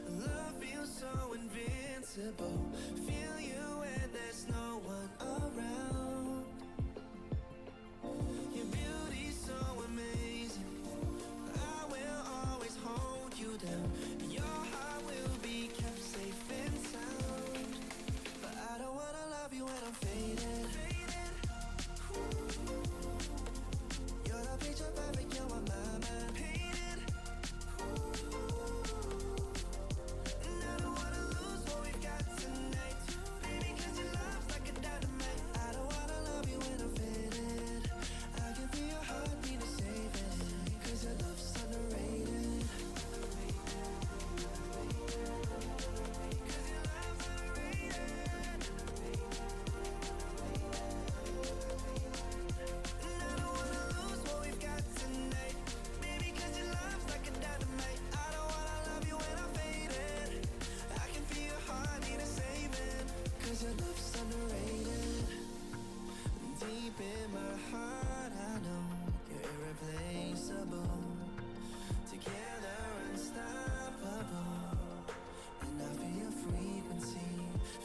Love feels so invincible. Feel you when there's no one around. Your beauty's so amazing. I will always hold you down. Your heart will be kept safe and sound. But I don't wanna love you when I'm faded. You're the picture perfect, you're what my mind painted. And I don't wanna lose what we've got tonight. Baby, 'cause your love's like a dynamite. I don't wanna love you when I'm faded. I can feel your heartbeat to save it. 'Cause your love's underrated. 'Cause your love's underrated. And I don't wanna lose what we've got tonight. Baby, 'cause your love's like a dynamite. I don't wanna love you when I'm faded. I can feel your heart need a saving. 'Cause your love's underrated. Deep in my heart I know you're irreplaceable. Together unstoppable. And I feel your frequency.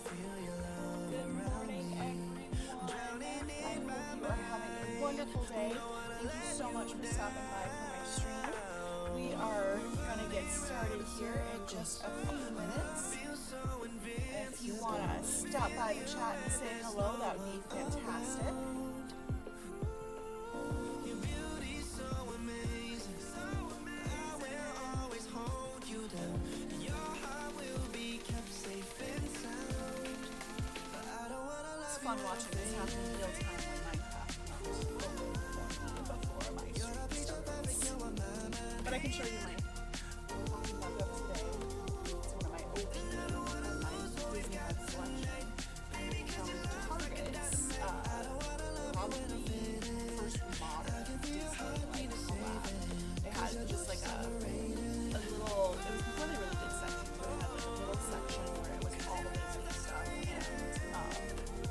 Feel your love Good around morning, me. everyone. Drowning I in hope my you are having a wonderful day. Thank you so much for stopping by for my stream. We are going to get started here in just a few minutes. If you want to stop by the chat and say hello, that would be fantastic. Your beauty's so amazing. I will always hold you down. Your heart will be kept safe and sound. But I don't wanna It's love fun you watching this happen in real time when Minecraft comes before my stream starts. But I can show you my talking mug of today. It's one of my OG and my Disney head selection from Target's probably first modern Disney like collab. It had just like a little, it was before they really did sections, but it had like a little section where it was all the Disney stuff, and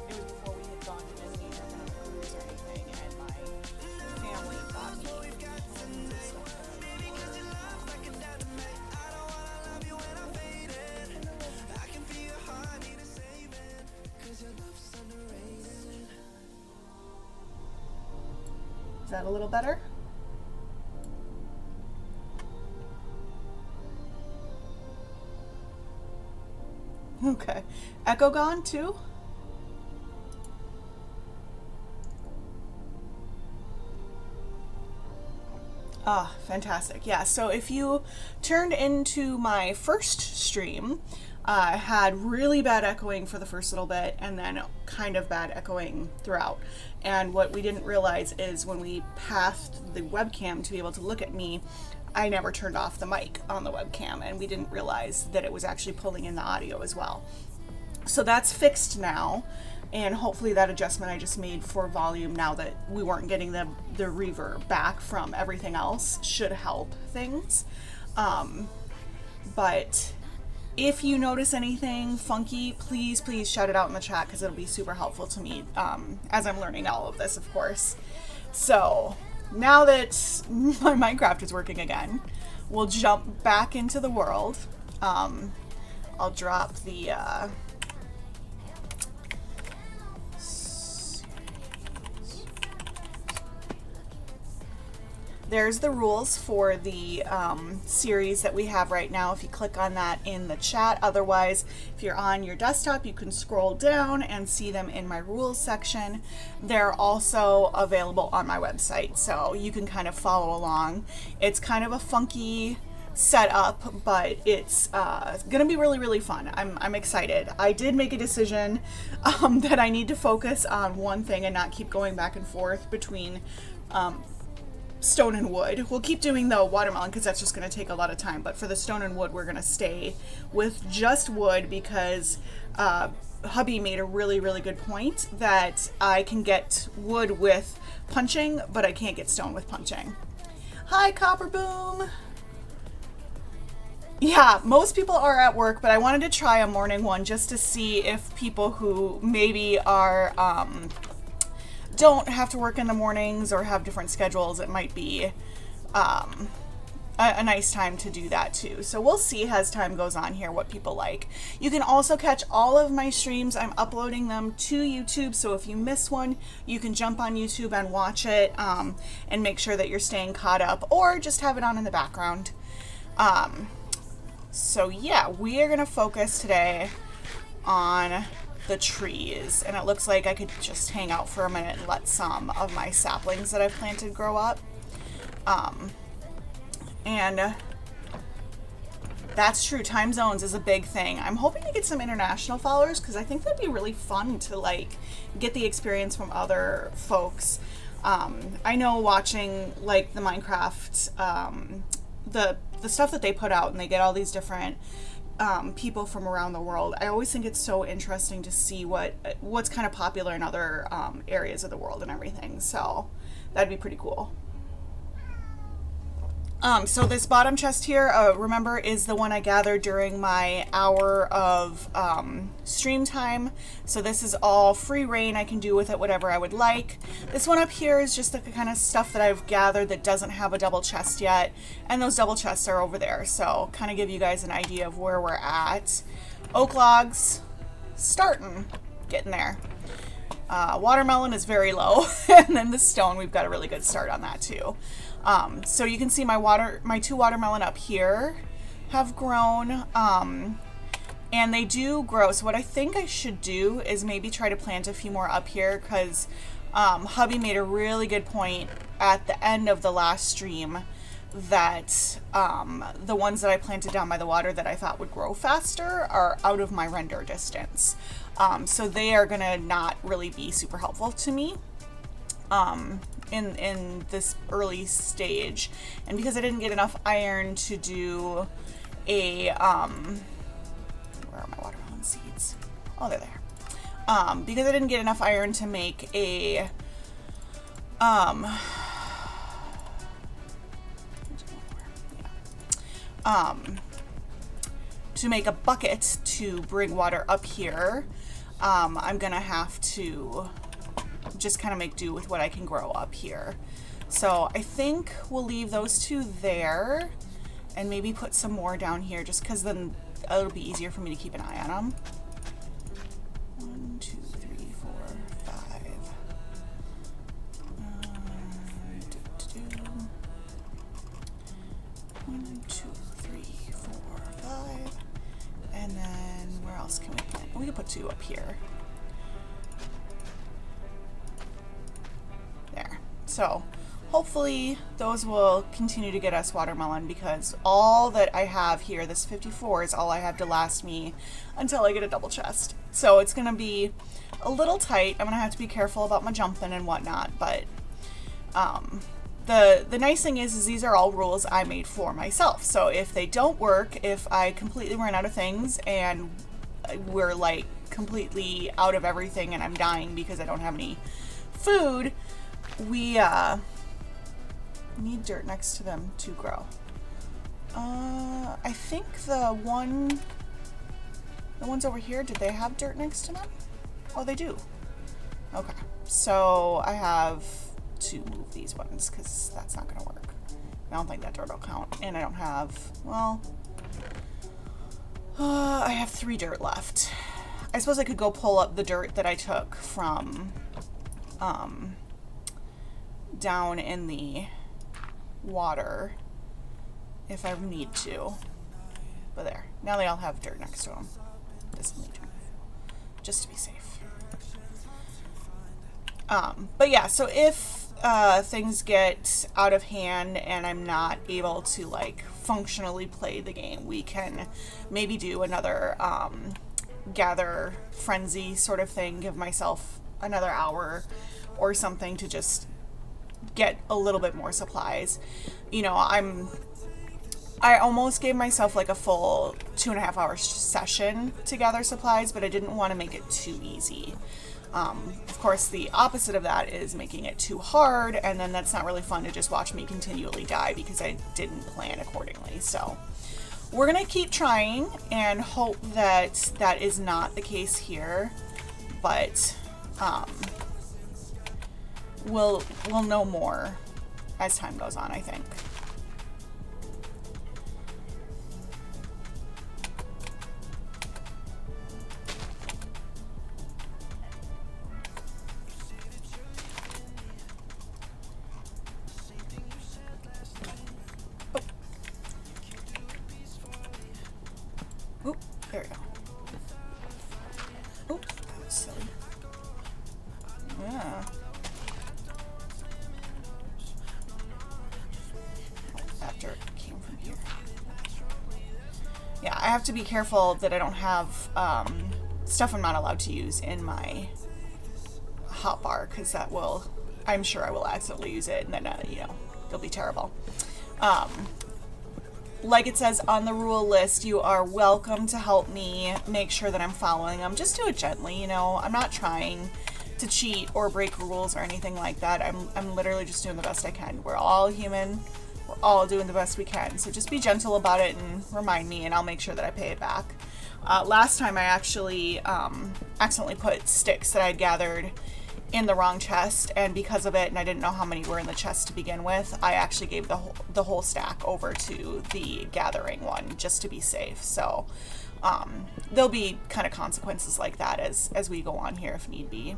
it was before we had gone to Disney or been on a cruise or anything, and my family bought me tons of stuff that I loved. I can feel your heart need a saving. 'Cause your love's underrated. Is that a little better? Okay. Echo gone too? Ah, fantastic. Yeah, so if you turned into my first stream, I had really bad echoing for the first little bit and then kind of bad echoing throughout. And what we didn't realize is when we pathed the webcam to be able to look at me, I never turned off the mic on the webcam, and we didn't realize that it was actually pulling in the audio as well. So that's fixed now, and hopefully that adjustment I just made for volume, now that we weren't getting the reverb back from everything else, should help things. But if you notice anything funky, please shout it out in the chat, because it'll be super helpful to me as I'm learning all of this, of course. So now that my Minecraft is working again, we'll jump back into the world. I'll drop the there's the rules for the series that we have right now. If you click on that in the chat, otherwise, if you're on your desktop, you can scroll down and see them in my rules section. They're also available on my website, so you can kind of follow along. It's kind of a funky setup, but it's gonna be really fun. I'm excited. I did make a decision that I need to focus on one thing and not keep going back and forth between stone and wood. We'll keep doing the watermelon because that's just going to take a lot of time, but for the stone and wood we're going to stay with just wood, because hubby made a really good point that I can get wood with punching, but I can't get stone with punching. Hi, Copper Boom. Yeah, most people are at work, but I wanted to try a morning one just to see if people who maybe are don't have to work in the mornings or have different schedules, it might be a nice time to do that too. So we'll see as time goes on here what people like. You can also catch all of my streams. I'm uploading them to YouTube, so if you miss one, you can jump on YouTube and watch it, and make sure that you're staying caught up, or just have it on in the background. So yeah, we are going to focus today on the trees, and it looks like I could just hang out for a minute and let some of my saplings that I've planted grow up. And that's true, time zones is a big thing. I'm hoping to get some international followers because I think that'd be really fun to like get the experience from other folks. I know watching like the Minecraft, the stuff that they put out, and they get all these different people from around the world. I always think it's so interesting to see what's kind of popular in other areas of the world and everything. So that'd be pretty cool. So this bottom chest here, remember, is the one I gathered during my hour of stream time. So this is all free reign. I can do with it whatever I would like. This one up here is just the kind of stuff that I've gathered that doesn't have a double chest yet. And those double chests are over there. So kind of give you guys an idea of where we're at. Oak logs, getting there. Watermelon is very low. And then the stone, we've got a really good start on that too. So you can see my two watermelon up here have grown, and they do grow. So what I think I should do is maybe try to plant a few more up here, because hubby made a really good point at the end of the last stream that the ones that I planted down by the water that I thought would grow faster are out of my render distance. So they are gonna not really be super helpful to me in this early stage. And because I didn't get enough iron to do a where are my watermelon seeds? Oh, they're there. Because I didn't get enough iron to make a to make a bucket to bring water up here, I'm gonna have to just kind of make do with what I can grow up here. So I think we'll leave those two there and maybe put some more down here, just because then it'll be easier for me to keep an eye on them. 1, 2, 3, 4, 5. 1, 2, 3, 4, 5. And then where else can we plant? We can put 2 up here. There. So hopefully those will continue to get us watermelon, because all that I have here, this 54, is all I have to last me until I get a double chest. So it's gonna be a little tight. I'm gonna have to be careful about my jumping and whatnot, but the nice thing is these are all rules I made for myself. So if they don't work, if I completely run out of things and we're like completely out of everything and I'm dying because I don't have any food, we need dirt next to them to grow. I think the ones over here, did they have dirt next to them? Oh, they do. Okay, so I have to move these ones because that's not gonna work. I don't think that dirt will count, and I don't have, well, I have 3 dirt left. I suppose I could go pull up the dirt that I took from down in the water if I need to. But there, now they all have dirt next to them. This will need to move, just to be safe. But yeah, so if things get out of hand and I'm not able to like functionally play the game, we can maybe do another gather frenzy sort of thing, give myself another hour or something to just get a little bit more supplies. You know, I almost gave myself like a full 2.5 hour session to gather supplies, but I didn't want to make it too easy. Of course, the opposite of that is making it too hard, and then that's not really fun to just watch me continually die because I didn't plan accordingly. So we're gonna keep trying and hope that that is not the case here, but we'll know more as time goes on, I think. have to be careful that I don't have stuff I'm not allowed to use in my hotbar, because that will, I'm sure I will accidentally use it, and then, you know, it'll be terrible. Like it says on the rule list, you are welcome to help me make sure that I'm following them. Just do it gently, you know. I'm not trying to cheat or break rules or anything like that. I'm literally just doing the best I can. We're all human. We're all doing the best we can. So just be gentle about it and remind me, and I'll make sure that I pay it back. Last time I actually accidentally put sticks that I'd gathered in the wrong chest, and because of it, and I didn't know how many were in the chest to begin with, I actually gave the whole stack over to the gathering one just to be safe. So there'll be kind of consequences like that as we go on here if need be.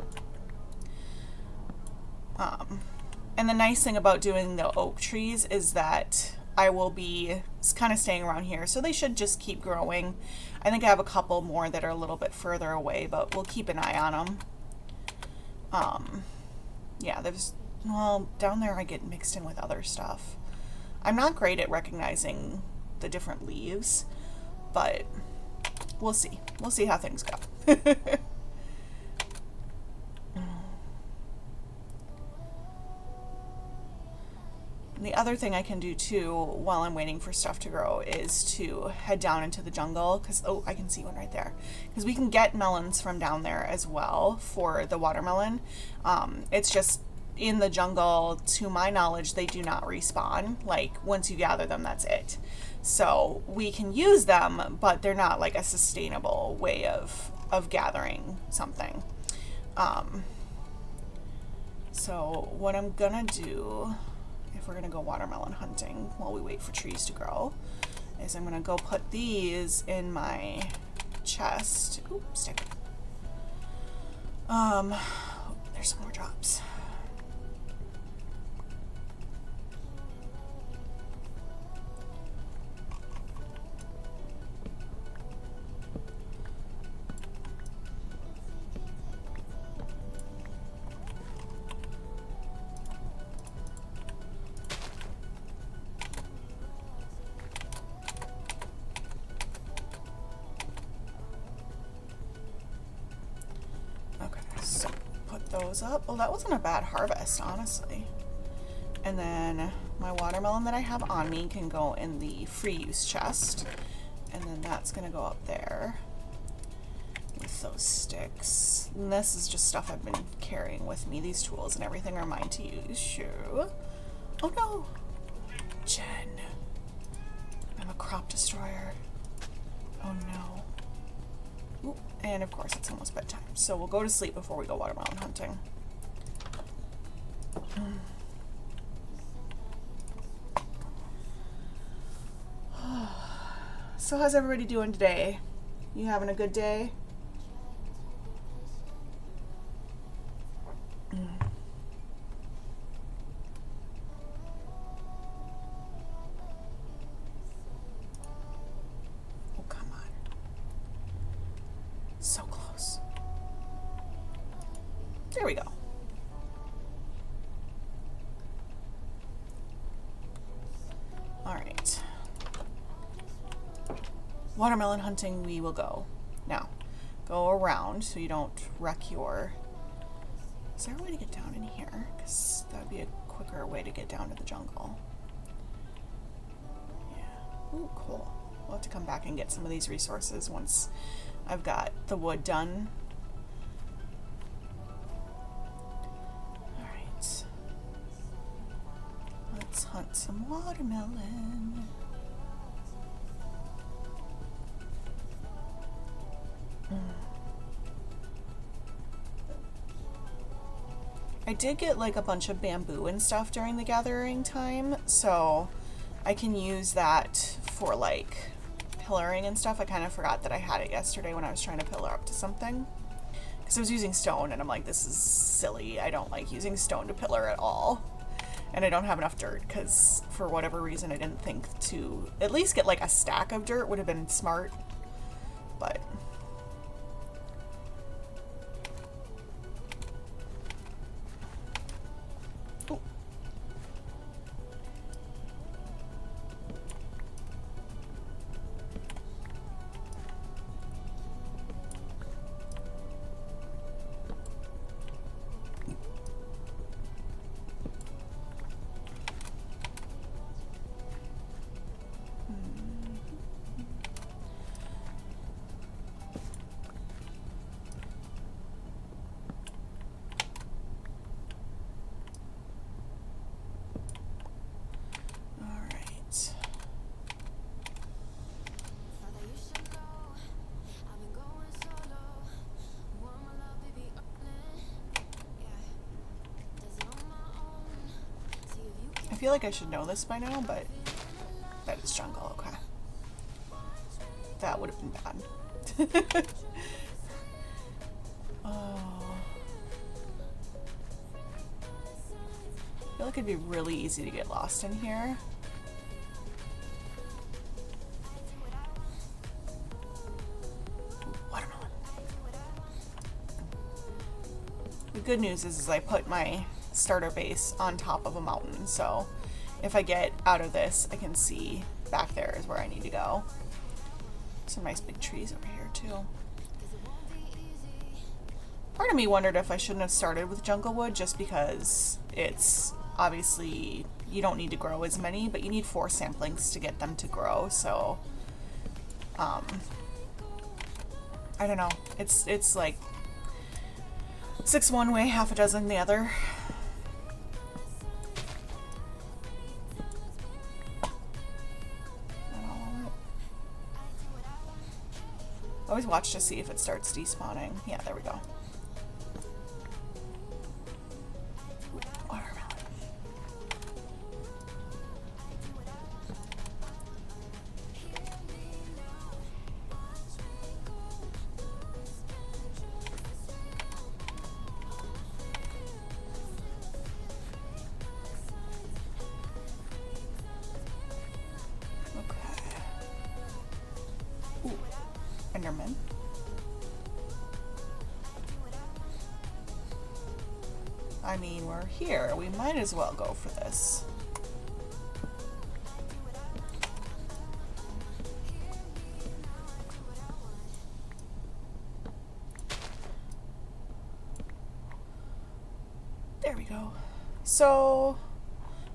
And the nice thing about doing the oak trees is that I will be kind of staying around here, so they should just keep growing. I think I have a couple more that are a little bit further away, but we'll keep an eye on them. Yeah, there's, well, down there I get mixed in with other stuff. I'm not great at recognizing the different leaves, but we'll see. We'll see how things go. And the other thing I can do too while I'm waiting for stuff to grow is to head down into the jungle, because, oh, I can see one right there, because we can get melons from down there as well for the watermelon. It's just in the jungle, to my knowledge, they do not respawn. Like, once you gather them, that's it. So we can use them, but they're not like a sustainable way of gathering something. So what I'm gonna do, if we're gonna go watermelon hunting while we wait for trees to grow, is I'm gonna go put these in my chest. Ooh, stick. There's some more drops. Those up. Well, that wasn't a bad harvest, honestly. And then my watermelon that I have on me can go in the free use chest, and then that's gonna go up there with those sticks. And this is just stuff I've been carrying with me. These tools and everything are mine to use. Sure. Oh no, Jen, I'm a crop destroyer. Oh no. Ooh, and of course it's almost bedtime, so we'll go to sleep before we go watermelon hunting. So how's everybody doing today? You having a good day? There we go. All right. Watermelon hunting we will go. Now, go around so you don't wreck your... Is there a way to get down in here? Because that would be a quicker way to get down to the jungle. Yeah. Ooh, cool. We'll have to come back and get some of these resources once I've got the wood done. Let's hunt some watermelon. I did get like a bunch of bamboo and stuff during the gathering time, so I can use that for like pillaring and stuff. I kind of forgot that I had it yesterday when I was trying to pillar up to something, because I was using stone and I'm like, this is silly. I don't like using stone to pillar at all. And I don't have enough dirt because for whatever reason I didn't think to at least get like a stack of dirt would have been smart. But ooh. feel like I should know this by now, but that is jungle, okay. That would have been bad. Oh. I feel like it'd be really easy to get lost in here. Watermelon. The good news is I put my starter base on top of a mountain, so if I get out of this, I can see back there is where I need to go. Some nice big trees over here too. Part of me wondered if I shouldn't have started with junglewood, just because it's obviously, you don't need to grow as many, but you need 4 samplings to get them to grow, so I don't know. It's like 6 one way, half a dozen the other. Always watch to see if it starts despawning. Yeah, there we go. Watermelon. Enderman. I mean, we're here. We might as well go for this. There we go. So,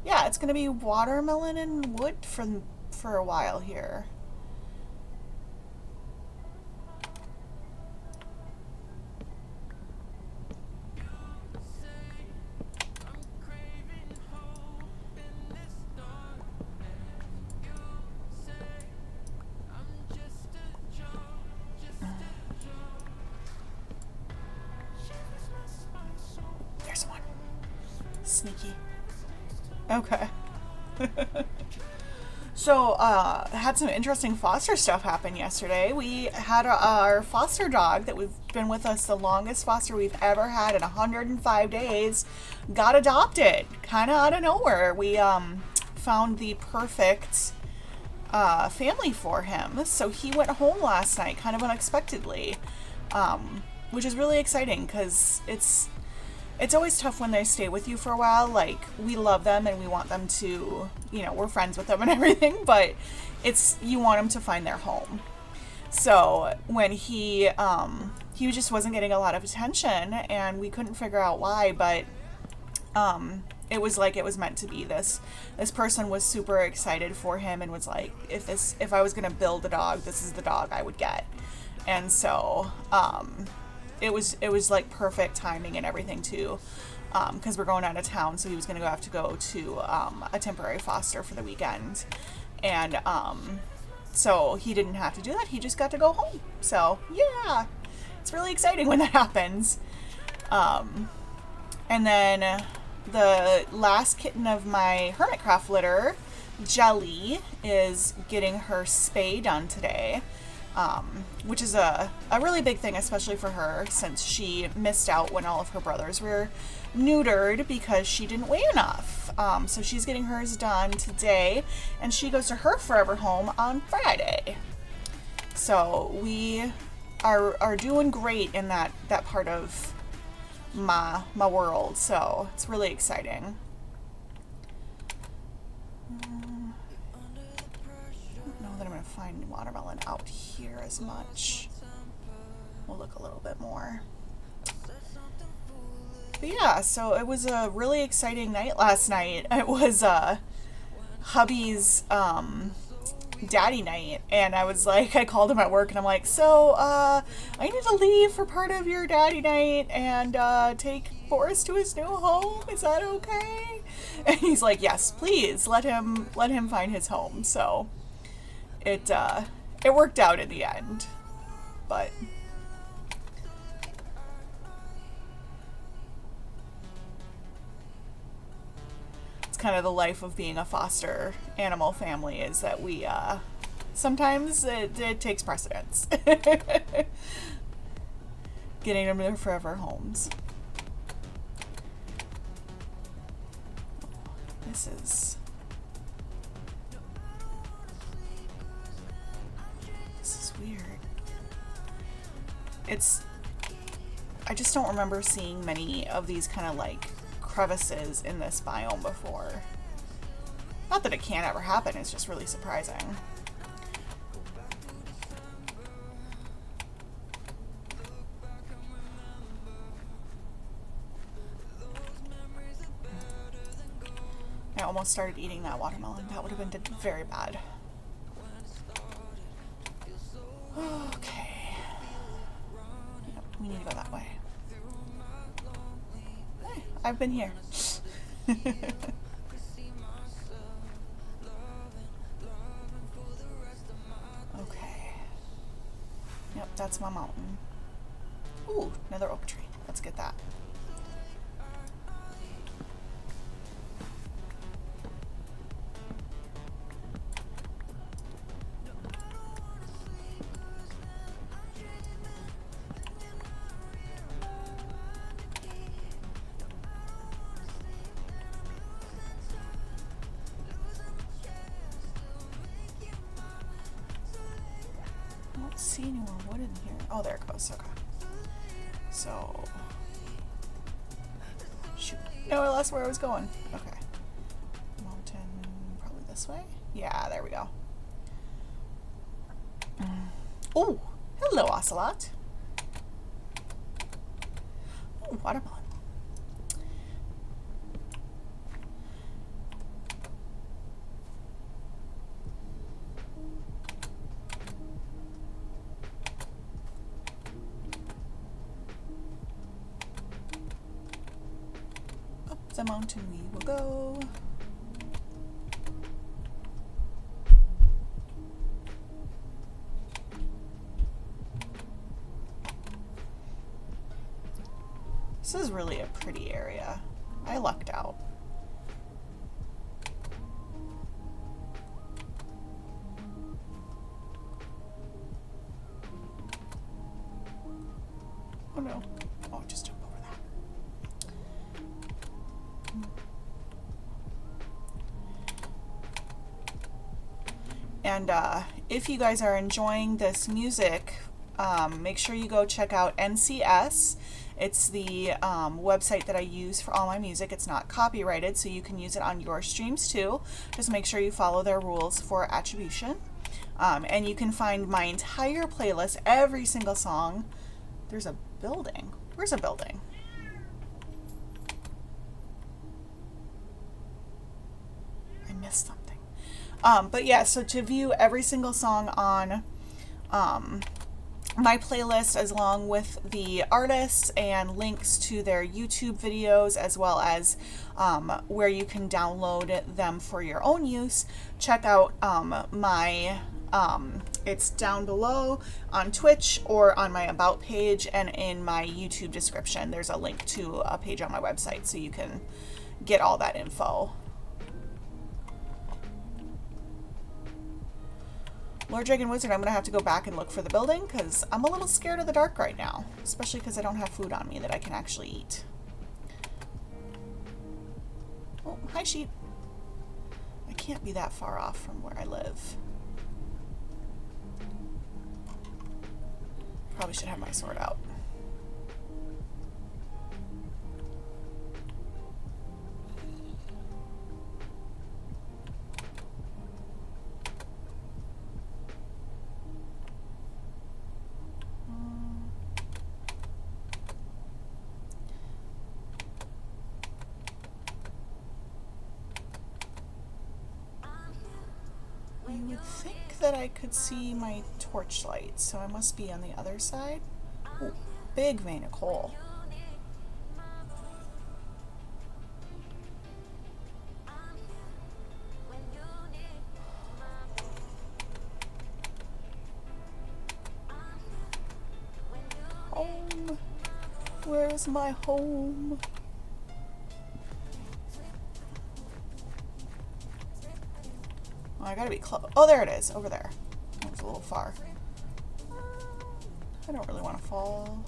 yeah, it's gonna be watermelon and wood for a while here. Sneaky. Okay. So, had some interesting foster stuff happen yesterday. We had our foster dog that we've been with us, the longest foster we've ever had in 105 days, got adopted, kind of out of nowhere. We found the perfect family for him. So he went home last night, kind of unexpectedly, which is really exciting because it's always tough when they stay with you for a while. Like, we love them and we want them to, you know, we're friends with them and everything, but you want them to find their home. So when he just wasn't getting a lot of attention and we couldn't figure out why, but it was like it was meant to be. This person was super excited for him and was like, if I was going to build a dog, this is the dog I would get. And so, it was like perfect timing and everything too, because we're going out of town, so he was going to have to go to a temporary foster for the weekend, and so he didn't have to do that. He just got to go home. So yeah, it's really exciting when that happens. And then the last kitten of my Hermitcraft litter, Jelly, is getting her spay done today. Which is a really big thing, especially for her, since she missed out when all of her brothers were neutered because she didn't weigh enough. So she's getting hers done today, and she goes to her forever home on Friday. So we are doing great in that part of my world, so it's really exciting. That I'm going to find watermelon out here as much. We'll look a little bit more. But yeah, so it was a really exciting night last night. It was hubby's daddy night, and I called him at work and I'm like, so I need to leave for part of your daddy night and take Boris to his new home. Is that okay? And he's like, yes, please let him find his home. So it worked out in the end, but It's kind of the life of being a foster animal family, is that we sometimes it takes precedence. Getting them their forever homes. This is weird. I just don't remember seeing many of these kind of like crevices in this biome before. Not that it can't ever happen, it's just really surprising. I almost started eating that watermelon. That would have been very bad. Okay. Yep, we need to go that way. Hey, I've been here. Okay. Yep, that's my mountain. Ooh, another oak tree. Let's get that. See any more wood in here? Oh, there it goes. Okay. So, shoot. No, I lost where I was going. Okay. Mountain, probably this way? Yeah, there we go. Oh, hello, Ocelot. Oh, watermelon. The mountain we will go. This is really a pretty area. I lucked out. Oh no. Oh, just jump over that. And if you guys are enjoying this music, make sure you go check out NCS. It's the website that I use for all my music. It's not copyrighted, so you can use it on your streams too. Just make sure you follow their rules for attribution. And you can find my entire playlist, every single song. There's a building. Where's a building? I missed something. But yeah, so to view every single song on my playlist, as along with the artists and links to their YouTube videos, as well as where you can download them for your own use, check out my it's down below on Twitch or on my About page, and in my YouTube description there's a link to a page on my website so you can get all that info. Lord Dragon Wizard, I'm going to have to go back and look for the building because I'm a little scared of the dark right now, especially because I don't have food on me that I can actually eat. Oh, hi sheep. I can't be that far off from where I live. Probably should have my sword out. You would think that I could see my torchlight, so I must be on the other side. Ooh, big vein of coal. Home. Where's my home? I gotta be close. Oh, there it is, over there. That was a little far. I don't really want to fall.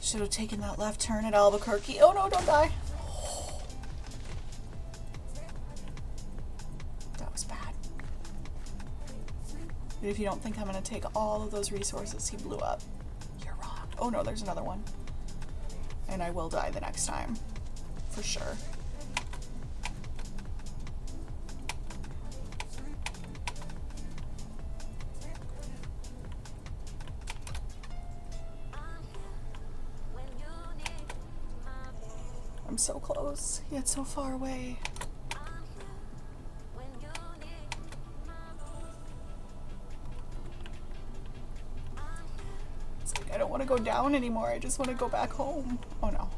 Should have taken that left turn at Albuquerque. Oh no, don't die. That was bad. But if you don't think I'm going to take all of those resources he blew up, you're wrong. Oh no, there's another one. And I will die the next time. For sure. I'm so close, yet so far away. It's like I don't want to go down anymore. I just want to go back home. Oh no.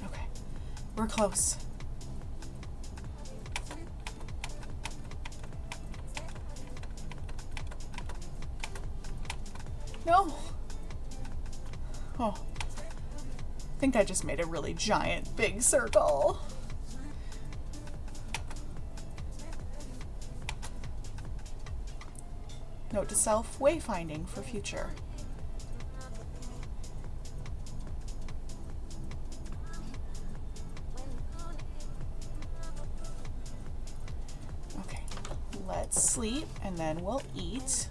Okay, we're close. No. Oh. I think I just made a really giant, big circle. Note to self, wayfinding for future. Okay, let's sleep and then we'll eat.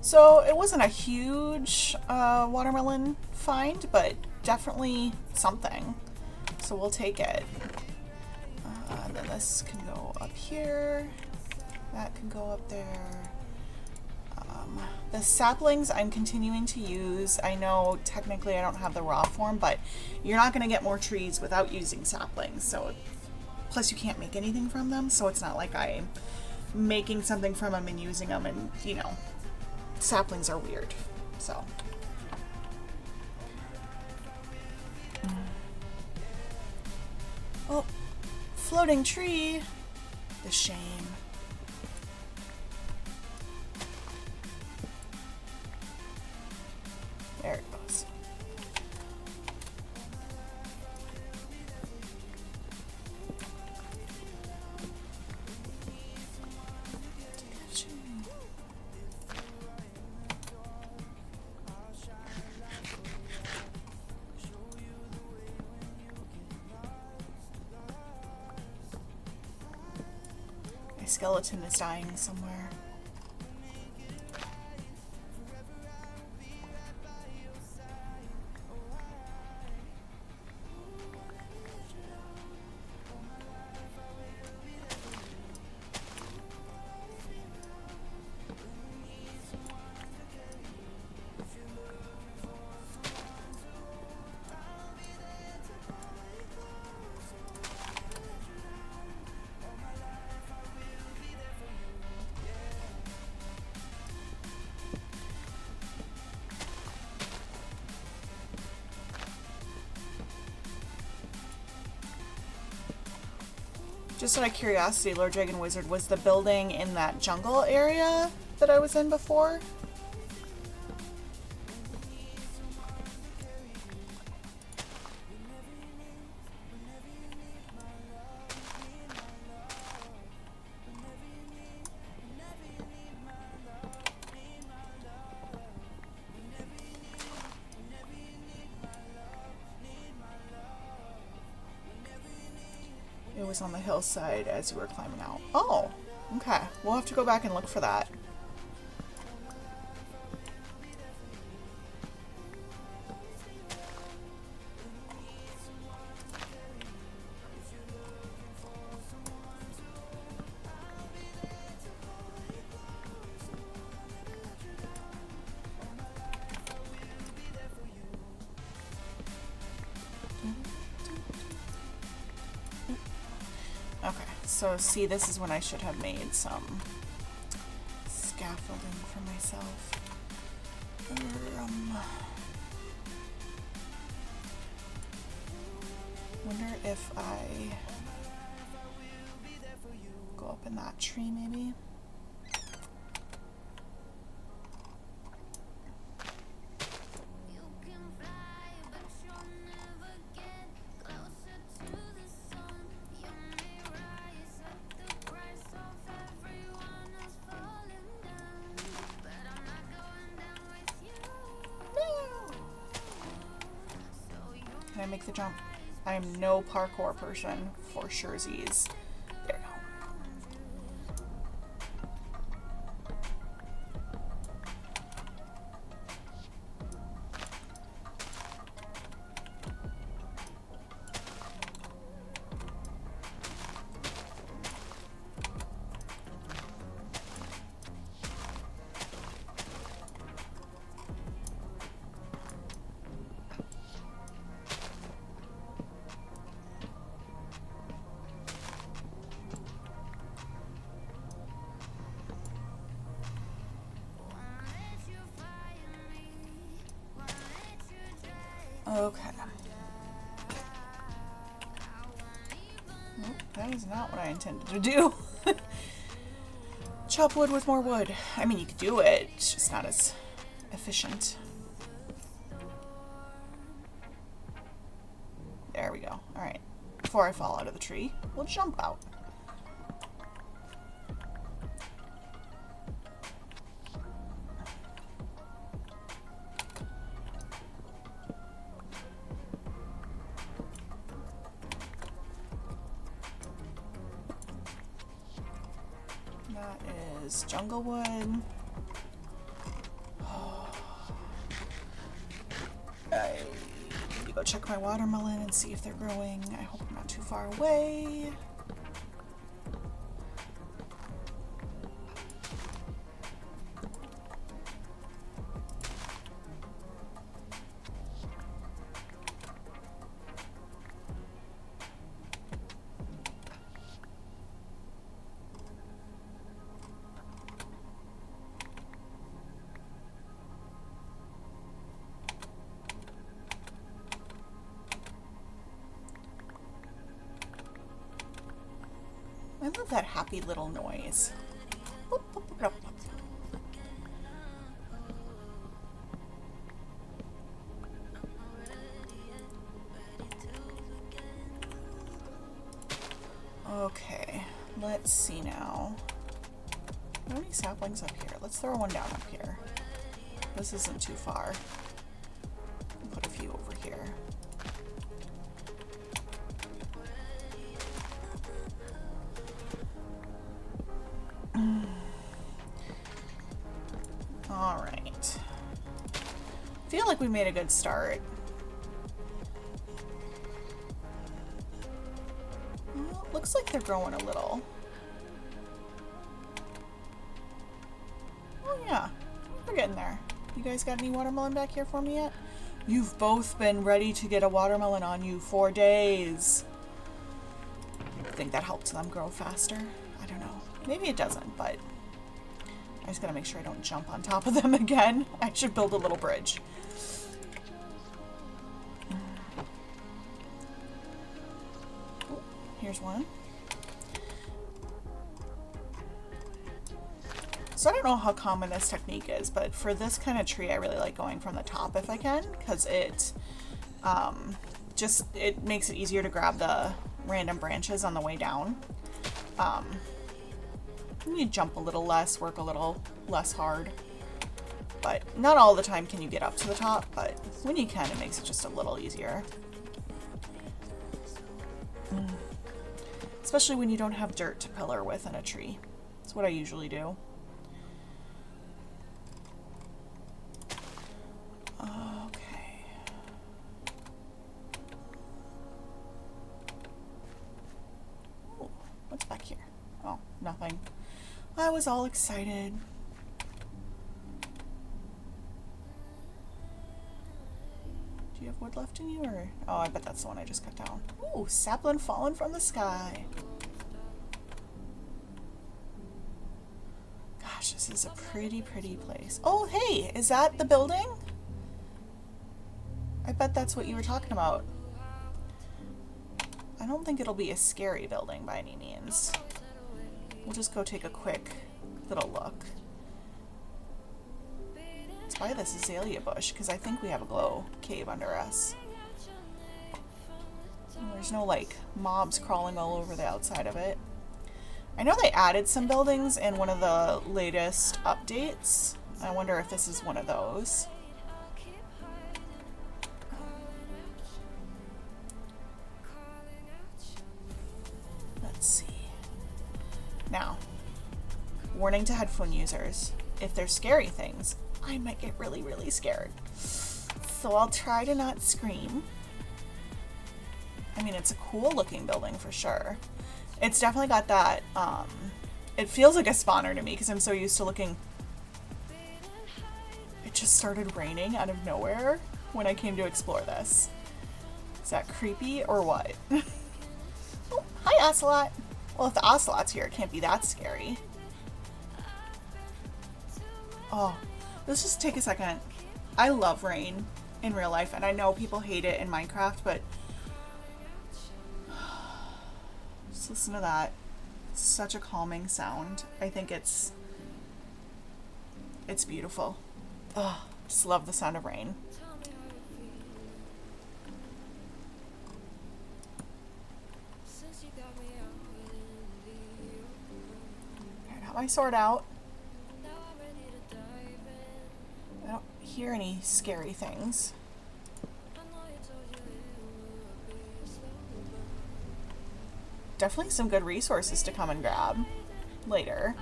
So it wasn't a huge watermelon find, but definitely something. So we'll take it. Then this can go up here. That can go up there. The saplings I'm continuing to use. I know technically I don't have the raw form, but you're not going to get more trees without using saplings. So plus you can't make anything from them, so it's not like I'm making something from them and using them, and you know, saplings are weird. So oh, floating tree. The shame. There it goes. My skeleton is dying somewhere. Just out of curiosity, Lord Dragon Wizard, was the building in that jungle area that I was in before? was on the hillside as you were climbing out. Oh, okay. We'll have to go back and look for that. Okay, so see, this is when I should have made some scaffolding for myself. Wonder if I go up in that tree maybe. Can I make the jump? I am no parkour person for surezies. There we go. Okay. Nope, that is not what I intended to do. Chop wood with more wood. I mean, you could do it, it's just not as efficient. There we go. Alright. Before I fall out of the tree, we'll jump out. That is jungle wood. I need to go check my watermelon and see if they're growing. I hope I'm not too far away. I love that happy little noise. Boop, boop, boop, boop. Okay, let's see now. How many saplings up here? Let's throw one down up here. This isn't too far. Put a few over here. All right. Feel like we made a good start. Well, looks like they're growing a little. Oh yeah, we're getting there. You guys got any watermelon back here for me yet? You've both been ready to get a watermelon on you for days. I think that helps them grow faster. I don't know. Maybe it doesn't, but I just gotta make sure I don't jump on top of them again. I should build a little bridge. Oh, here's one. So I don't know how common this technique is, but for this kind of tree, I really like going from the top if I can, because it it makes it easier to grab the random branches on the way down. You jump a little less, work a little less hard, but not all the time can you get up to the top, but when you can, it makes it just a little easier. Especially when you don't have dirt to pillar with in a tree. That's what I usually do. Okay. Ooh, what's back here? Oh, nothing. I was all excited. Do you have wood left in you, or? Oh, I bet that's the one I just cut down. Ooh, sapling falling from the sky. Gosh, this is a pretty, pretty place. Oh, hey, is that the building? I bet that's what you were talking about. I don't think it'll be a scary building by any means. We'll just go take a quick little look. Let's buy this azalea bush, because I think we have a glow cave under us. There's no, like, mobs crawling all over the outside of it. I know they added some buildings in one of the latest updates. I wonder if this is one of those. Let's see. Now, warning to headphone users. If they're scary things, I might get really, really scared. So I'll try to not scream. I mean, it's a cool looking building for sure. It's definitely got that, it feels like a spawner to me because I'm so used to looking. It just started raining out of nowhere when I came to explore this. Is that creepy or what? Oh, hi Ocelot. Well, if the Ocelot's here, it can't be that scary. Oh, let's just take a second. I love rain in real life, and I know people hate it in Minecraft, but just listen to that. It's such a calming sound. I think it's beautiful. Oh, just love the sound of rain. I got my sword out. I don't hear any scary things. Definitely some good resources to come and grab later.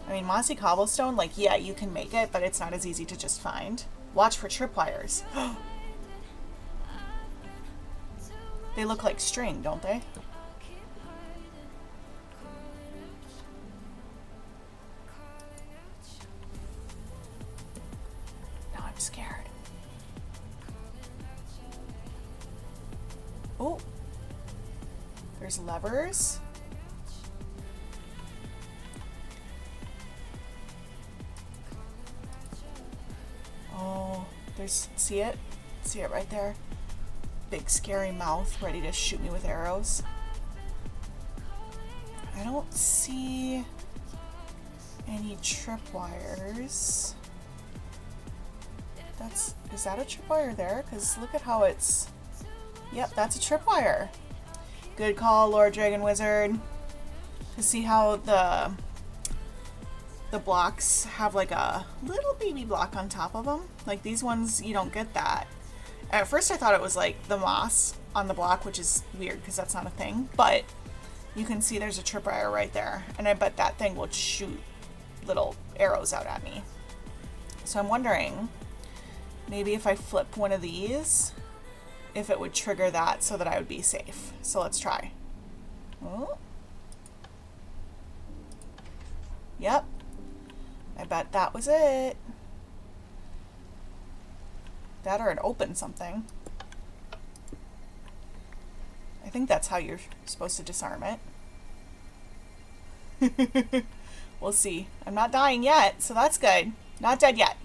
I mean, mossy cobblestone, like, yeah, you can make it, but it's not as easy to just find. Watch for tripwires. They look like string, don't they? Now I'm scared. Oh, there's levers. Oh, there's, see it? See it right there? Big scary mouth ready to shoot me with arrows. I don't see any tripwires. Is that a tripwire there? Because look at how it's, yep, that's a tripwire. Good call, Lord Dragon Wizard. To see how the blocks have like a little baby block on top of them. Like these ones, you don't get that. At first I thought it was like the moss on the block, which is weird because that's not a thing. But you can see there's a tripwire right there. And I bet that thing will shoot little arrows out at me. So I'm wondering, maybe if I flip one of these, if it would trigger that so that I would be safe. So let's try. Oh. Yep. I bet that was it. That or it opened something. I think that's how you're supposed to disarm it. We'll see. I'm not dying yet, so that's good. Not dead yet.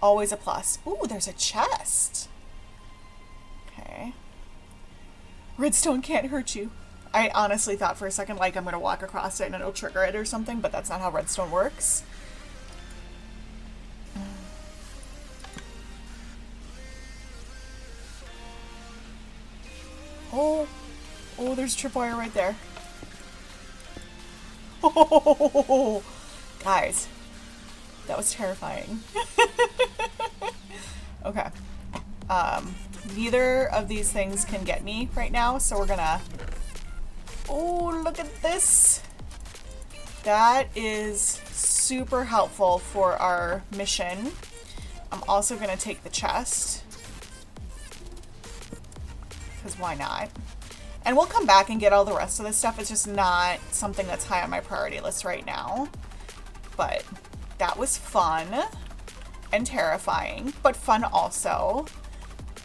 Always a plus. Ooh, there's a chest. Okay. Redstone can't hurt you. I honestly thought for a second like I'm gonna walk across it and it'll trigger it or something, but that's not how redstone works. Oh, there's a tripwire right there. Oh, guys, that was terrifying. Okay. Neither of these things can get me right now, so we're gonna... Oh, look at this! That is super helpful for our mission. I'm also gonna take the chest. Because why not? And we'll come back and get all the rest of this stuff. It's just not something that's high on my priority list right now. But that was fun and terrifying, but fun also.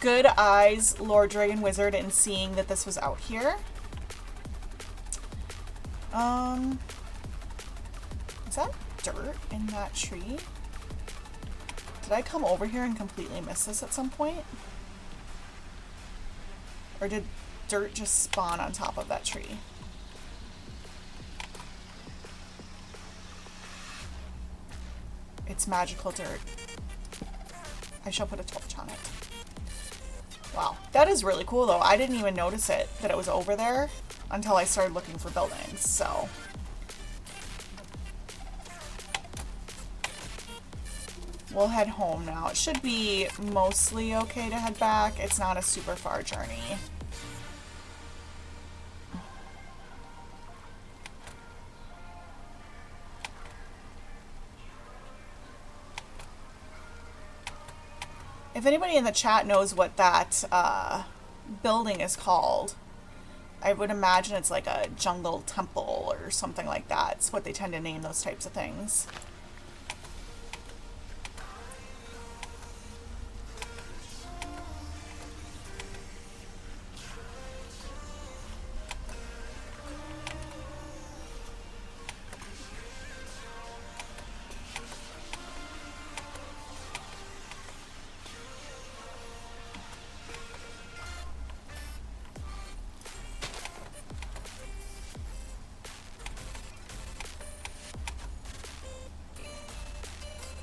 Good eyes, Lord Dragon Wizard, in seeing that this was out here. Is that dirt in that tree? Did I come over here and completely miss this at some point? Or did dirt just spawn on top of that tree? It's magical dirt. I shall put a torch on it. Wow, that is really cool though. I didn't even notice it, that it was over there until I started looking for buildings, so. We'll head home now. It should be mostly okay to head back. It's not a super far journey. If anybody in the chat knows what that building is called, I would imagine it's like a jungle temple or something like that. It's what they tend to name those types of things.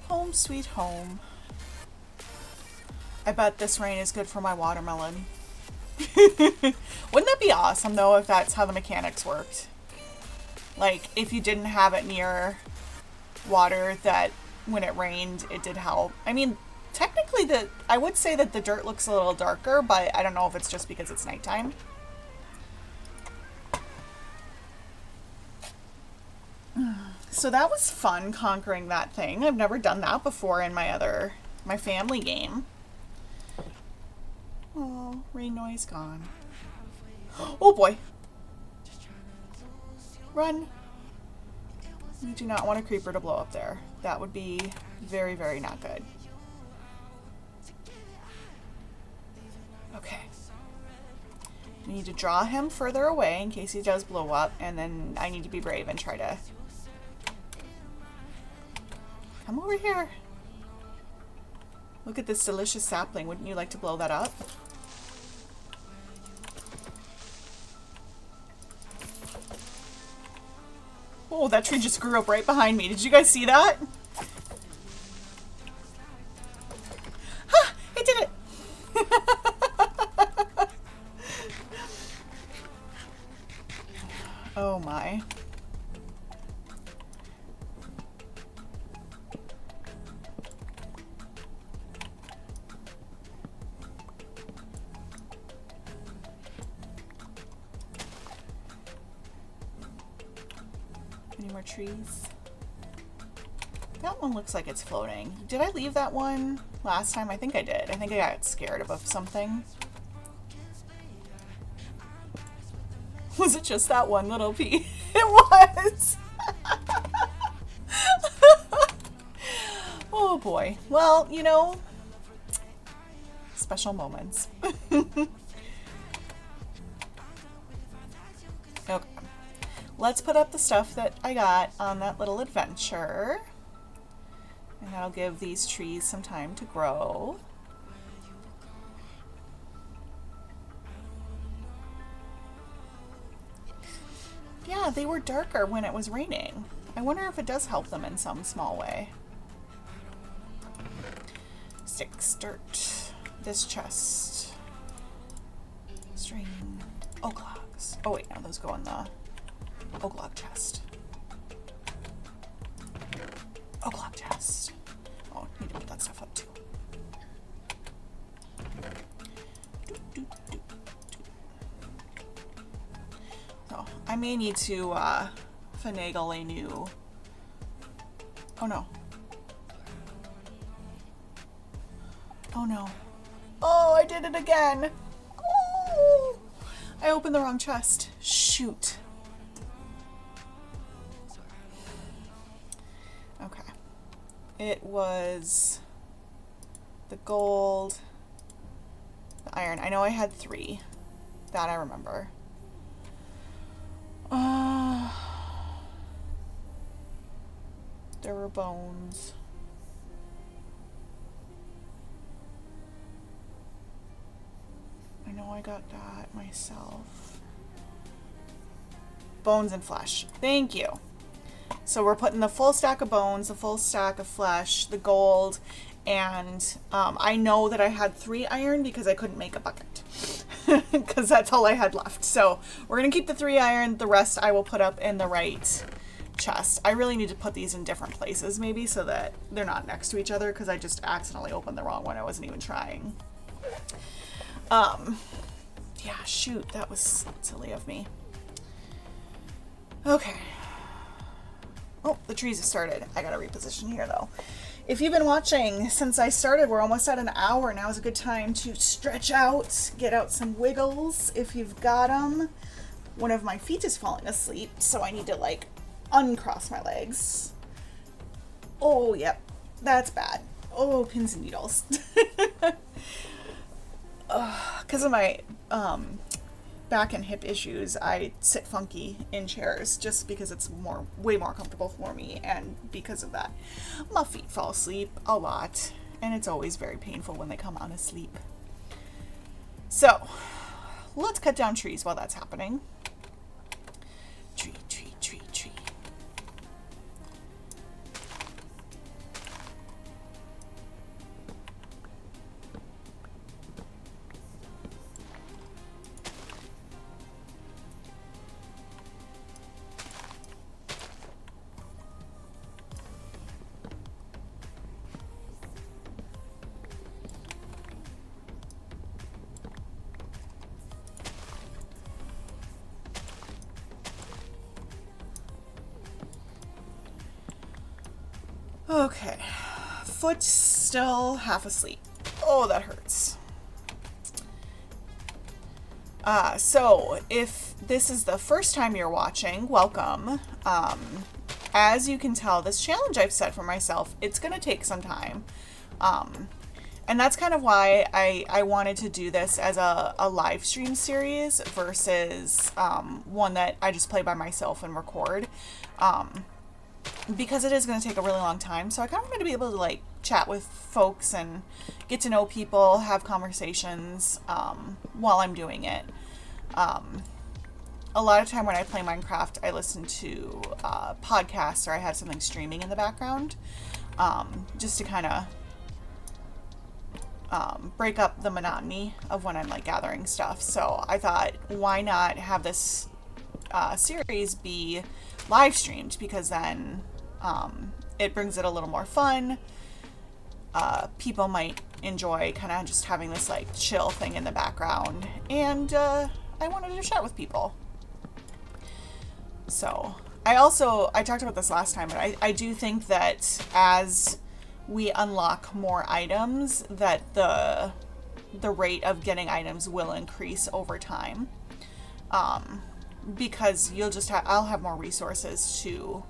Home sweet home. I bet this rain is good for my watermelon. Wouldn't that be awesome though if that's how the mechanics worked? Like if you didn't have it near water, that when it rained it did help. I mean, technically I would say that the dirt looks a little darker, but I don't know if it's just because it's nighttime. So that was fun, conquering that thing. I've never done that before in my family game. Oh, rain noise gone. Oh boy. Run. We do not want a creeper to blow up there. That would be very, very not good. Okay. We need to draw him further away in case he does blow up, and then I need to be brave and try to... Come over here. Look at this delicious sapling. Wouldn't you like to blow that up? Oh, that tree just grew up right behind me. Did you guys see that? Ha! I did it! Oh my. Any more trees? That one looks like it's floating. Did I leave that one last time? I think I did. I think I got scared of something. Was it just that one little pea? It was! Oh boy. Well, you know, special moments. Okay. Let's put up the stuff that I got on that little adventure. And that'll give these trees some time to grow. Yeah, they were darker when it was raining. I wonder if it does help them in some small way. Sticks, dirt, this chest, string, oak logs. Oh wait, no, those go in the oak log chest. Oak log chest. Oh, I need to put that stuff up too. I may need to finagle a new... Oh no. Oh no. Oh, I did it again. Oh, I opened the wrong chest. Shoot. Okay. It was the gold, the iron. I know I had 3. That I remember. There were bones. I know I got that myself. Bones and flesh. Thank you. So we're putting the full stack of bones, the full stack of flesh, the gold, and I know that I had 3 iron because I couldn't make a bucket. Because that's all I had left. So we're going to keep the 3 iron. The rest I will put up in the right chest. I really need to put these in different places maybe so that they're not next to each other because I just accidentally opened the wrong one. I wasn't even trying. Yeah, shoot. That was silly of me. Okay. Oh, the trees have started. I gotta reposition here though. If you've been watching since I started, we're almost at an hour. Now is a good time to stretch out, get out some wiggles if you've got them. One of my feet is falling asleep, so I need to like uncross my legs. Oh, yep. That's bad. Oh, pins and needles. Because of my back and hip issues, I sit funky in chairs just because it's way more comfortable for me, and because of that, my feet fall asleep a lot, and it's always very painful when they come on asleep. So, let's cut down trees while that's happening. Tree, tree, tree, tree. Okay, foot still half asleep. Oh, that hurts. So if this is the first time you're watching, welcome. As you can tell, this challenge I've set for myself, it's going to take some time. And that's kind of why I wanted to do this as a live stream series versus one that I just play by myself and record. Because it is going to take a really long time. So I kind of want to be able to like chat with folks and get to know people, have conversations while I'm doing it. A lot of time when I play Minecraft, I listen to podcasts or I have something streaming in the background just to kind of break up the monotony of when I'm like gathering stuff. So I thought, why not have this series be live streamed, because then it brings it a little more fun. People might enjoy kind of just having this like chill thing in the background, and I wanted to chat with people. So I talked about this last time, but I do think that as we unlock more items, that the rate of getting items will increase over time. Because I'll have more resources to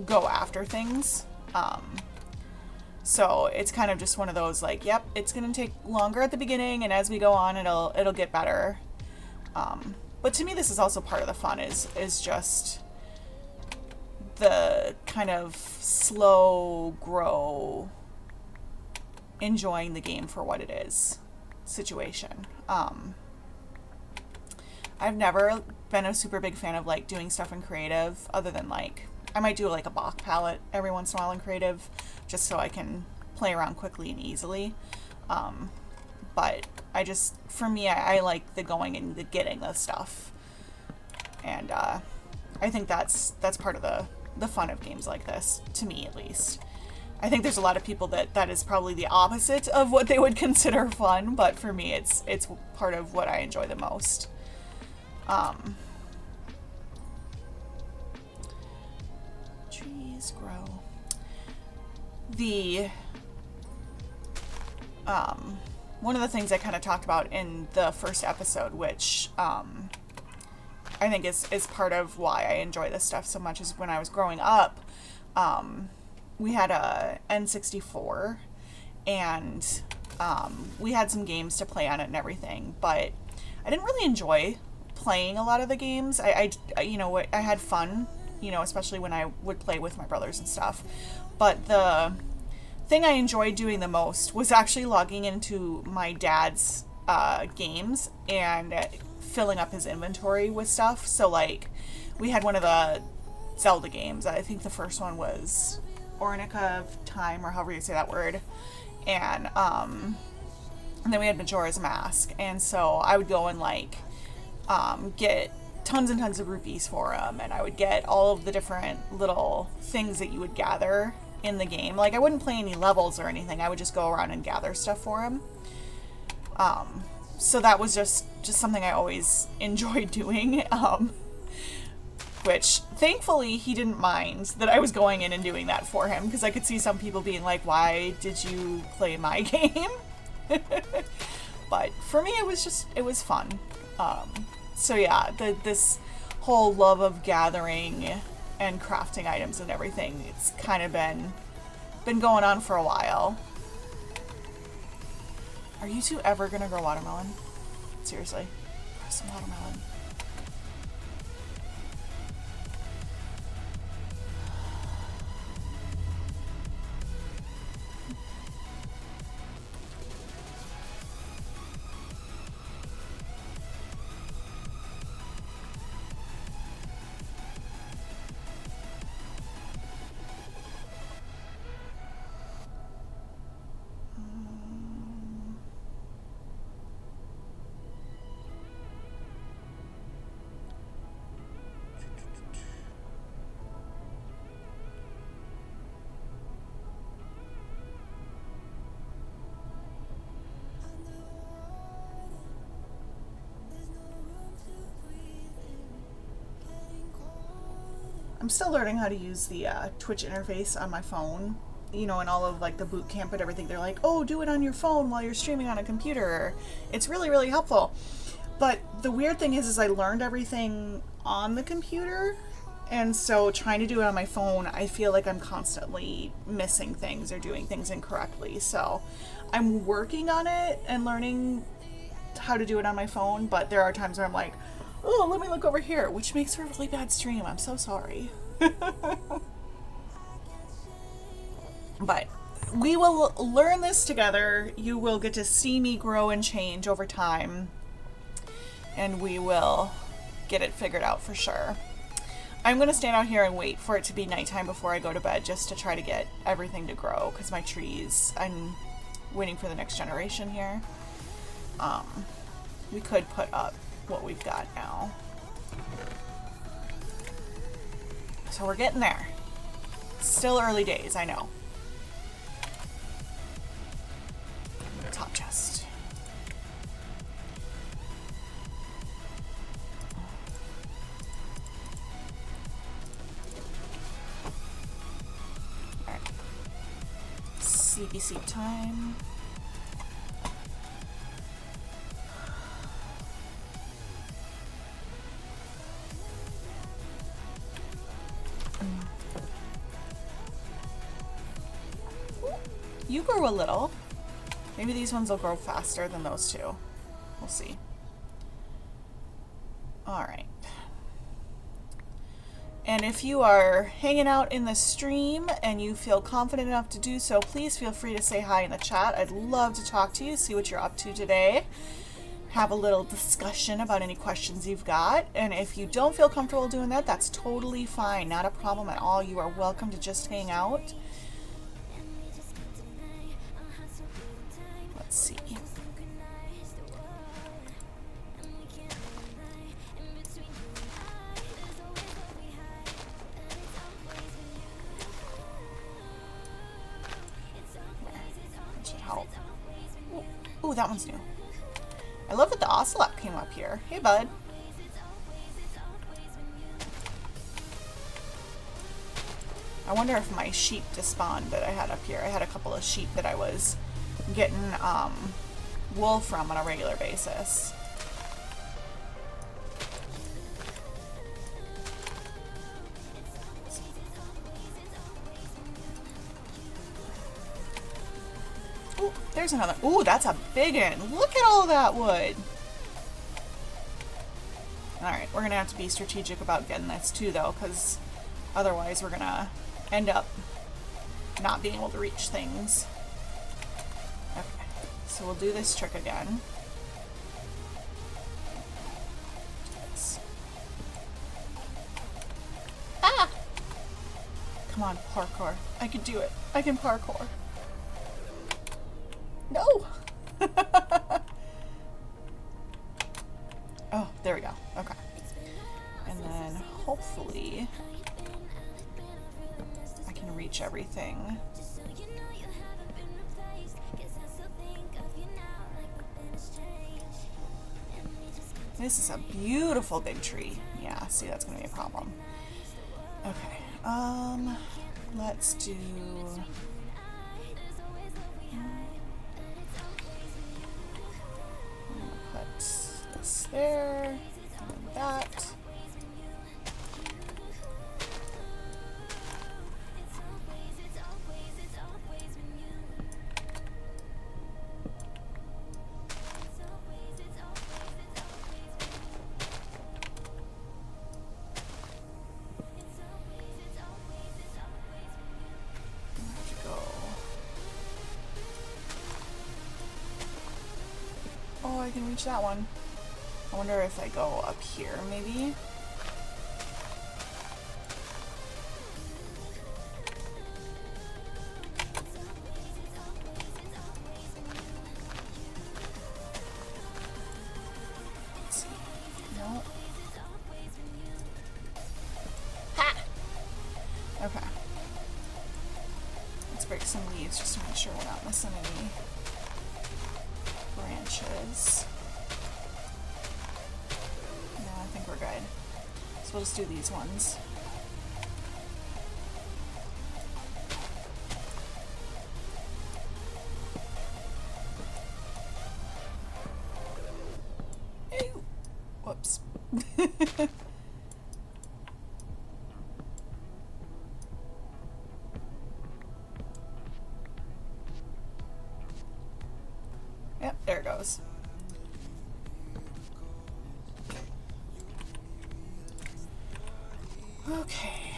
go after things. So it's kind of just one of those like, yep, it's going to take longer at the beginning, and as we go on, it'll get better. But to me, this is also part of the fun is just the kind of slow grow, enjoying the game for what it is situation. I've never been a super big fan of like doing stuff in creative, other than like I might do like a block palette every once in a while in creative just so I can play around quickly and easily. But for me, I like the going and the getting the stuff, and I think that's part of the fun of games like this, to me at least. I think there's a lot of people that is probably the opposite of what they would consider fun, but for me it's part of what I enjoy the most. trees grow. The one of the things I kind of talked about in the first episode, which I think is part of why I enjoy this stuff so much, is when I was growing up, we had a N64, and we had some games to play on it and everything, but I didn't really enjoy playing a lot of the games. I you know, I had fun, you know, especially when I would play with my brothers and stuff, but the thing I enjoyed doing the most was actually logging into my dad's games and filling up his inventory with stuff. So like, we had one of the Zelda games. I think the first one was Ocarina of Time, or however you say that word, and then we had Majora's Mask, and so I would go and like get tons and tons of rupees for him, and I would get all of the different little things that you would gather in the game. Like, I wouldn't play any levels or anything. I would just go around and gather stuff for him. So that was just something I always enjoyed doing. Which thankfully he didn't mind that I was going in and doing that for him, because I could see some people being like, why did you play my game? But for me, it was fun. So yeah, this whole love of gathering and crafting items and everything, it's kind of been going on for a while. Are you two ever gonna grow watermelon? Seriously, grow some watermelon. I'm still learning how to use the Twitch interface on my phone. You know, in all of like the boot camp and everything, they're like, oh, do it on your phone while you're streaming on a computer. It's really, really helpful. But the weird thing is I learned everything on the computer, and so trying to do it on my phone, I feel like I'm constantly missing things or doing things incorrectly. So I'm working on it and learning how to do it on my phone, but there are times where I'm like, oh, let me look over here, which makes for a really bad stream. I'm so sorry. But we will learn this together. You will get to see me grow and change over time, and we will get it figured out for sure. I'm going to stand out here and wait for it to be nighttime before I go to bed, just to try to get everything to grow, because my trees, I'm waiting for the next generation here. We could put up what we've got now. So we're getting there. Still early days, I know. Top chest. Alright. CBC time. You grew a little. Maybe these ones will grow faster than those two. We'll see. Alright. And if you are hanging out in the stream and you feel confident enough to do so, please feel free to say hi in the chat. I'd love to talk to you, see what you're up to today. Have a little discussion about any questions you've got. And if you don't feel comfortable doing that, that's totally fine. Not a problem at all. You are welcome to just hang out. Let's see. That should help. Ooh, that one's new. I love that the ocelot came up here. Hey, bud. I wonder if my sheep despawned that I had up here. I had a couple of sheep that I was getting wool from on a regular basis. Ooh, there's another. Ooh, that's a big one. Look at all that wood. Alright, we're gonna have to be strategic about getting this too, though, because otherwise we're gonna end up not being able to reach things. Okay, so we'll do this trick again. Ah! Come on, parkour. I can do it. I can parkour. No! Oh, there we go. Okay. And then hopefully I can reach everything. This is a beautiful big tree. Yeah, see, that's gonna be a problem. Okay. Let's do there, and that. Oh, I can reach that one. I wonder if I go up here, maybe? Let's see. No. Ha! Okay. Let's break some leaves just to make sure we're not missing any branches. We're good. So we'll just do these ones. Ew. Whoops. Yep, there it goes. Okay.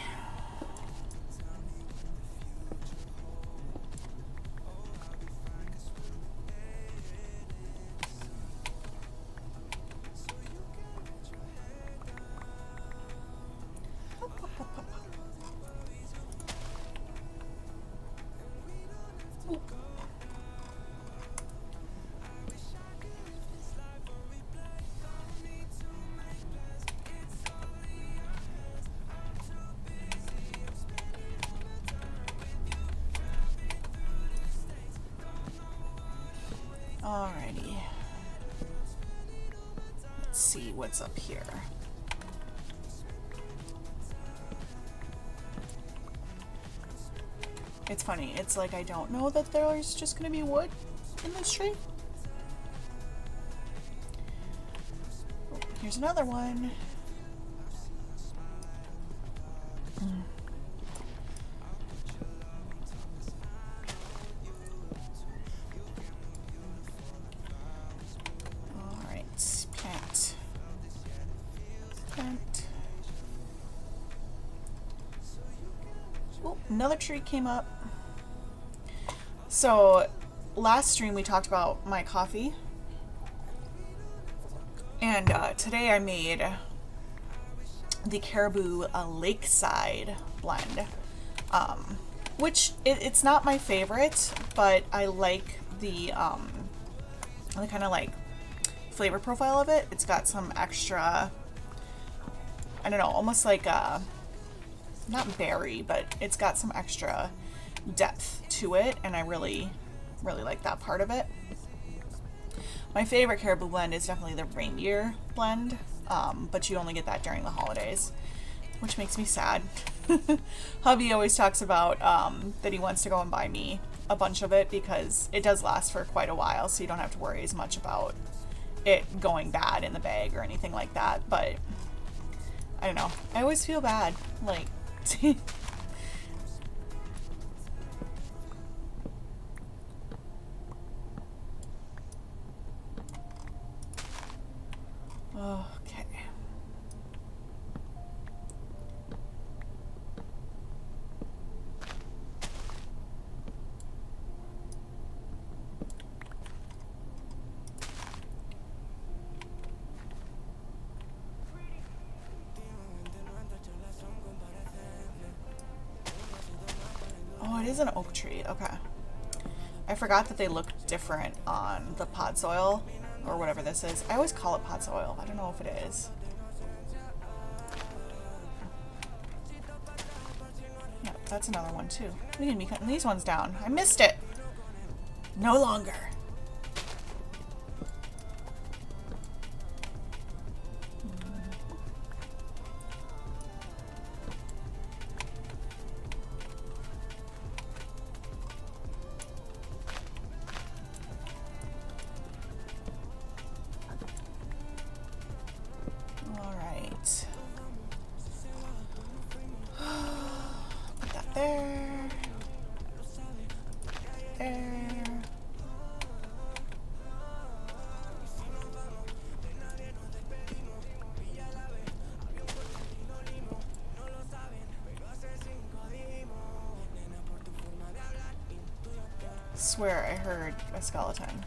Ooh. Alrighty. Let's see what's up here. It's funny, it's like I don't know that there's just gonna be wood in this tree. Oh, here's another one. Another tree came up. So last stream we talked about my coffee, and today I made the Caribou Lakeside blend, which it's not my favorite, but I like the kind of like flavor profile of it. It's got some extra, I don't know, almost like a, not berry, but it's got some extra depth to it, and I really like that part of it. My favorite Caribou blend is definitely the reindeer blend, but you only get that during the holidays, which makes me sad. Hubby always talks about that he wants to go and buy me a bunch of it because it does last for quite a while, so you don't have to worry as much about it going bad in the bag or anything like that. But I don't know. I always feel bad. Like, okay. Oh, it is an oak tree. Okay. I forgot that they look different on the pod soil or whatever this is. I always call it pod soil. I don't know if it is. Yeah, that's another one too. We can be cutting these ones down. I missed it. No longer. All right. Put that there. There. Swear I heard a skeleton.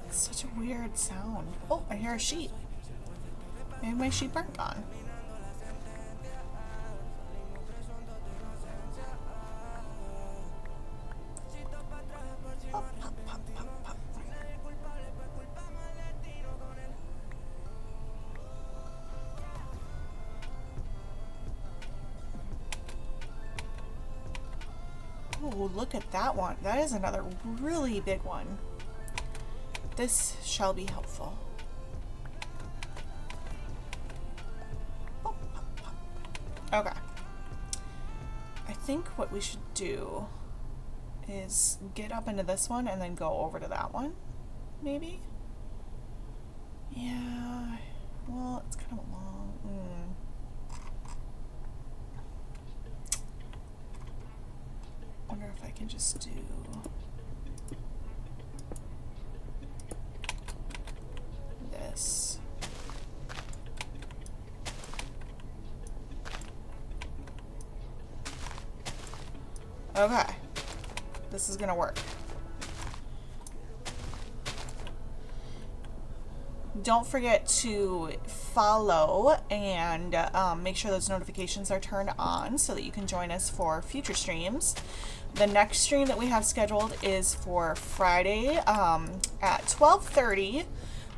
Such a weird sound. Oh, I hear a sheep. Maybe my sheep aren't gone. Pop, pop, pop, pop, pop. Oh, look at that one. That is another really big one. This shall be helpful. Pop, pop, pop. Okay. I think what we should do is get up into this one and then go over to that one, maybe? Yeah. Well, it's kind of long. Wonder if I can just do... this. Okay. This is gonna work. Don't forget to follow and make sure those notifications are turned on so that you can join us for future streams. The next stream that we have scheduled is for Friday at 12:30.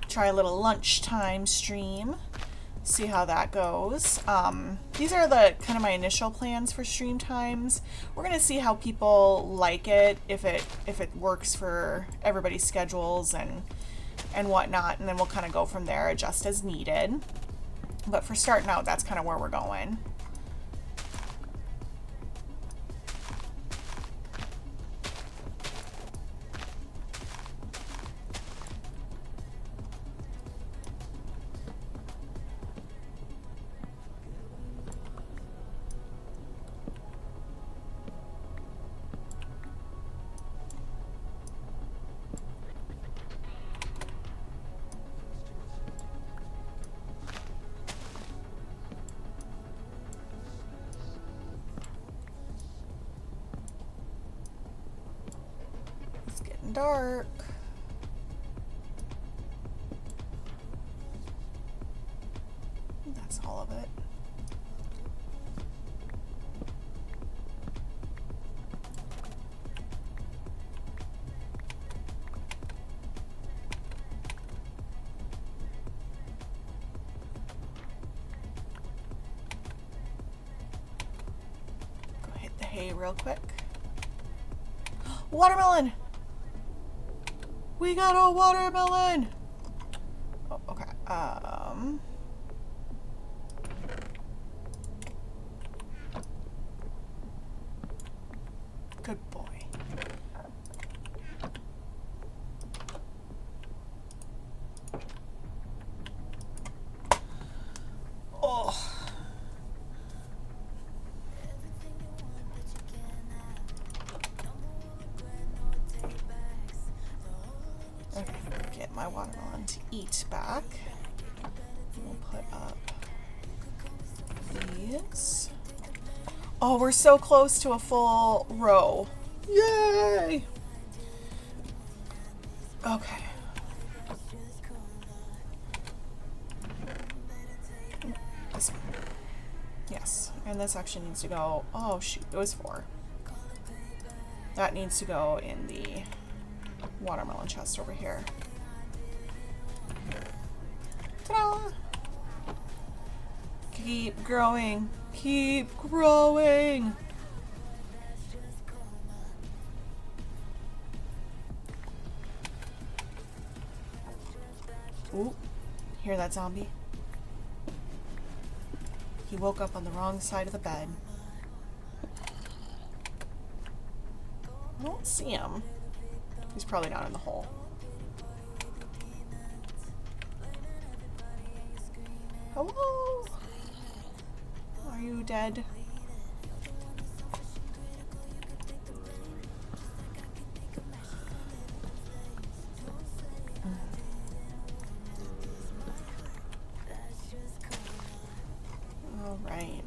Try a little lunchtime stream. See how that goes. These are the kind of my initial plans for stream times. We're gonna see how people like it, if it works for everybody's schedules and whatnot, and then we'll kind of go from there, adjust as needed. But for starting out, that's kind of where we're going. Dark. That's all of it. hay real quick. Watermelon! We got a watermelon! Oh, okay. Good boy. Oh. Okay, get my watermelon to eat back. We'll put up these. Oh, we're so close to a full row. Yay! Okay. This one. Yes, and this actually needs to go, oh shoot, it was 4. That needs to go in the watermelon chest over here. Ta-da! Keep growing. Keep growing. Ooh, hear that zombie? He woke up on the wrong side of the bed. I don't see him. He's probably down in the hole. Hello? Are you dead? All right.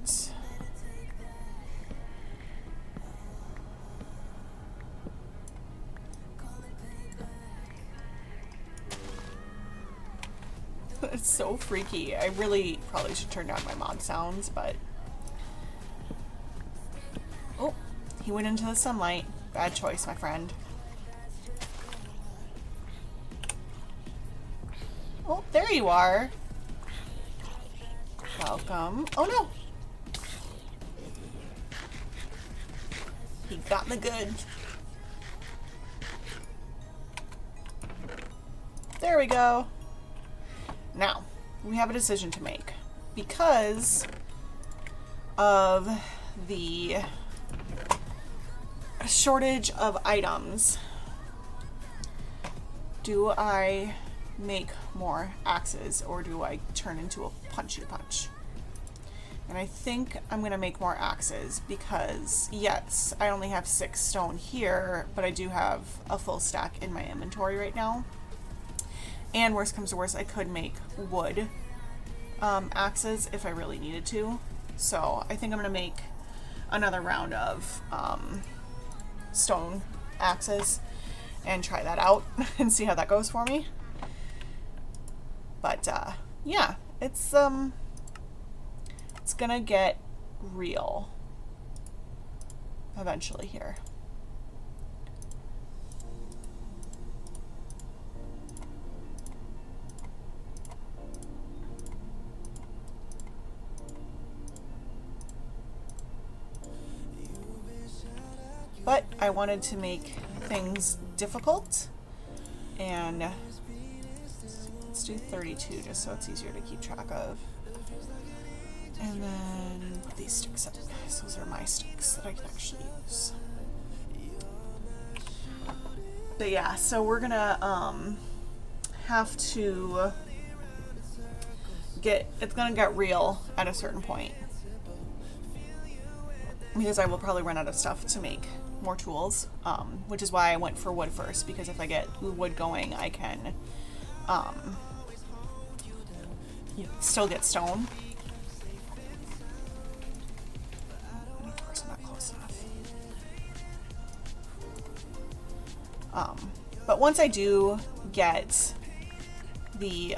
It's so freaky. I really probably should turn down my mod sounds, but... Oh, he went into the sunlight. Bad choice, my friend. Oh, there you are. Welcome. Oh no! He got me good. There we go. Now, we have a decision to make. Because of the shortage of items, do I make more axes or do I turn into a punchy punch? And I think I'm going to make more axes because, yes, I only have 6 stone here, but I do have a full stack in my inventory right now. And worst comes to worst, I could make wood axes if I really needed to. So I think I'm going to make another round of stone axes and try that out and see how that goes for me. But yeah, it's gonna get real eventually here. But I wanted to make things difficult, and let's do 32 just so it's easier to keep track of. And then put these sticks up. Those are my sticks that I can actually use. But yeah, so we're gonna have to it's gonna get real at a certain point. Because I will probably run out of stuff to make more tools, which is why I went for wood first, because if I get wood going, I can still get stone. Of course, I'm not close enough. But once I do get the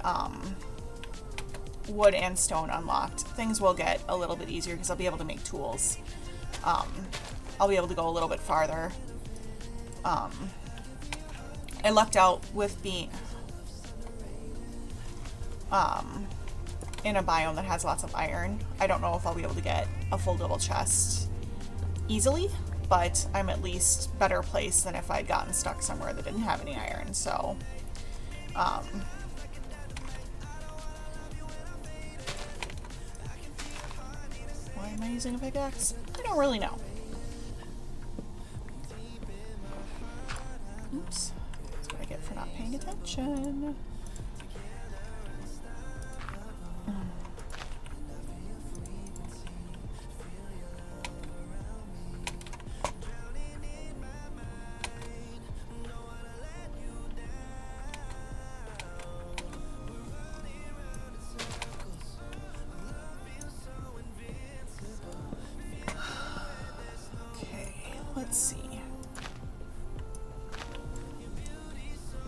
wood and stone unlocked, things will get a little bit easier because I'll be able to make tools. I'll be able to go a little bit farther. I lucked out with being in a biome that has lots of iron. I don't know if I'll be able to get a full double chest easily, but I'm at least better placed than if I'd gotten stuck somewhere that didn't have any iron. So, why am I using a pickaxe? I don't really know. Oops. That's what I get for not paying attention. Let's see.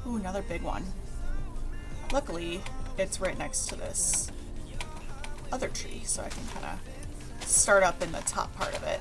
Ooh, another big one. Luckily, it's right next to this other tree, so I can kind of start up in the top part of it.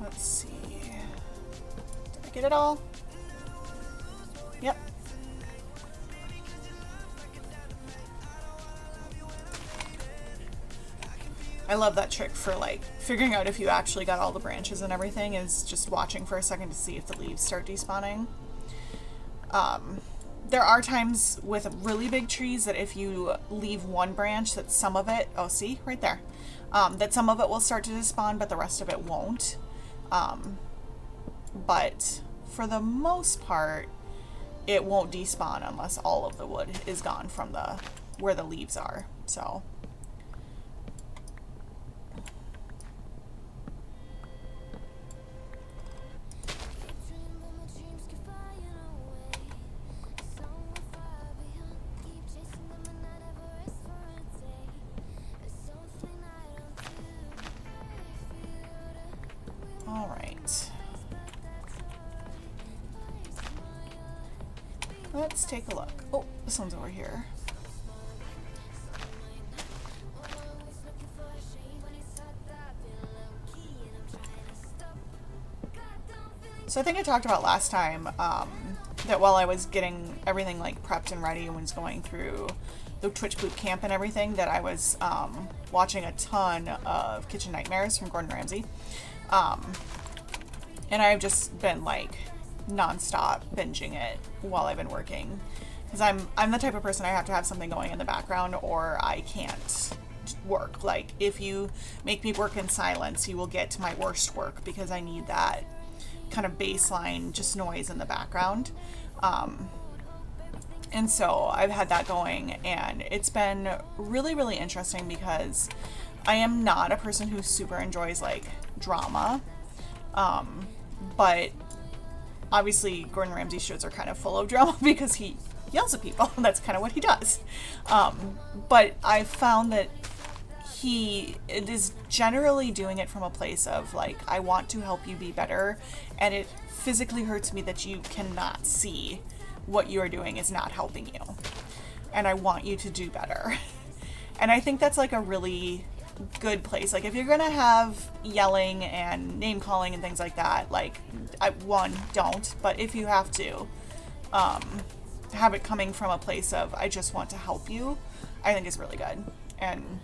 Let's see. Did I get it all? Yep. I love that trick for like figuring out if you actually got all the branches and everything, is just watching for a second to see if the leaves start despawning. There are times with really big trees that if you leave one branch, that some of it, oh see, right there, that some of it will start to despawn, but the rest of it won't. But for the most part, it won't despawn unless all of the wood is gone from where the leaves are. So all right. Let's take a look. Oh, this one's over here. So I think I talked about last time that while I was getting everything like prepped and ready and was going through the Twitch boot camp and everything, that I was watching a ton of Kitchen Nightmares from Gordon Ramsay. And I've just been like non-stop binging it while I've been working, because I'm the type of person, I have to have something going in the background or I can't work. Like if you make me work in silence, you will get to my worst work, because I need that kind of baseline just noise in the background. And so I've had that going, and it's been really, really interesting because I am not a person who super enjoys like drama. But obviously Gordon Ramsay shows are kind of full of drama because he yells at people. That's kind of what he does. But I found that it is generally doing it from a place of like, I want to help you be better, and it physically hurts me that you cannot see what you are doing is not helping you, and I want you to do better. And I think that's like a really good place. Like if you're gonna have yelling and name calling and things like that, like don't, but if you have to have it coming from a place of I just want to help you, I think is really good. And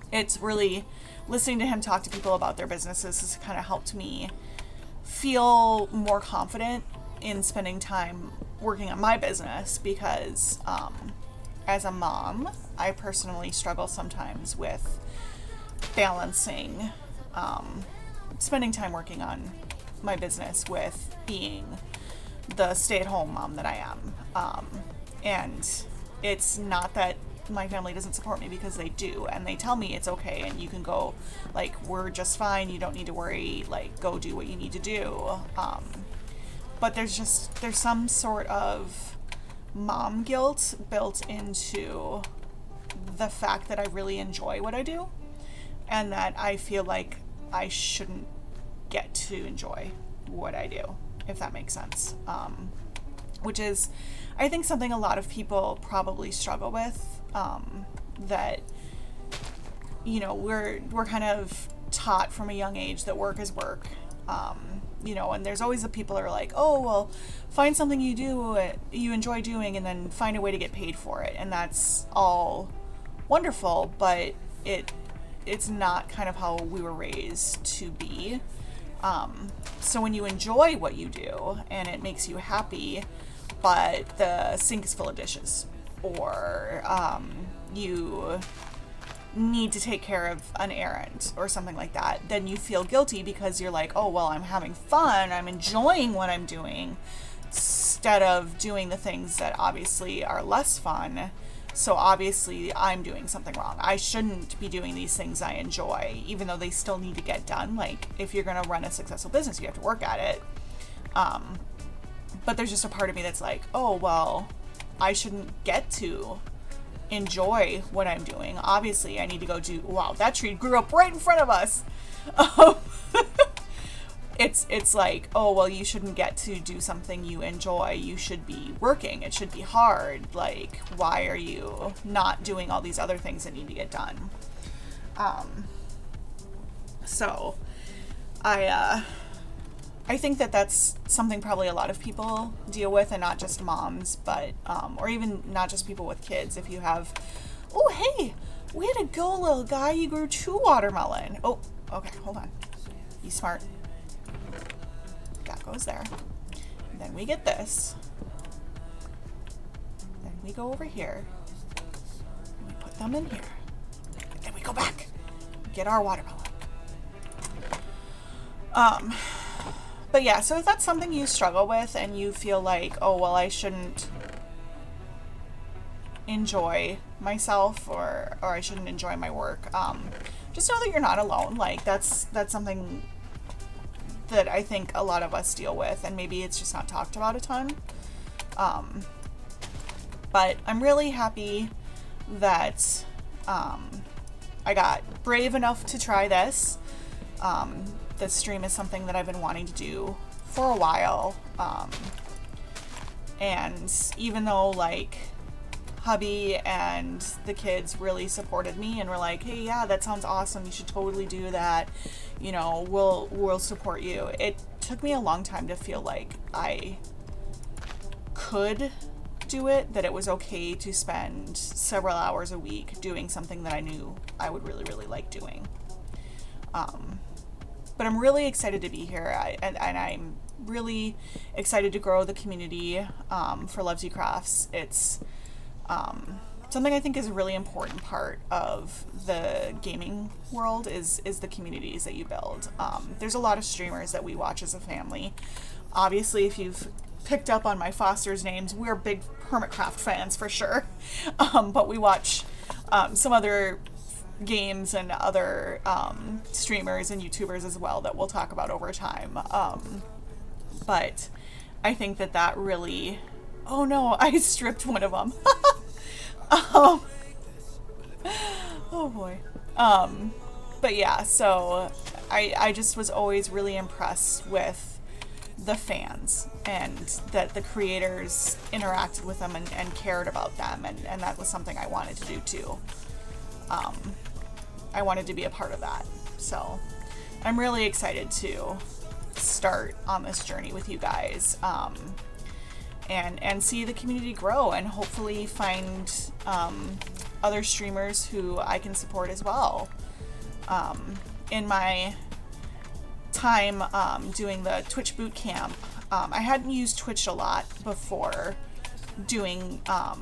it's really, listening to him talk to people about their businesses has kind of helped me feel more confident in spending time working on my business, because as a mom, I personally struggle sometimes with balancing spending time working on my business with being the stay-at-home mom that I am. And it's not that my family doesn't support me, because they do, and they tell me it's okay and you can go, like, we're just fine, you don't need to worry, like, go do what you need to do. But there's some sort of mom guilt built into the fact that I really enjoy what I do, and that I feel like I shouldn't get to enjoy what I do, if that makes sense. Which is, I think, something a lot of people probably struggle with, that, you know, we're kind of taught from a young age that work is work. You know, and there's always the people that are like, oh, well, find something you enjoy doing and then find a way to get paid for it. And that's all wonderful, but it's not kind of how we were raised to be. So when you enjoy what you do and it makes you happy, but the sink is full of dishes, or you need to take care of an errand or something like that, then you feel guilty because you're like, oh, well, I'm having fun, I'm enjoying what I'm doing, instead of doing the things that obviously are less fun. So obviously I'm doing something wrong. I shouldn't be doing these things I enjoy, even though they still need to get done. Like, if you're going to run a successful business, you have to work at it. But there's just a part of me that's like, oh, well, I shouldn't get to enjoy what I'm doing. Obviously, I need to go do, wow, that tree grew up right in front of us. It's like, oh, well, you shouldn't get to do something you enjoy. You should be working. It should be hard. Like, why are you not doing all these other things that need to get done? So I think that that's something probably a lot of people deal with, and not just moms, but, or even not just people with kids. If you have, oh, hey, way to go, little guy. You grew 2 watermelon. Oh, okay, hold on. Be smart. That goes there. And then we get this. Then we go over here. And we put them in here. And then we go back. Get our watermelon. But yeah, so if that's something you struggle with and you feel like, oh, well, I shouldn't enjoy myself, or I shouldn't enjoy my work, just know that you're not alone. Like, that's something that I think a lot of us deal with, and maybe it's just not talked about a ton. But I'm really happy that I got brave enough to try this. This stream is something that I've been wanting to do for a while. And even though, like, hubby and the kids really supported me and were like, hey, yeah, that sounds awesome, you should totally do that, you know, we'll support you. It took me a long time to feel like I could do it, that it was okay to spend several hours a week doing something that I knew I would really, really like doing. But I'm really excited to be here, and I'm really excited to grow the community for LovesYou Crafts. It's something I think is a really important part of the gaming world is the communities that you build. There's a lot of streamers that we watch as a family. Obviously, if you've picked up on my Foster's names, we're big Hermitcraft fans for sure. But we watch some other games and other streamers and YouTubers as well that we'll talk about over time. But I think that really, oh no, I stripped one of them. Oh boy. But yeah, so I just was always really impressed with the fans, and that the creators interacted with them and cared about them, and that was something I wanted to do too. I wanted to be a part of that. So I'm really excited to start on this journey with you guys, and see the community grow, and hopefully find other streamers who I can support as well. In my time doing the Twitch boot camp, I hadn't used Twitch a lot before doing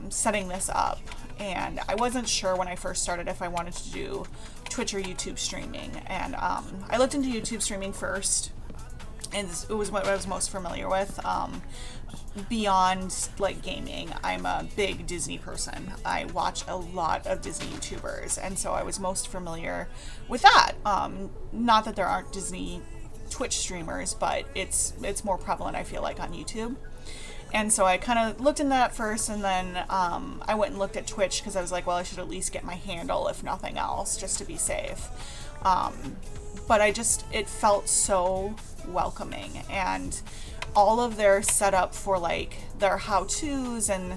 setting this up, and I wasn't sure when I first started if I wanted to do Twitch or YouTube streaming, and I looked into YouTube streaming first, and it was what I was most familiar with. Beyond like gaming, I'm a big Disney person. I watch a lot of Disney YouTubers, and so I was most familiar with that. Not that there aren't Disney Twitch streamers, but it's more prevalent, I feel like, on YouTube. And so I kind of looked into that first, and then I went and looked at Twitch because I was like, well, I should at least get my handle, if nothing else, just to be safe. But it felt so welcoming, and all of their setup for like their how-tos and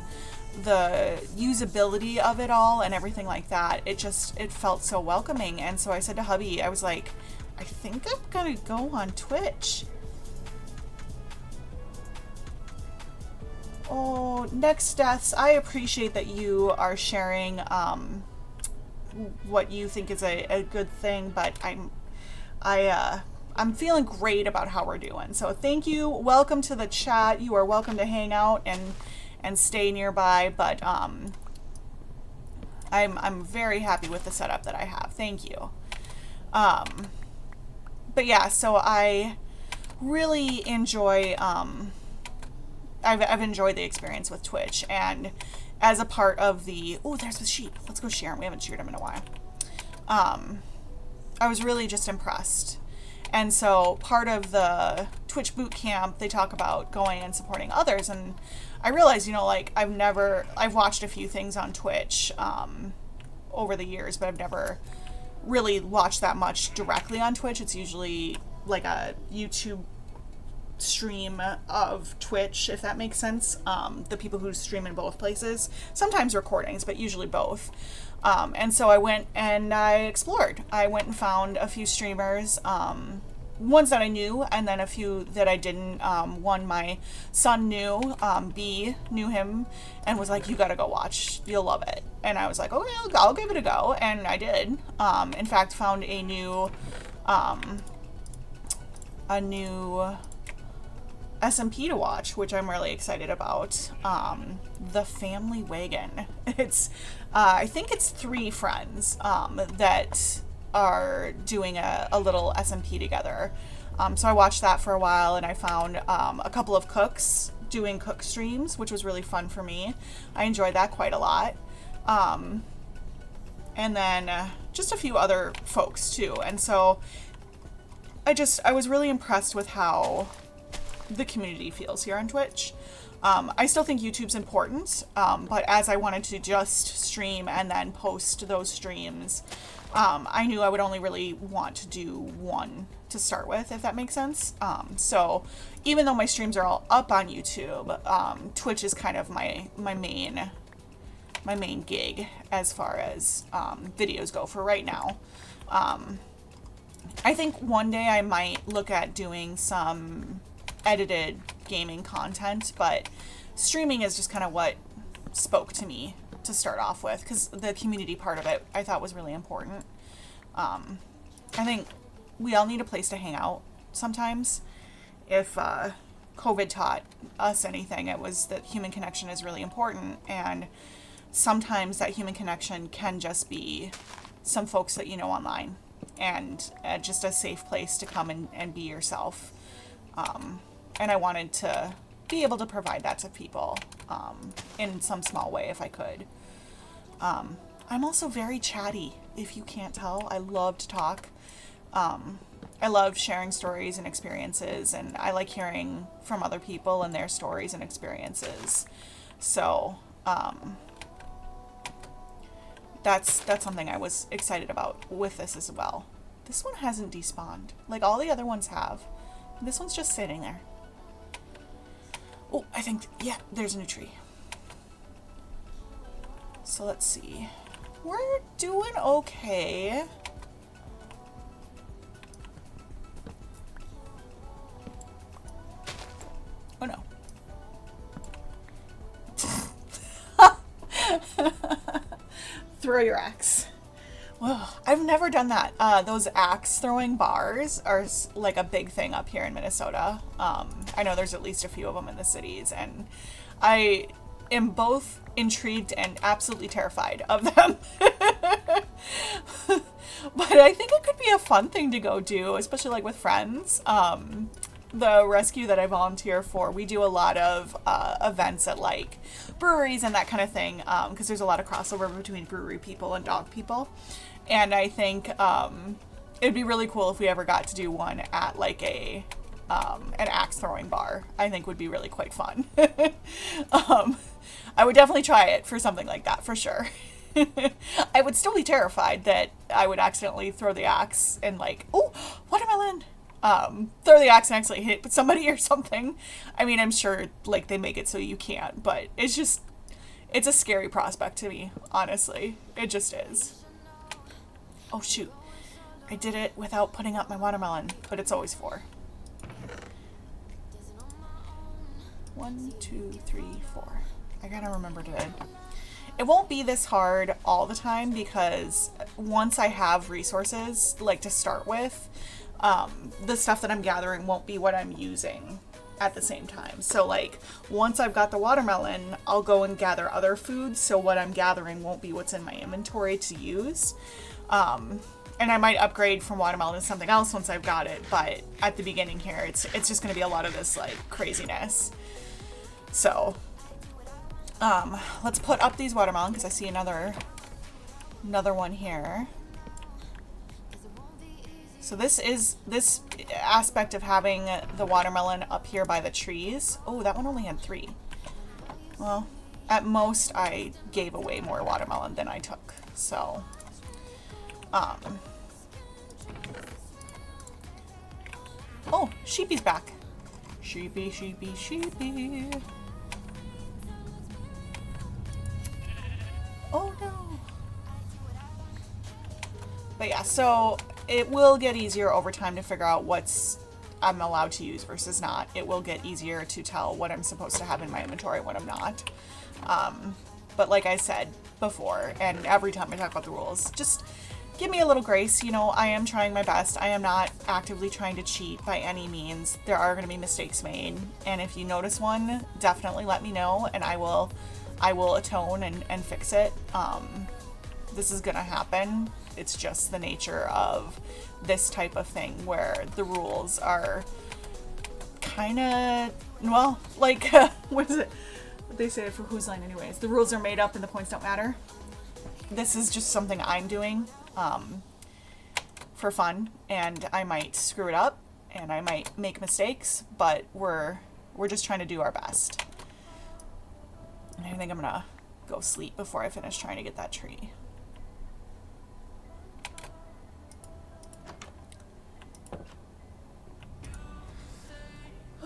the usability of it all and everything like that, it felt so welcoming. And so I said to hubby, I was like, I think I'm gonna go on Twitch. Oh, Next Deaths, I appreciate that you are sharing what you think is a good thing, but I'm feeling great about how we're doing. So thank you. Welcome to the chat. You are welcome to hang out and stay nearby, but I'm very happy with the setup that I have. Thank you. But yeah, so I really enjoy I've enjoyed the experience with Twitch, and as a part of the, oh, there's the sheep. Let's go share him. We haven't sheared him in a while. I was really just impressed. And so part of the Twitch boot camp, they talk about going and supporting others. And I realized, like I've watched a few things on Twitch over the years, but I've never really watched that much directly on Twitch. It's usually like a YouTube stream of Twitch, if that makes sense. The people who stream in both places, sometimes recordings, but usually both. And so I went and I explored. I went and found a few streamers, ones that I knew, and then a few that I didn't. One my son knew, B knew him, and was like, you gotta go watch, you'll love it. And I was like, okay, I'll give it a go, and I did. In fact, found a new SMP to watch, which I'm really excited about. The Family Wagon. It's I think it's 3 friends that are doing a little SMP together. So I watched that for a while, and I found a couple of cooks doing cook streams, which was really fun for me. I enjoyed that quite a lot. And then just a few other folks too. And so I was really impressed with how the community feels here on Twitch. I still think YouTube's important, but as I wanted to just stream and then post those streams, I knew I would only really want to do one to start with, if that makes sense. So even though my streams are all up on YouTube, Twitch is kind of my main gig as far as videos go for right now. I think one day I might look at doing some edited gaming content, but streaming is just kind of what spoke to me to start off with, because the community part of it I thought was really important. I think we all need a place to hang out sometimes. If COVID taught us anything, it was that human connection is really important, and sometimes that human connection can just be some folks that you know online, and just a safe place to come and be yourself. And I wanted to be able to provide that to people in some small way if I could. I'm also very chatty, if you can't tell. I love to talk. I love sharing stories and experiences, and I like hearing from other people and their stories and experiences. So that's something I was excited about with this as well. This one hasn't despawned. Like all the other ones have. This one's just sitting there. Oh, I think, yeah, there's a new tree. So let's see. We're doing okay. Oh no. Throw your axe. Whoa, I've never done that. Those axe throwing bars are like a big thing up here in Minnesota. I know there's at least a few of them in the cities, and I am both intrigued and absolutely terrified of them. But I think it could be a fun thing to go do, especially like with friends. The rescue that I volunteer for, we do a lot of events at like breweries and that kind of thing, because there's a lot of crossover between brewery people and dog people. And I think it'd be really cool if we ever got to do one at like a an axe throwing bar. I think would be really quite fun. I would definitely try it for something like that, for sure. I would still be terrified that I would accidentally throw the axe and like, oh, watermelon! Throw the axe and accidentally hit somebody or something. I mean, I'm sure like they make it so you can't, but it's just, it's a scary prospect to me, honestly. It just is. Oh shoot. I did it without putting up my watermelon, but it's always 4. 1, 2, 3, 4. I gotta remember to... It won't be this hard all the time because once I have resources, like to start with, the stuff that I'm gathering won't be what I'm using at the same time. So like once I've got the watermelon, I'll go and gather other foods. So what I'm gathering won't be what's in my inventory to use. And I might upgrade from watermelon to something else once I've got it. But at the beginning here, it's just going to be a lot of this like craziness. So let's put up these watermelon because I see another one here. So this aspect of having the watermelon up here by the trees. Oh, that one only had 3. Well, at most I gave away more watermelon than I took. So, oh, Sheepy's back. Sheepy, sheepy, sheepy. Oh no. But yeah, so it will get easier over time to figure out what's I'm allowed to use versus not. It will get easier to tell what I'm supposed to have in my inventory and what I'm not. But like I said before, and every time I talk about the rules, just give me a little grace. You know, I am trying my best. I am not actively trying to cheat by any means. There are going to be mistakes made. And if you notice one, definitely let me know and I will atone and fix it. This is going to happen. It's just the nature of this type of thing where the rules are kind of, well, like, what is it? What they say for Whose Line anyways? The rules are made up and the points don't matter. This is just something I'm doing for fun, and I might screw it up and I might make mistakes, but we're just trying to do our best. And I think I'm gonna go sleep before I finish trying to get that tree.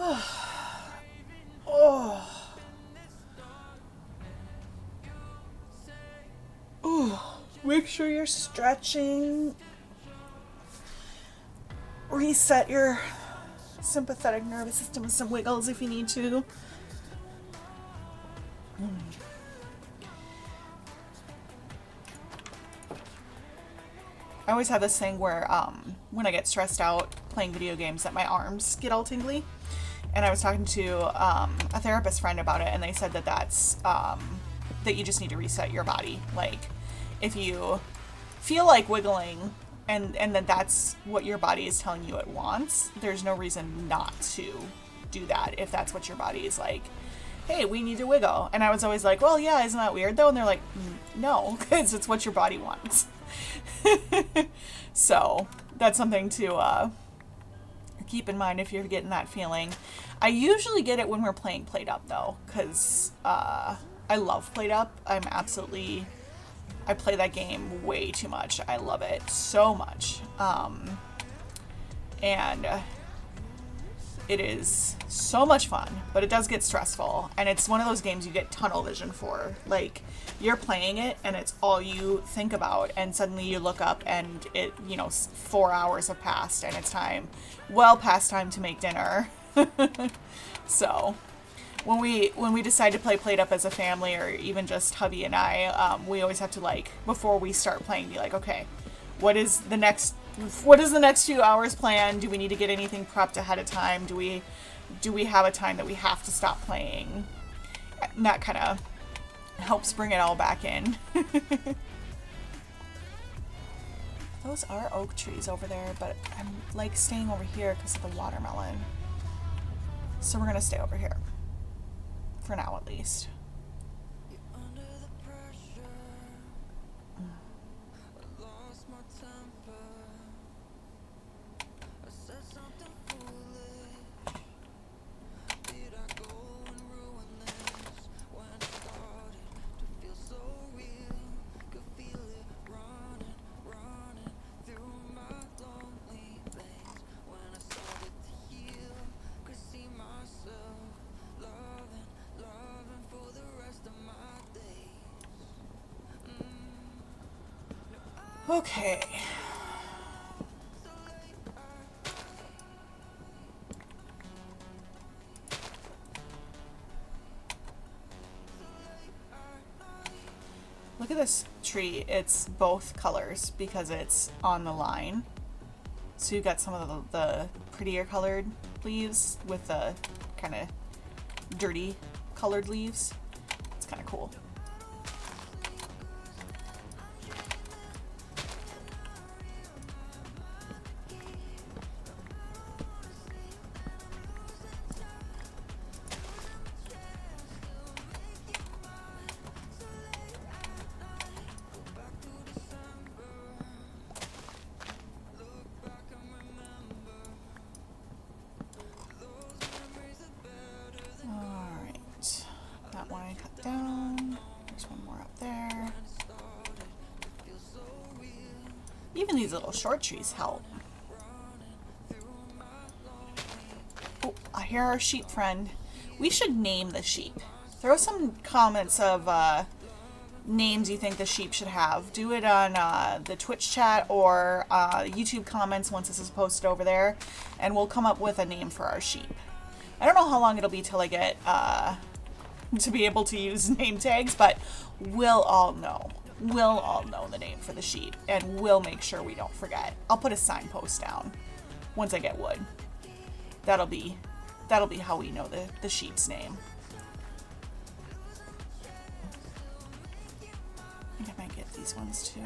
Oh. Oh. Make sure you're stretching. Reset your sympathetic nervous system with some wiggles if you need to. I always have this thing where when I get stressed out playing video games that my arms get all tingly. And I was talking to a therapist friend about it, and they said that that's that you just need to reset your body. Like if you feel like wiggling and then that's what your body is telling you it wants, there's no reason not to do that if that's what your body is like. Hey, we need to wiggle. And I was always like, well, yeah, isn't that weird though? And they're like, no, because it's what your body wants. So that's something to keep in mind if you're getting that feeling. I usually get it when we're playing Played Up though, because I love Played Up. I play that game way too much. I love it so much. And it is so much fun, but it does get stressful. And it's one of those games you get tunnel vision for. Like, you're playing it and it's all you think about, and suddenly you look up and it, 4 hours have passed and it's time, well past time to make dinner. So when we decide to play Played Up as a family, or even just hubby and I, we always have to, like, before we start playing, be like, okay, what is the next few hours planned? Do we need to get anything prepped ahead of time? Do we have a time that we have to stop playing? And that kind of helps bring it all back in. Those are oak trees over there, but I'm like staying over here because of the watermelon. So we're gonna stay over here for now at least. Okay. Look at this tree. It's both colors because it's on the line. So you've got some of the prettier colored leaves with the kind of dirty colored leaves. It's kind of cool. Alright, that one I cut down. There's one more up there. Even these little short trees help. Oh, I hear our sheep friend. We should name the sheep. Throw some comments of names you think the sheep should have. Do it on the Twitch chat or YouTube comments once this is posted over there, and we'll come up with a name for our sheep. I don't know how long it'll be till I get to be able to use name tags, but we'll all know. We'll all know the name for the sheep, and we'll make sure we don't forget. I'll put a signpost down once I get wood. That'll be how we know the sheep's name. I think I might get these ones too.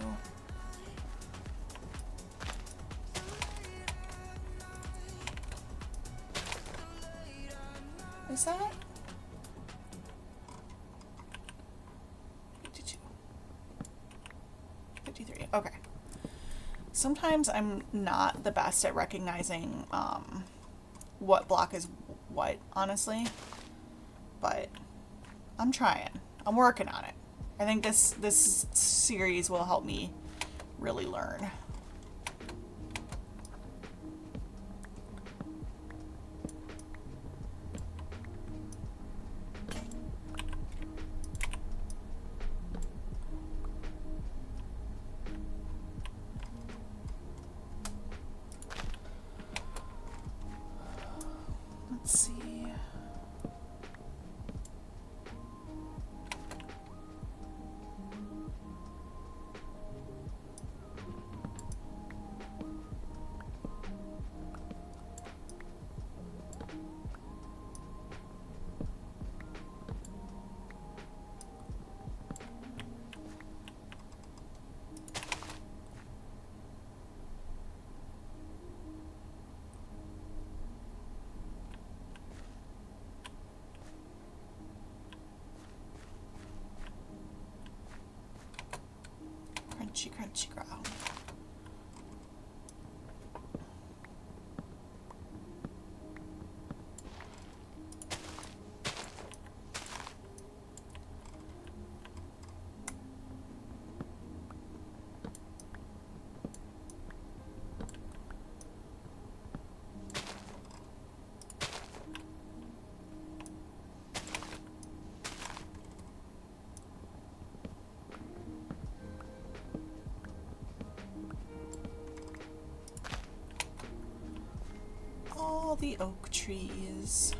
Is that 52? 53. Okay. Sometimes I'm not the best at recognizing what block is what, honestly, but I'm trying. I'm working on it. I think this series will help me really learn. Let's see. Crunchy, crunchy ground. All the oak trees.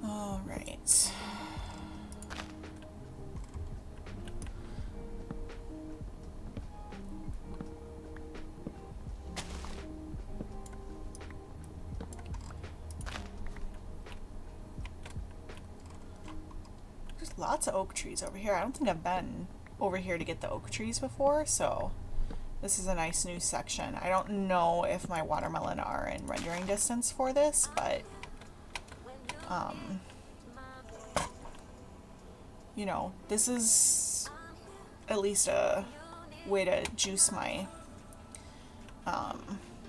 All right. There's lots of oak trees over here. I don't think I've been over here to get the oak trees before, so this is a nice new section. I don't know if my watermelon are in rendering distance for this, but you know, this is at least a way to juice my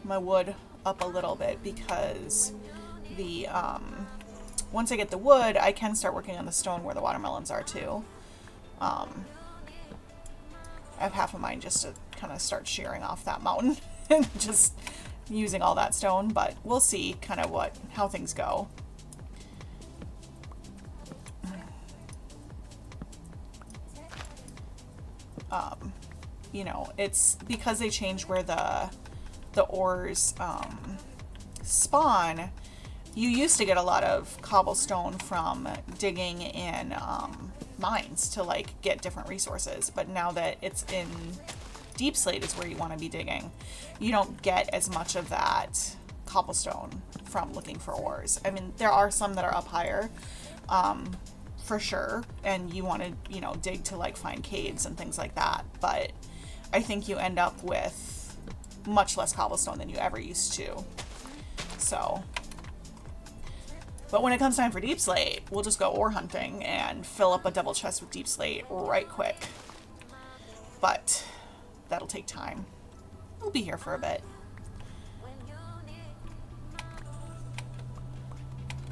my wood up a little bit, because the once I get the wood, I can start working on the stone where the watermelons are too. I have half of mine just to kind of start shearing off that mountain and just using all that stone, but we'll see kind of how things go. You know, it's because they changed where the ores spawn. You used to get a lot of cobblestone from digging in mines to like get different resources, but now that it's in Deep Slate is where you want to be digging, you don't get as much of that cobblestone from looking for ores. I mean, there are some that are up higher, for sure, and you want to, you know, dig to like find caves and things like that, but I think you end up with much less cobblestone than you ever used to. So, but when it comes time for Deep Slate, we'll just go ore hunting and fill up a double chest with Deep Slate right quick. But that'll take time. We'll be here for a bit.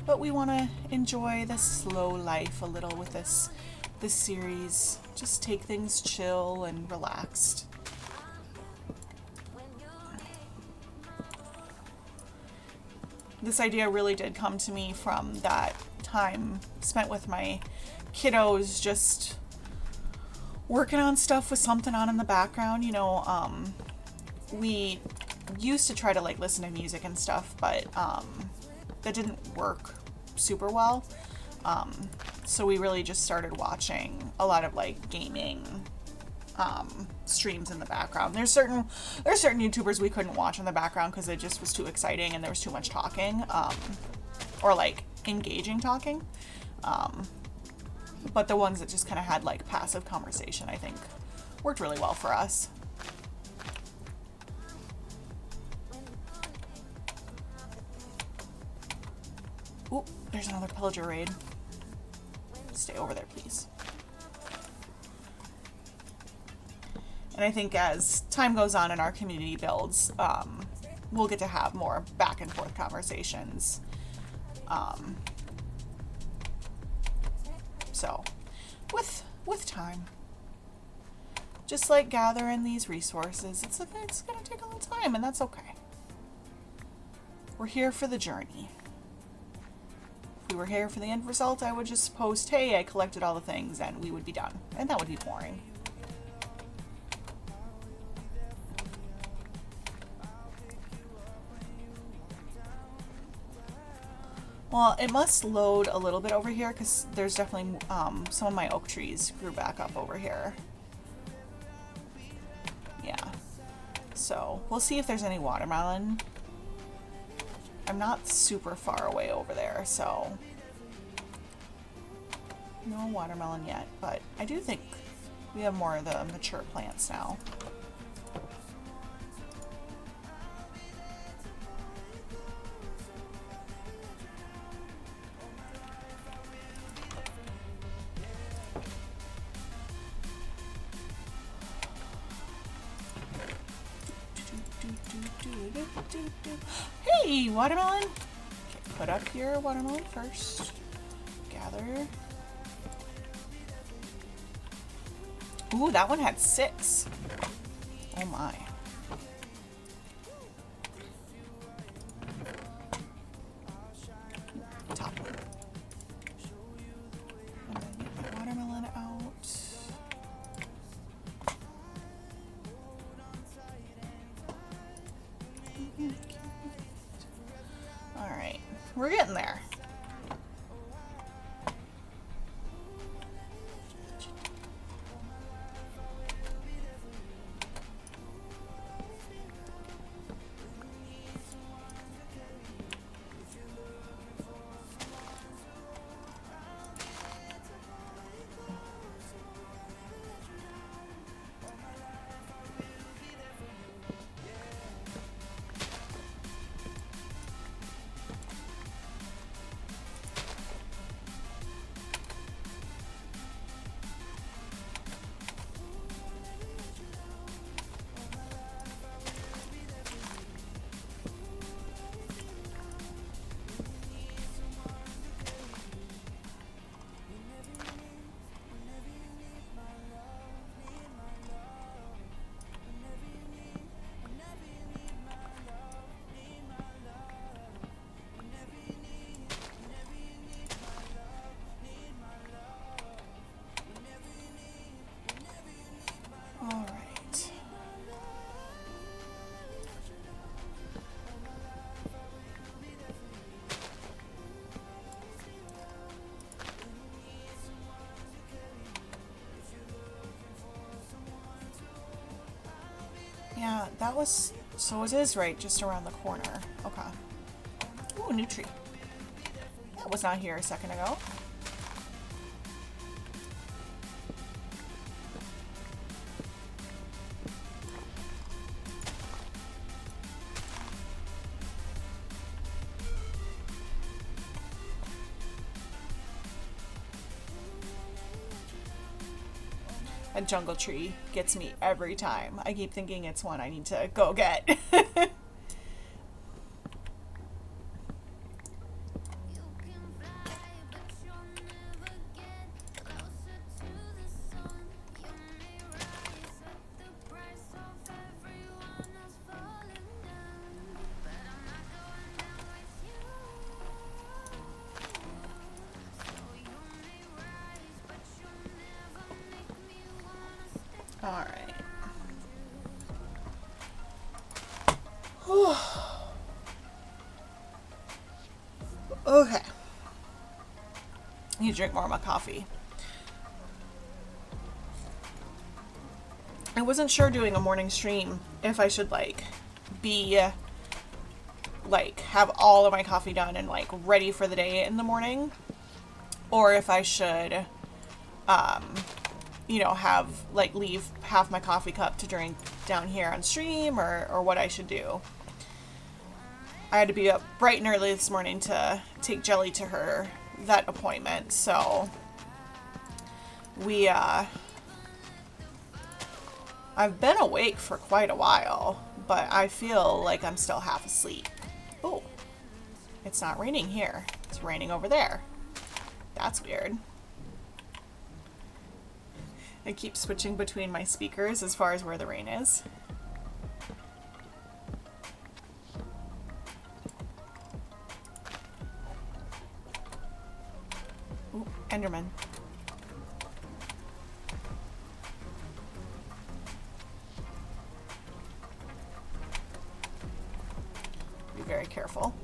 But we want to enjoy the slow life a little with this series. Just take things chill and relaxed. This idea really did come to me from that time spent with my kiddos, just working on stuff with something on in the background. You know, we used to try to like listen to music and stuff, but that didn't work super well. So we really just started watching a lot of like gaming streams in the background. There's certain YouTubers we couldn't watch in the background because it just was too exciting and there was too much talking, or like engaging talking. But the ones that just kind of had like passive conversation, I think worked really well for us. Ooh, there's another pillager raid. Stay over there, please. And I think as time goes on and our community builds, we'll get to have more back and forth conversations. So, with time, just like gathering these resources, it's gonna take a little time, and that's okay. We're here for the journey. If we were here for the end result, I would just post, hey, I collected all the things, and we would be done, and that would be boring. Well, it must load a little bit over here because there's definitely some of my oak trees grew back up over here. Yeah. So we'll see if there's any watermelon. I'm not super far away over there, so no watermelon yet, but I do think we have more of the mature plants now. Hey, watermelon! Okay, put up your watermelon first. Gather. Ooh, that one had 6. Oh my. Top one. And then get my watermelon out. Alright, we're getting there. Yeah, that was, so it is right just around the corner. Okay. Ooh, new tree. That was not here a second ago. A jungle tree gets me every time. I keep thinking it's one I need to go get. All right. Okay. I need to drink more of my coffee. I wasn't sure doing a morning stream if I should like be like have all of my coffee done and like ready for the day in the morning, or if I should you know, have like leave half my coffee cup to drink down here on stream, or what I should do. I had to be up bright and early this morning to take Jelly to her vet appointment, so we I've been awake for quite a while, but I feel like I'm still half asleep. Oh, it's not raining here. It's raining over there. That's weird. I keep switching between my speakers as far as where the rain is. Ooh, Enderman. Be very careful.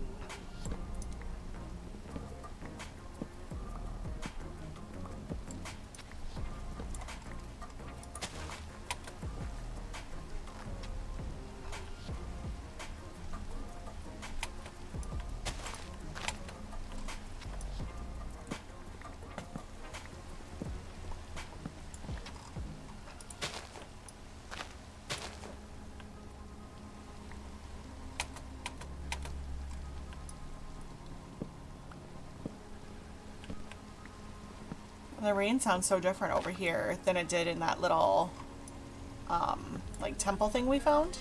The rain sounds so different over here than it did in that little like temple thing we found.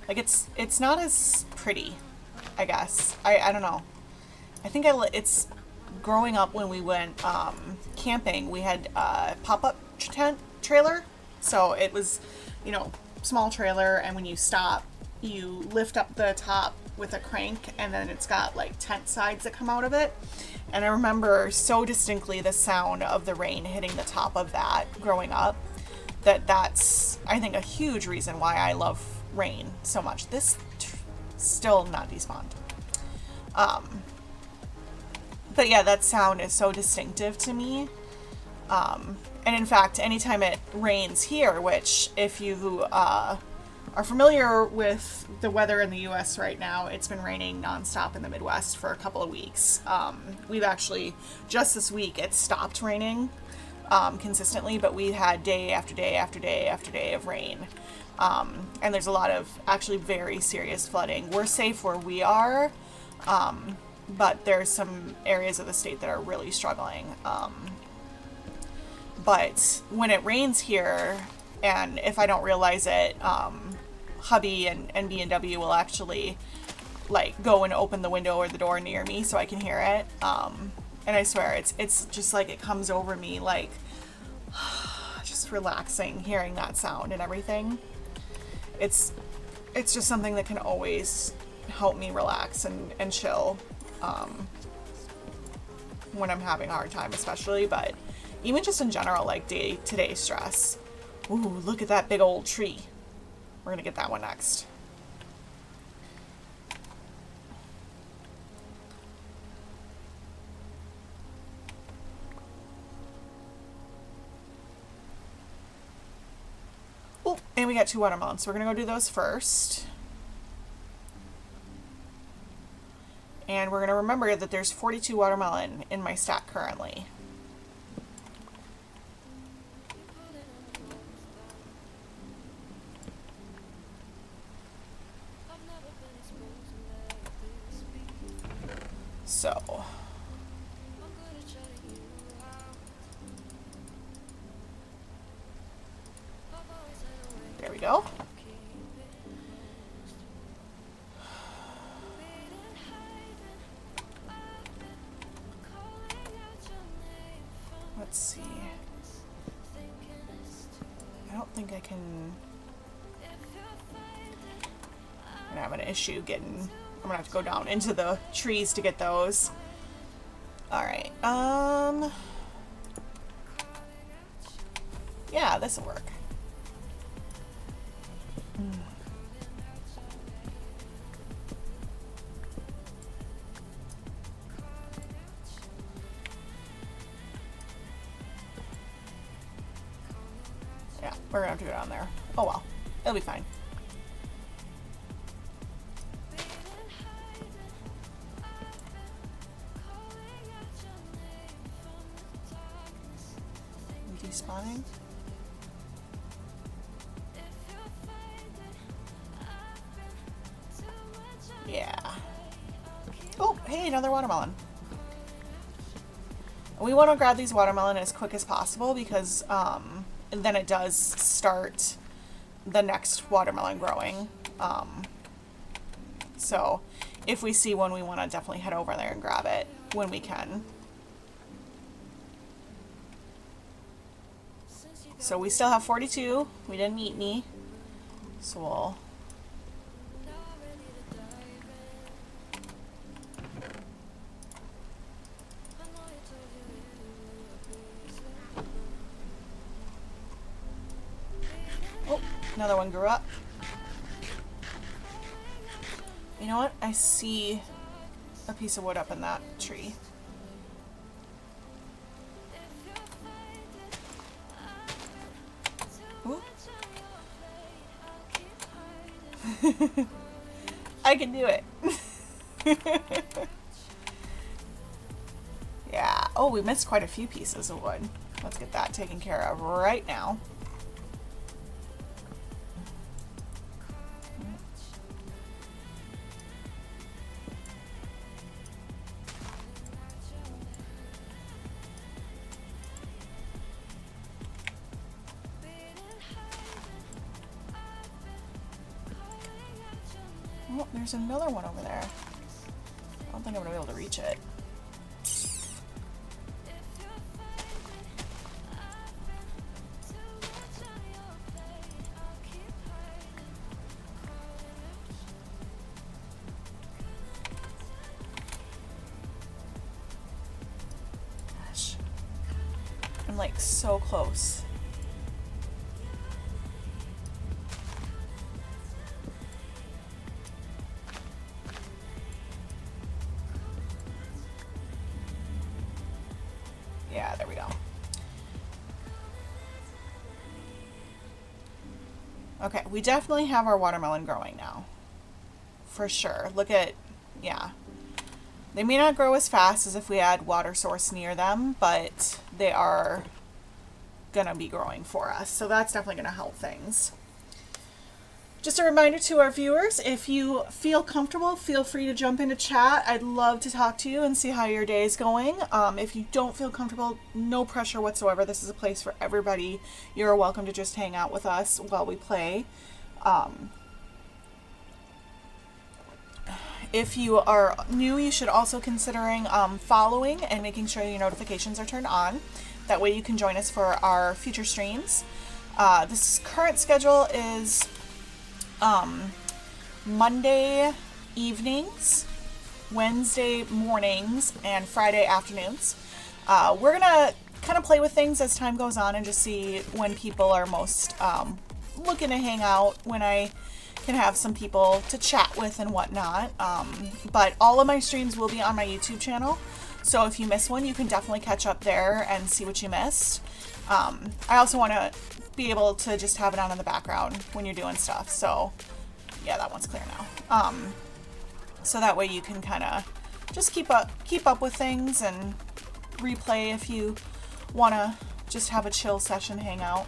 Like it's not as pretty, I guess. I don't know. I think it's growing up when we went camping. We had a pop-up tent trailer, so it was, you know, small trailer, and when you stop, you lift up the top with a crank, and then it's got like tent sides that come out of it. And I remember so distinctly the sound of the rain hitting the top of that growing up. That's, I think, a huge reason why I love rain so much. This still not despawned. But yeah, that sound is so distinctive to me. And in fact, anytime it rains here, which if you are familiar with the weather in the US right now, it's been raining nonstop in the Midwest for a couple of weeks. We've actually, just this week, it stopped raining consistently, but we had day after day after day after day of rain. And there's a lot of actually very serious flooding. We're safe where we are, but there's some areas of the state that are really struggling. But when it rains here, and if I don't realize it, hubby and B&W will actually like go and open the window or the door near me so I can hear it. And I swear it's just like it comes over me like just relaxing hearing that sound and everything. It's just something that can always help me relax and chill when I'm having a hard time, especially, but even just in general, like day-to-day stress. Ooh, look at that big old tree. We're gonna get that one next. Ooh, Oh, and we got 2 watermelons, so we're gonna go do those first. And we're gonna remember that there's 42 watermelon in my stack currently. So there we go. Let's see. I don't think I can. I'm gonna have an issue getting. I'm gonna have to go down into the trees to get those. All right. Yeah, this will work. Yeah, we're gonna have to go down there. Oh well, it'll be fine. Despawning. Yeah. Oh, hey, another watermelon. We want to grab these watermelon as quick as possible because then it does start the next watermelon growing. So if we see one, we want to definitely head over there and grab it when we can. So we still have 42. We didn't eat any. So we'll... Oh, another one grew up. You know what? I see a piece of wood up in that tree. I can do it. Yeah. Oh, we missed quite a few pieces of wood. Let's get that taken care of right now. Oh, there's another one over there. I don't think I'm gonna be able to reach it. Gosh. I'm like so close. Yeah, there we go. Okay, we definitely have our watermelon growing now. For sure. Look at, yeah. They may not grow as fast as if we had water source near them, but they are gonna be growing for us. So that's definitely gonna help things. Just a reminder to our viewers, if you feel comfortable, feel free to jump into chat. I'd love to talk to you and see how your day is going. If you don't feel comfortable, no pressure whatsoever. This is a place for everybody. You're welcome to just hang out with us while we play. If you are new, you should also considering following and making sure your notifications are turned on. That way you can join us for our future streams. This current schedule is Monday evenings, Wednesday mornings, and Friday afternoons. We're gonna kind of play with things as time goes on and just see when people are most looking to hang out, when I can have some people to chat with and whatnot. But all of my streams will be on my YouTube channel, so if you miss one, you can definitely catch up there and see what you missed. I also want to be able to just have it on in the background when you're doing stuff. So yeah, that one's clear now. So that way you can kind of just keep up with things and replay if you want to just have a chill session hangout.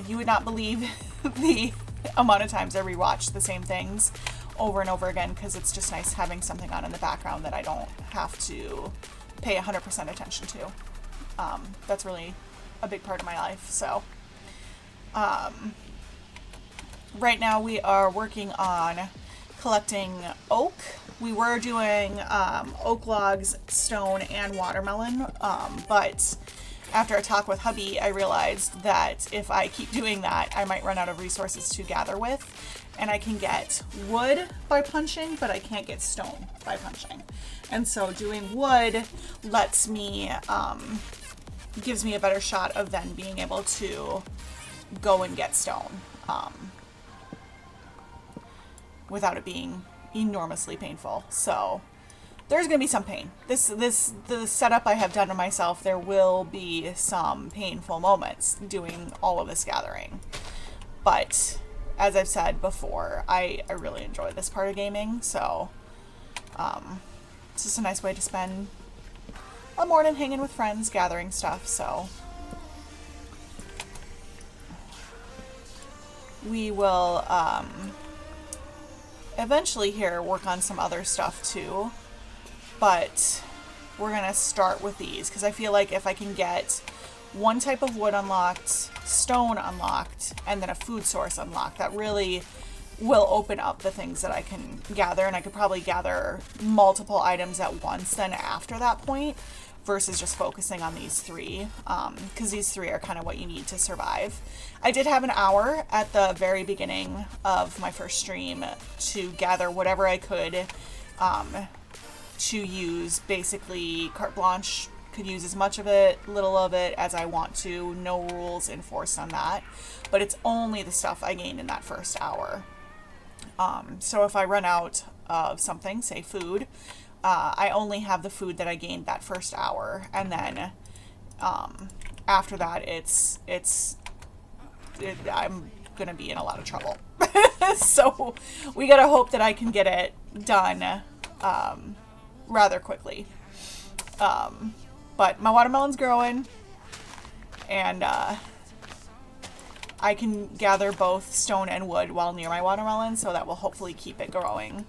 You would not believe the amount of times I rewatch the same things over and over again, because it's just nice having something on in the background that I don't have to pay 100% attention to. That's really a big part of my life. So right now we are working on collecting oak. We were doing oak logs, stone, and watermelon, but after a talk with hubby, I realized that if I keep doing that, I might run out of resources to gather with. And I can get wood by punching, but I can't get stone by punching. And so doing wood lets me, gives me a better shot of then being able to go and get stone without it being enormously painful. So there's going to be some pain. The setup I have done to myself, there will be some painful moments doing all of this gathering. But as I've said before, I really enjoy this part of gaming, so it's just a nice way to spend a morning hanging with friends, gathering stuff. So we will eventually here work on some other stuff too, but we're gonna start with these because I feel like if I can get one type of wood unlocked, stone unlocked, and then a food source unlocked, that really will open up the things that I can gather, and I could probably gather multiple items at once then after that point versus just focusing on these three, because these three are kind of what you need to survive. I did have an hour at the very beginning of my first stream to gather whatever I could to use, basically carte blanche. Could use as much of it, little of it as I want to. No rules enforced on that, but it's only the stuff I gained in that first hour. So if I run out of something, say food, I only have the food that I gained that first hour, and then after that, I'm gonna be in a lot of trouble. So we gotta hope that I can get it done rather quickly. But my watermelon's growing, and I can gather both stone and wood while near my watermelon, so that will hopefully keep it growing,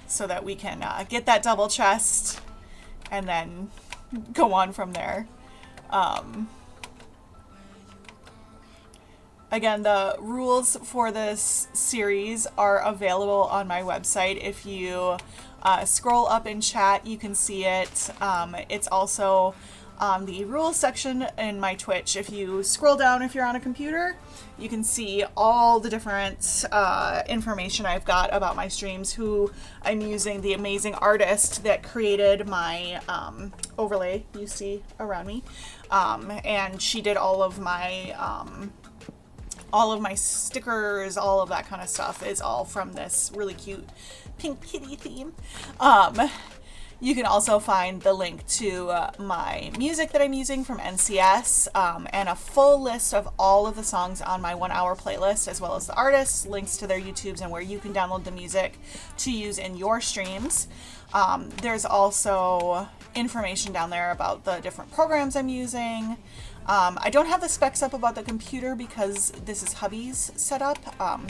so that we can get that double chest and then go on from there. Again, the rules for this series are available on my website. If you scroll up in chat, you can see it. It's also on the rules section in my Twitch. If you scroll down, if you're on a computer, you can see all the different information I've got about my streams, who I'm using, the amazing artist that created my overlay you see around me. And she did all of my stickers, all of that kind of stuff is all from this really cute pink kitty theme. You can also find the link to my music that I'm using from NCS, and a full list of all of the songs on my 1 hour playlist, as well as the artists, links to their YouTubes, and where you can download the music to use in your streams. There's also information down there about the different programs I'm using. I don't have the specs up about the computer because this is hubby's setup,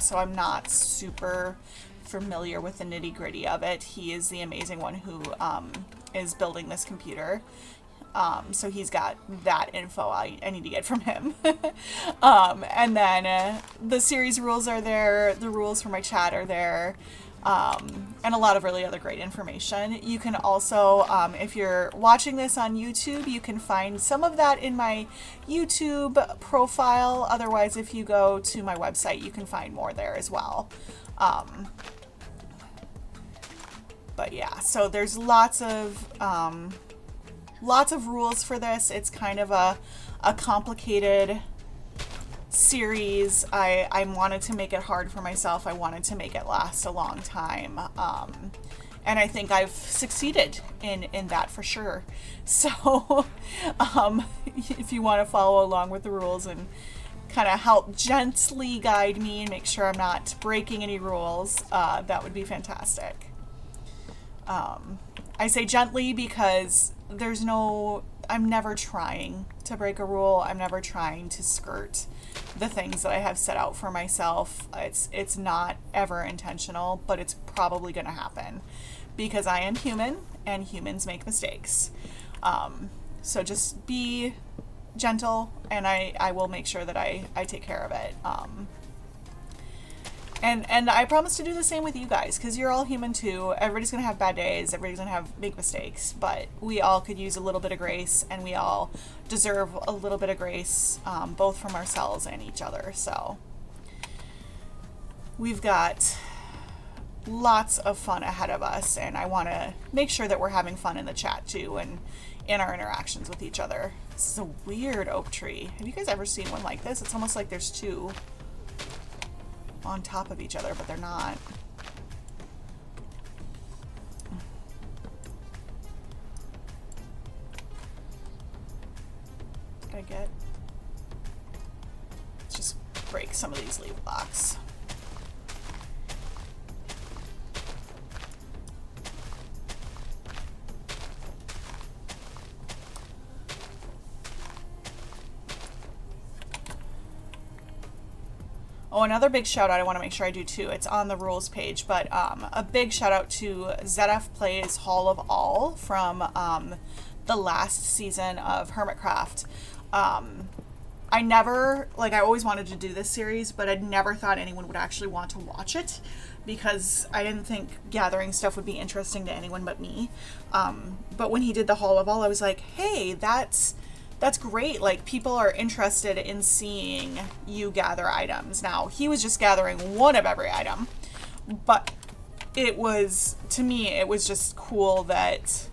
so I'm not super familiar with the nitty-gritty of it. He is the amazing one who is building this computer, so he's got that info I need to get from him. And then the series rules are there, the rules for my chat are there, and a lot of really other great information. You can also, if you're watching this on YouTube, you can find some of that in my YouTube profile. Otherwise, if you go to my website, you can find more there as well. But yeah, so there's lots of rules for this. It's kind of a complicated series. I wanted to make it hard for myself. I wanted to make it last a long time. And I think I've succeeded in that for sure. So if you want to follow along with the rules and kind of help gently guide me and make sure I'm not breaking any rules, that would be fantastic. I say gently because I'm never trying to break a rule. I'm never trying to skirt the things that I have set out for myself. It's not ever intentional, but it's probably going to happen because I am human and humans make mistakes. So just be gentle, and I will make sure that I take care of it. And I promise to do the same with you guys, because you're all human too. Everybody's going to have bad days. Everybody's going to make mistakes. But we all could use a little bit of grace, and we all deserve a little bit of grace, both from ourselves and each other. So we've got lots of fun ahead of us, and I want to make sure that we're having fun in the chat too, and in our interactions with each other. This is a weird oak tree. Have you guys ever seen one like this? It's almost like there's two on top of each other, but they're not. Did I get? Let's just break some of these leaf blocks. Oh, another big shout out I want to make sure I do too. It's on the rules page, but a big shout out to ZF Plays Hall of All from the last season of Hermitcraft. I never, I always wanted to do this series, but I'd never thought anyone would actually want to watch it because I didn't think gathering stuff would be interesting to anyone but me. But when he did the Hall of All, I was like, hey, that's great. Like, people are interested in seeing you gather items. Now, he was just gathering one of every item, but it was, to me, it was just cool that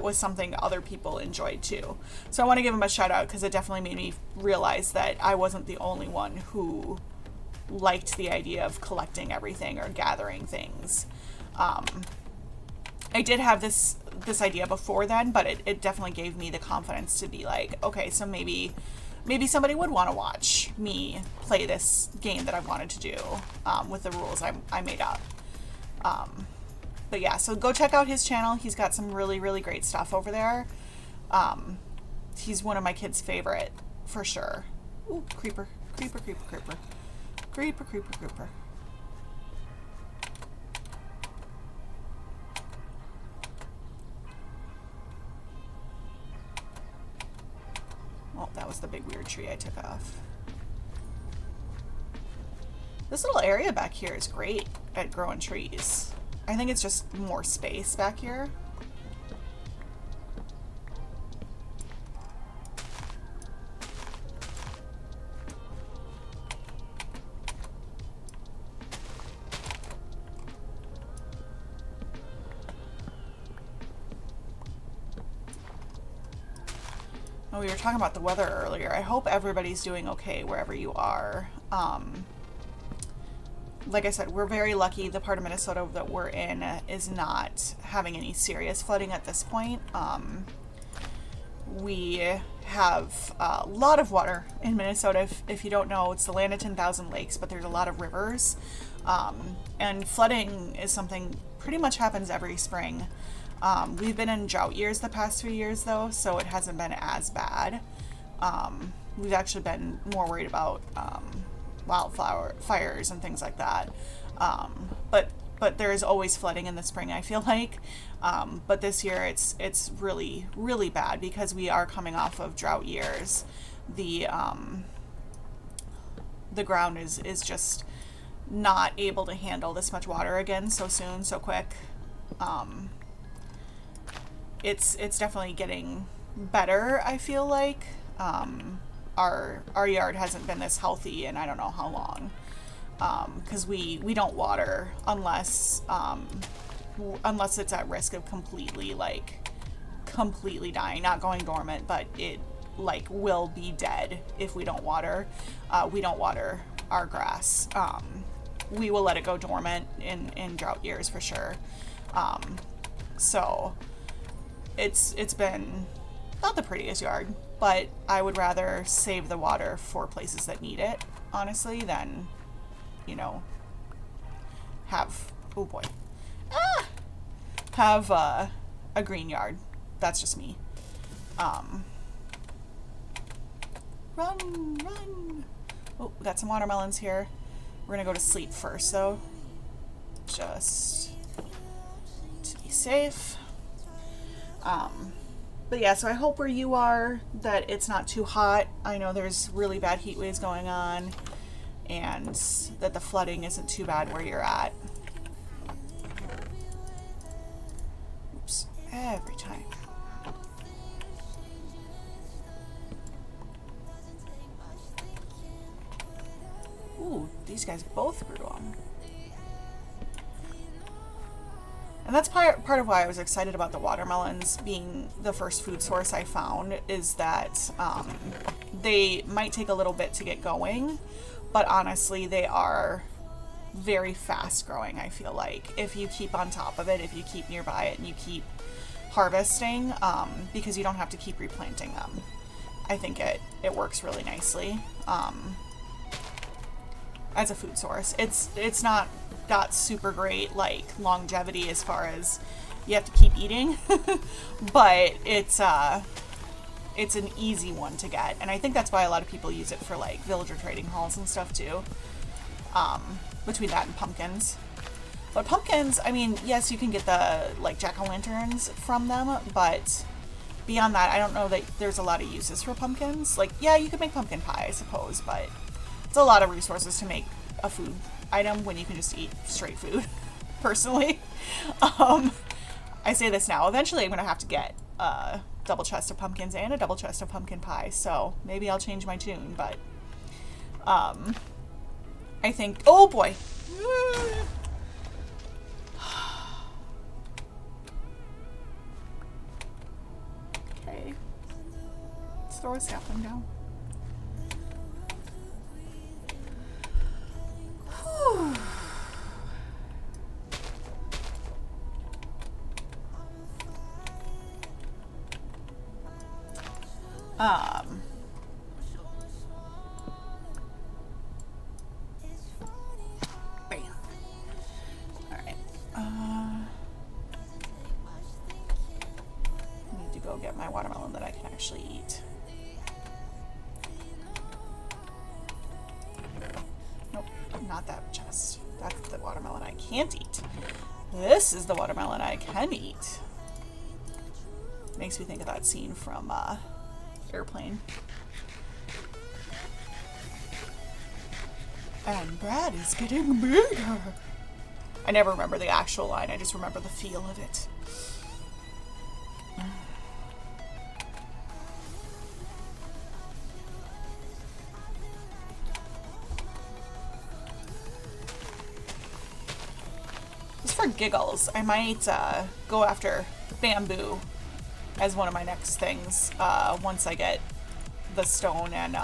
was something other people enjoyed too. So I want to give him a shout out because it definitely made me realize that I wasn't the only one who liked the idea of collecting everything or gathering things. I did have this idea before then, but it definitely gave me the confidence to be like, okay, so maybe somebody would want to watch me play this game that I wanted to do with the rules I made up. But yeah, so go check out his channel. He's got some really, really great stuff over there. He's one of my kids' favorite, for sure. Ooh, creeper, creeper, creeper, creeper. Creeper, creeper, creeper. Oh, that was the big weird tree I took off. This little area back here is great at growing trees. I think it's just more space back here. Oh, we were talking about the weather earlier. I hope everybody's doing okay wherever you are. Like I said, we're very lucky. The part of Minnesota that we're in is not having any serious flooding at this point. We have a lot of water in Minnesota. If you don't know, it's the land of 10,000 lakes, but there's a lot of rivers. And flooding is something pretty much happens every spring. We've been in drought years the past few years, though, so it hasn't been as bad. We've actually been more worried about wildflower fires and things like that. But there is always flooding in the spring, I feel like. But this year it's really, really bad because we are coming off of drought years. The ground is just not able to handle this much water again so soon, so quick. It's definitely getting better, I feel like. Our yard hasn't been this healthy in I don't know how long, because we don't water unless it's at risk of completely dying, not going dormant, but it will be dead if we don't water. We don't water our grass. We will let it go dormant in drought years for sure. So it's been not the prettiest yard, but I would rather save the water for places that need it, honestly, than, you know, have, oh boy, have a green yard. That's just me. Run, run. Oh, we got some watermelons here. We're gonna go to sleep first, though, just to be safe. But yeah, so I hope where you are that it's not too hot. I know there's really bad heat waves going on, and that the flooding isn't too bad where you're at. Oops, every time. Ooh, these guys both grew them. And that's part of why I was excited about the watermelons being the first food source I found, is that they might take a little bit to get going, but honestly, they are very fast growing, I feel like, if you keep on top of it, if you keep nearby it and you keep harvesting, because you don't have to keep replanting them. I think it works really nicely as a food source. It's not got super great like longevity as far as you have to keep eating, but it's an easy one to get, and I think that's why a lot of people use it for like villager trading halls and stuff too, between that and pumpkins. But pumpkins, I mean, yes, you can get the like jack-o'-lanterns from them, but beyond that, I don't know that there's a lot of uses for pumpkins. Like, yeah, you could make pumpkin pie, I suppose, but it's a lot of resources to make a food item when you can just eat straight food, personally. I say this now. Eventually I'm going to have to get a double chest of pumpkins and a double chest of pumpkin pie, so maybe I'll change my tune, but I think, oh boy. Okay. Let's throw a sapling down. Whew. Bam. Alright. Need to go get my watermelon that I can actually eat. Nope, not that chest. That's the watermelon I can't eat. This is the watermelon I can eat. Makes me think of that scene from Airplane. And Brad is getting bigger. I never remember the actual line, I just remember the feel of it. Just for giggles, I might go after bamboo as one of my next things once I get the stone and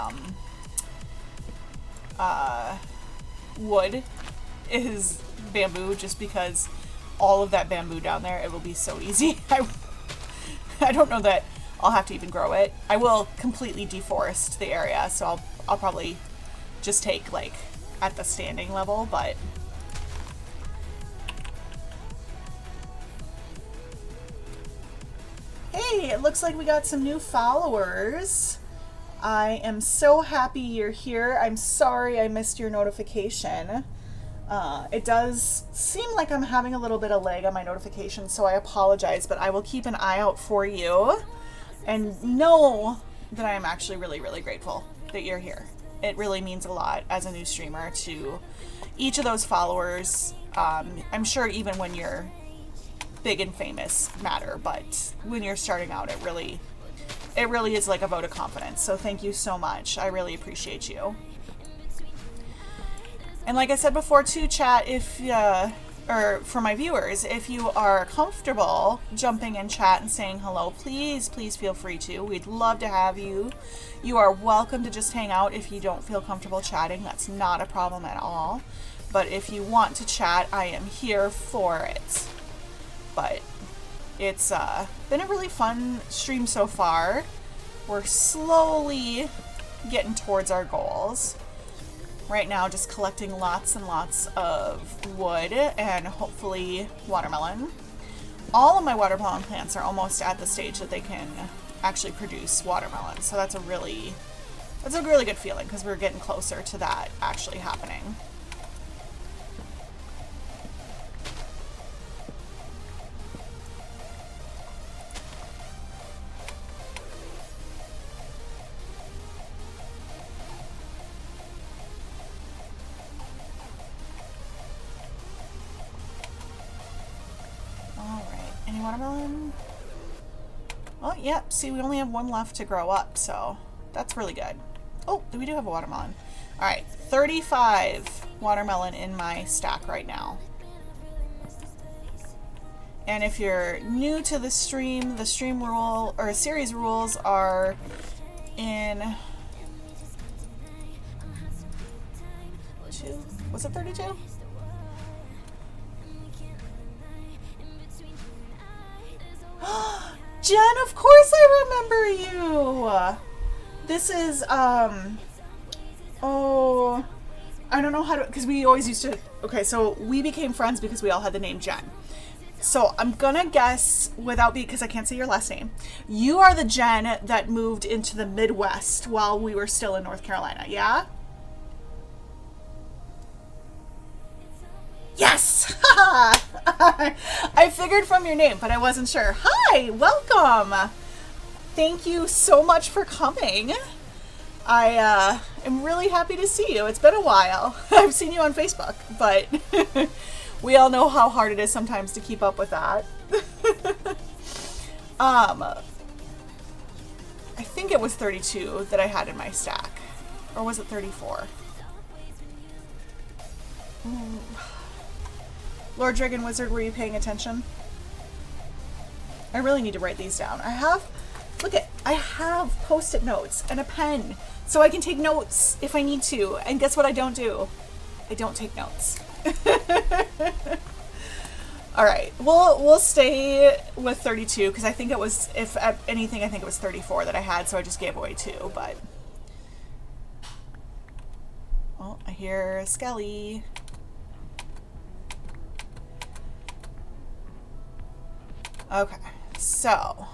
wood is bamboo, just because all of that bamboo down there, it will be so easy. I don't know that I'll have to even grow it. I will completely deforest the area, so I'll probably just take like at the standing level, but hey, it looks like we got some new followers. I am so happy you're here. I'm sorry I missed your notification. It does seem like I'm having a little bit of lag on my notifications, so I apologize, but I will keep an eye out for you and know that I am actually really, really grateful that you're here. It really means a lot as a new streamer to each of those followers. I'm sure even when you're big and famous matter, but when you're starting out, it really is like a vote of confidence. So thank you so much. I really appreciate you. And like I said before too, chat, if or for my viewers, if you are comfortable jumping in chat and saying hello, please feel free to. We'd love to have you. You are welcome to just hang out if you don't feel comfortable chatting. That's not a problem at all. But if you want to chat, I am here for it. but it's been a really fun stream so far. We're slowly getting towards our goals. Right now, just collecting lots and lots of wood and hopefully watermelon. All of my watermelon plants are almost at the stage that they can actually produce watermelon. So that's a really good feeling because we're getting closer to that actually happening. Watermelon. Oh, yep. See, we only have one left to grow up, so that's really good. Oh, we do have a watermelon. All right, 35 watermelon in my stack right now. And if you're new to the stream rule or series rules are in 2. Was it 32? Jen, of course I remember you. This is, oh, I don't know how to, because we always used to, okay, so we became friends because we all had the name Jen. So I'm gonna guess, because I can't say your last name, you are the Jen that moved into the Midwest while we were still in North Carolina, yeah? Yes! I figured from your name, but I wasn't sure. Hi, welcome. Thank you so much for coming. I am really happy to see you. It's been a while. I've seen you on Facebook, but we all know how hard it is sometimes to keep up with that. I think it was 32 that I had in my stack. Or was it 34? Lord Dragon Wizard, were you paying attention? I really need to write these down. I have Post-it notes and a pen so I can take notes if I need to. And guess what I don't do? I don't take notes. All right, we'll stay with 32 because I think it was, if anything, I think it was 34 that I had, so I just gave away 2, but. Oh, I hear a Skelly. Okay, so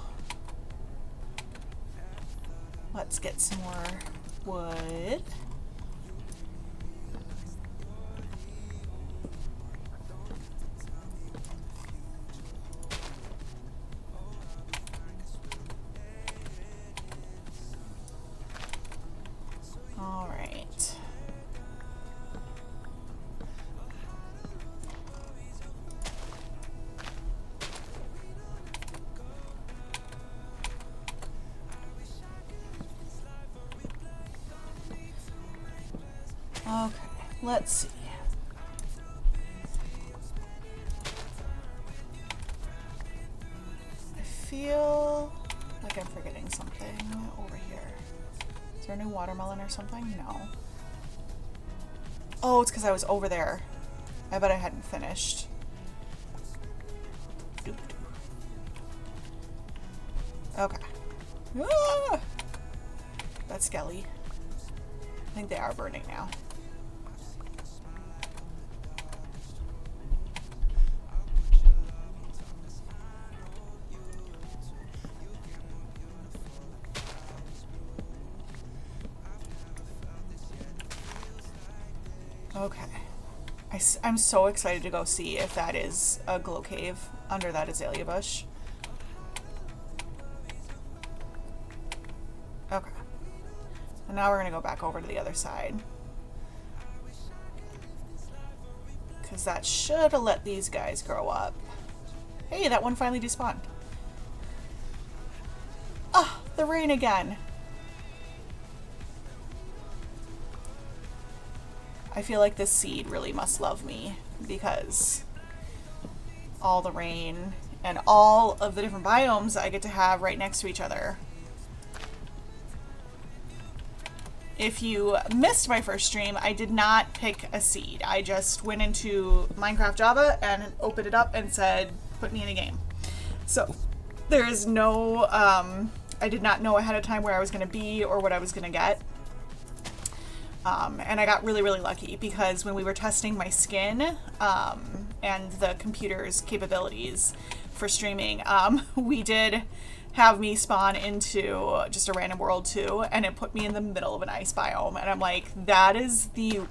let's get some more wood. All right. Okay, let's see. I feel like I'm forgetting something over here. Is there a new watermelon or something? No. Oh, it's because I was over there. I bet I hadn't finished. Okay. Ah! That's Skelly. I think they are burning now. Okay. I'm so excited to go see if that is a glow cave under that azalea bush. Okay. And now we're going to go back over to the other side. Because that should have let these guys grow up. Hey, that one finally despawned. Ah, the rain again. I feel like this seed really must love me because all the rain and all of the different biomes I get to have right next to each other. If you missed my first stream, I did not pick a seed. I just went into Minecraft Java and opened it up and said, put me in a game. So there is no, I did not know ahead of time where I was going to be or what I was going to get. And I got really, really lucky because when we were testing my skin and the computer's capabilities for streaming, we did have me spawn into just a random world too, and it put me in the middle of an ice biome. And I'm like, that is the...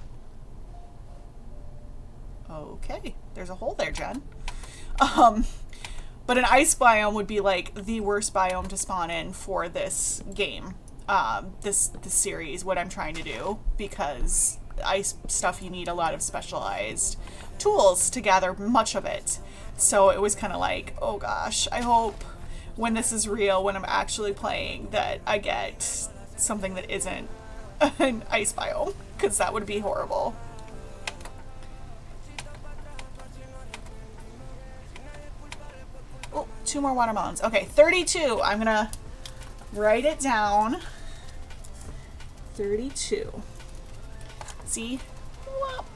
Okay, there's a hole there, Jen. But an ice biome would be like the worst biome to spawn in for this game. This series, what I'm trying to do, because ice stuff, you need a lot of specialized tools to gather much of it. So it was kind of like, oh gosh, I hope when this is real, when I'm actually playing, that I get something that isn't an ice biome, because that would be horrible. Oh, 2 more watermelons. Okay, 32. I'm gonna write it down. 32. See? Whoop.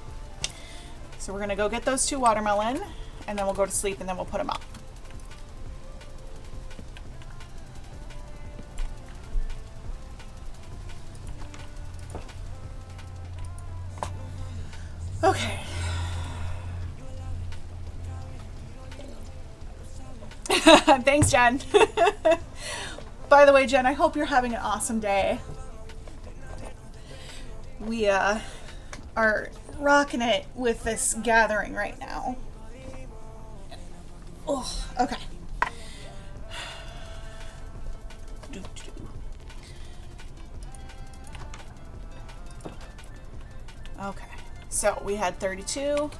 So we're gonna go get those 2 watermelon, and then we'll go to sleep, and then we'll put them up. Okay. Thanks, Jen. By the way, Jen, I hope you're having an awesome day. We are rocking it with this gathering right now. Oh, okay. Okay, so we had 32.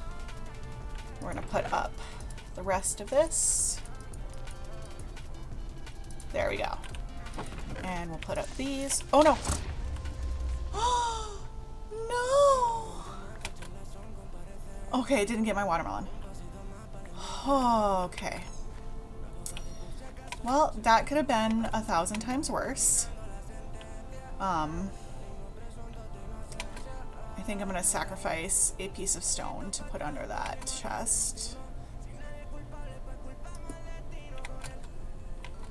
We're gonna put up the rest of this. There we go. And we'll put up these. Oh no! No! Okay, didn't get my watermelon. Okay. Well, that could have been 1,000 times worse. I think I'm gonna sacrifice a piece of stone to put under that chest.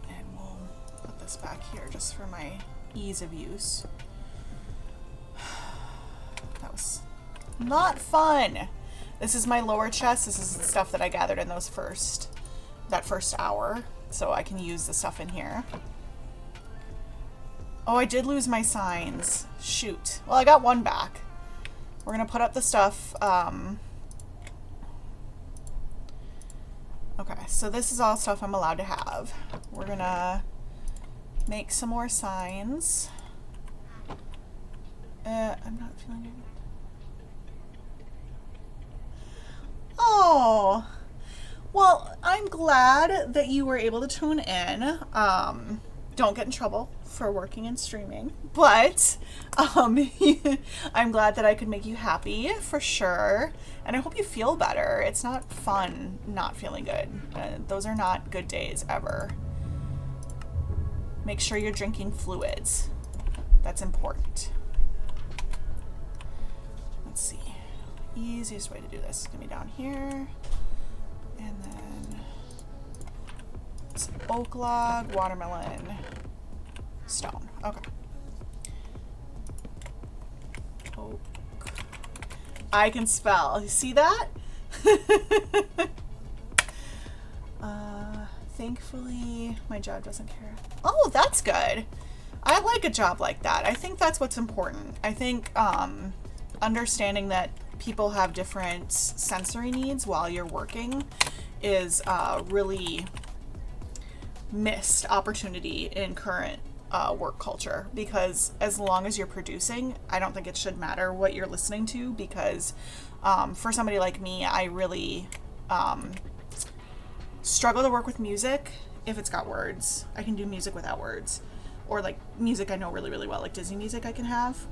And we'll put this back here just for my ease of use. That was not fun. This is my lower chest. This is the stuff that I gathered in that first hour. So I can use the stuff in here. Oh, I did lose my signs. Shoot. Well, I got one back. We're gonna put up the stuff. Okay, so this is all stuff I'm allowed to have. We're gonna make some more signs. I'm not feeling it. Oh, well, I'm glad that you were able to tune in. Don't get in trouble for working and streaming, but I'm glad that I could make you happy for sure. And I hope you feel better. It's not fun not feeling good. Those are not good days ever. Make sure you're drinking fluids. That's important. Let's see. Easiest way to do this is gonna be down here, and then some oak log, watermelon, stone. Okay. Oak. I can spell. You see that? Thankfully, my job doesn't care. Oh, that's good. I like a job like that. I think that's what's important. I think understanding that people have different sensory needs while you're working is a really missed opportunity in current work culture, because as long as you're producing, I don't think it should matter what you're listening to, because for somebody like me, I really struggle to work with music if it's got words. I can do music without words, or like music I know really, really well, like Disney music I can have.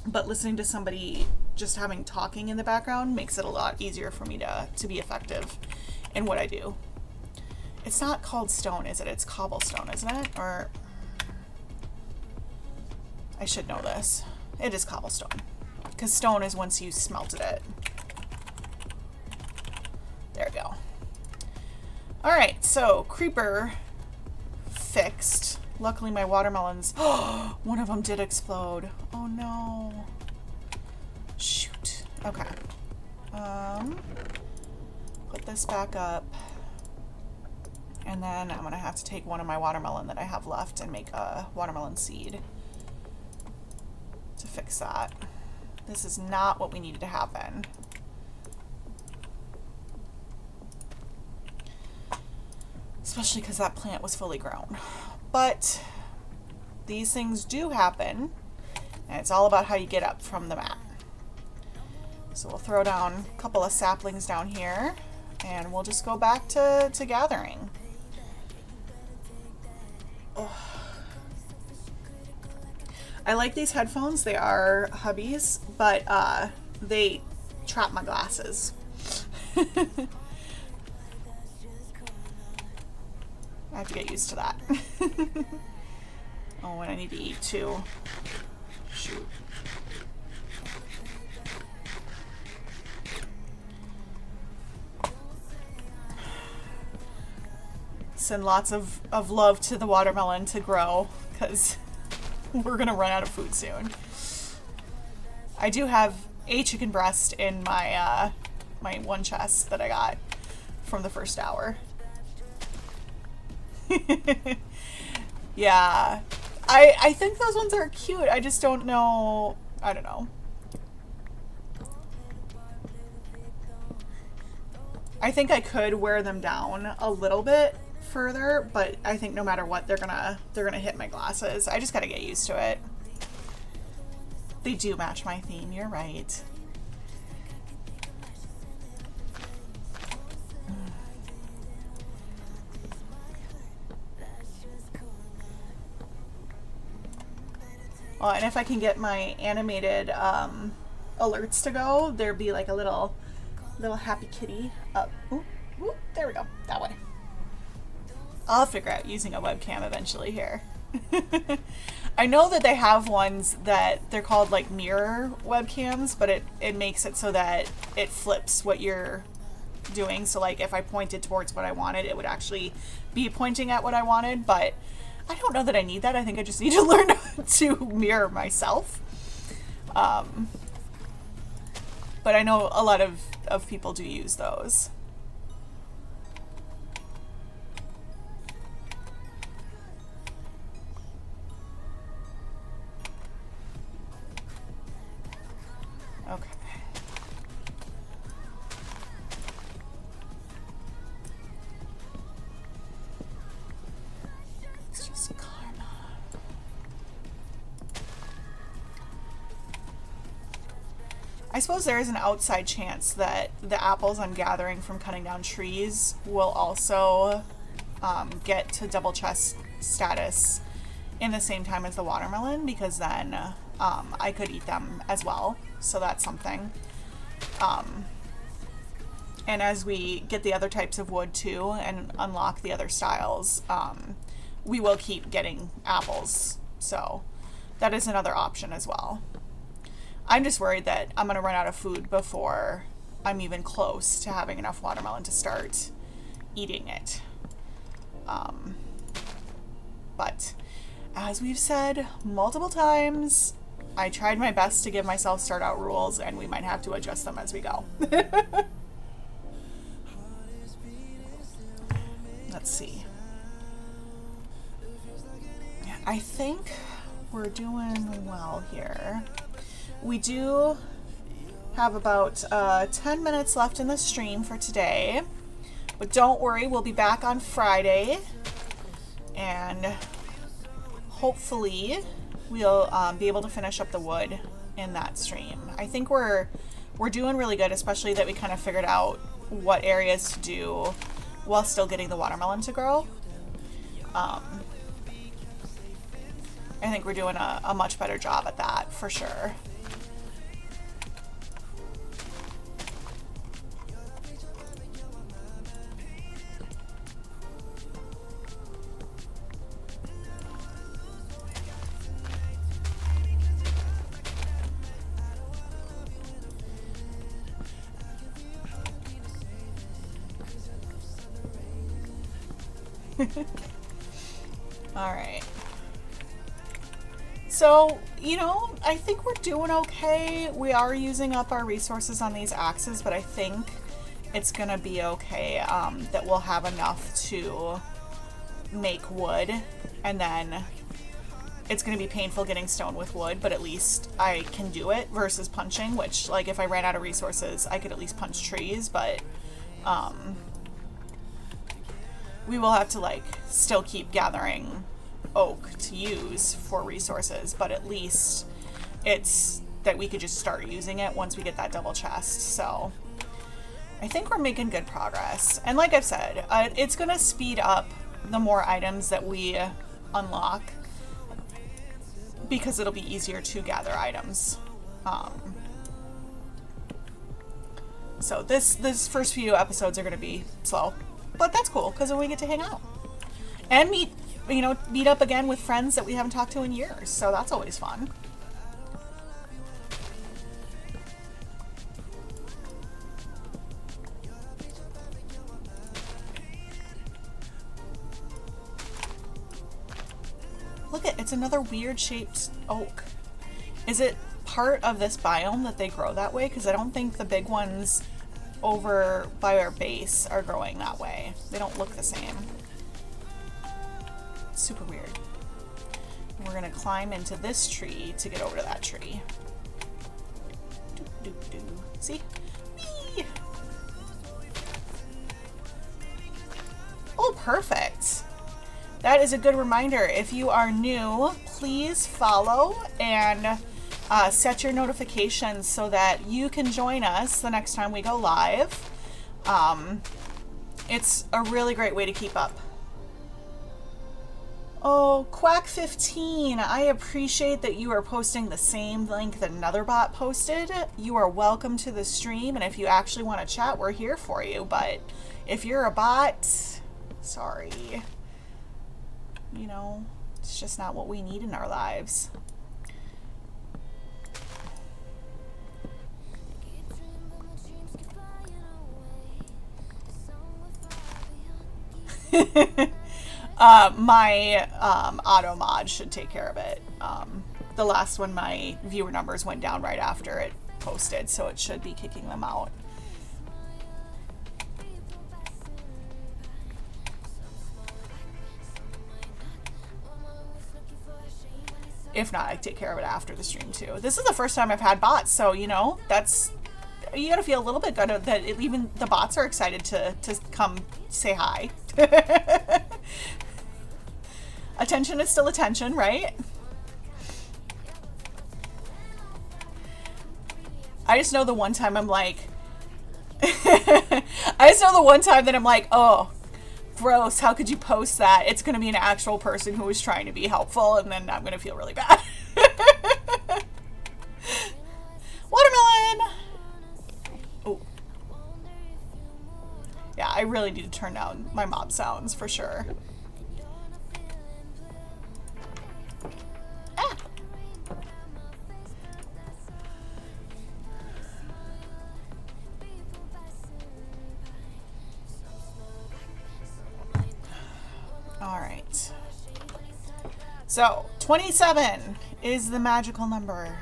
But listening to somebody just having talking in the background makes it a lot easier for me to be effective in what I do. It's not called stone, is it? It's cobblestone, isn't it? Or I should know this. It is cobblestone, because stone is once you smelted it. There we go. All right, so creeper fixed. Luckily my watermelons, one of them did explode. Oh no. Shoot. Okay. Put this back up. And then I'm gonna have to take one of my watermelon that I have left and make a watermelon seed to fix that. This is not what we needed to happen. Especially because that plant was fully grown. But these things do happen, and it's all about how you get up from the mat. So we'll throw down a couple of saplings down here, and we'll just go back to gathering. Ugh. I like these headphones. They are hubbies, but they trap my glasses. I have to get used to that. Oh, and I need to eat too. Shoot. Send lots of love to the watermelon to grow, because we're gonna run out of food soon. I do have a chicken breast in my my one chest that I got from the first hour. Yeah, I think those ones are cute. I just don't know. I don't know. I think I could wear them down a little bit further, but I think no matter what, they're gonna hit my glasses. I just gotta get used to it. They do match my theme. You're right. Oh, and if I can get my animated alerts to go, there'd be like a little happy kitty up. Ooh, ooh, there we go. That way. I'll figure out using a webcam eventually here. I know that they have ones that they're called like mirror webcams, but it makes it so that it flips what you're doing. So like if I pointed towards what I wanted, it would actually be pointing at what I wanted, but I don't know that I need that. I think I just need to learn to mirror myself. But I know a lot of people do use those. Okay. It's just karma. I suppose there is an outside chance that the apples I'm gathering from cutting down trees will also get to double chest status in the same time as the watermelon, because then I could eat them as well. So that's something. And as we get the other types of wood too and unlock the other styles, we will keep getting apples. So that is another option as well. I'm just worried that I'm going to run out of food before I'm even close to having enough watermelon to start eating it. But as we've said multiple times, I tried my best to give myself start out rules, and we might have to adjust them as we go. Let's see. I think we're doing well here. We do have about 10 minutes left in the stream for today, but don't worry, we'll be back on Friday, and hopefully we'll be able to finish up the wood in that stream. I think we're doing really good, especially that we kind of figured out what areas to do while still getting the watermelon to grow. I think we're doing a much better job at that, for sure. All right. So, you know, I think we're doing okay. We are using up our resources on these axes, but I think it's going to be okay that we'll have enough to make wood, and then it's going to be painful getting stone with wood, but at least I can do it versus punching, which, like, if I ran out of resources, I could at least punch trees, but we will have to, like, still keep gathering oak to use for resources, but at least it's that we could just start using it once we get that double chest. So I think we're making good progress. And like I've said, it's going to speed up the more items that we unlock because it'll be easier to gather items. So this first few episodes are going to be slow, but that's cool because then we get to hang out and meet up again with friends that we haven't talked to in years. So that's always fun. Look it's another weird shaped oak. Is it part of this biome that they grow that way? Because I don't think the big ones over by our base are growing that way. They don't look the same. Super weird. We're gonna climb into this tree to get over to that tree. Doo, doo, doo. See? Whee! Oh, perfect. That is a good reminder. If you are new, please follow and set your notifications so that you can join us the next time we go live. It's a really great way to keep up. Oh, Quack15, I appreciate that you are posting the same link that another bot posted. You are welcome to the stream, and if you actually want to chat, we're here for you. But if you're a bot, sorry. You know, it's just not what we need in our lives. My auto mod should take care of it. The last one, my viewer numbers went down right after it posted, so it should be kicking them out. If not, I take care of it after the stream too. This is the first time I've had bots, so you know, you gotta feel a little bit good that even the bots are excited to come say hi. Attention is still attention, right? I just know the one time I'm like, oh, gross, how could you post that? It's going to be an actual person who is trying to be helpful, and then I'm going to feel really bad. Watermelon! Oh. Yeah, I really need to turn down my mob sounds for sure. Ah! All right. So 27 is the magical number.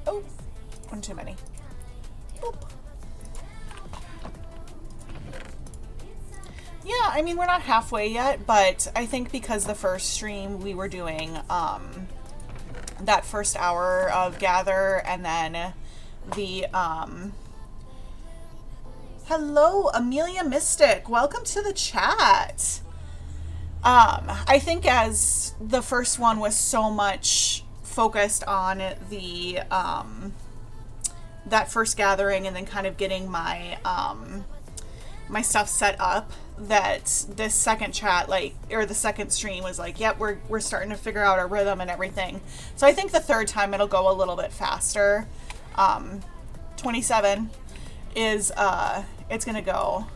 Oh, one too many. Boop. Yeah, I mean, we're not halfway yet, but I think because the first stream we were doing that first hour of gather, and then the hello Amelia Mystic, welcome to the chat. I think as the first one was so much focused on the that first gathering and then kind of getting my my stuff set up, that this second chat, like, or the second stream was like, yep, we're starting to figure out our rhythm and everything. So I think the third time it'll go a little bit faster. 27 is it's gonna go.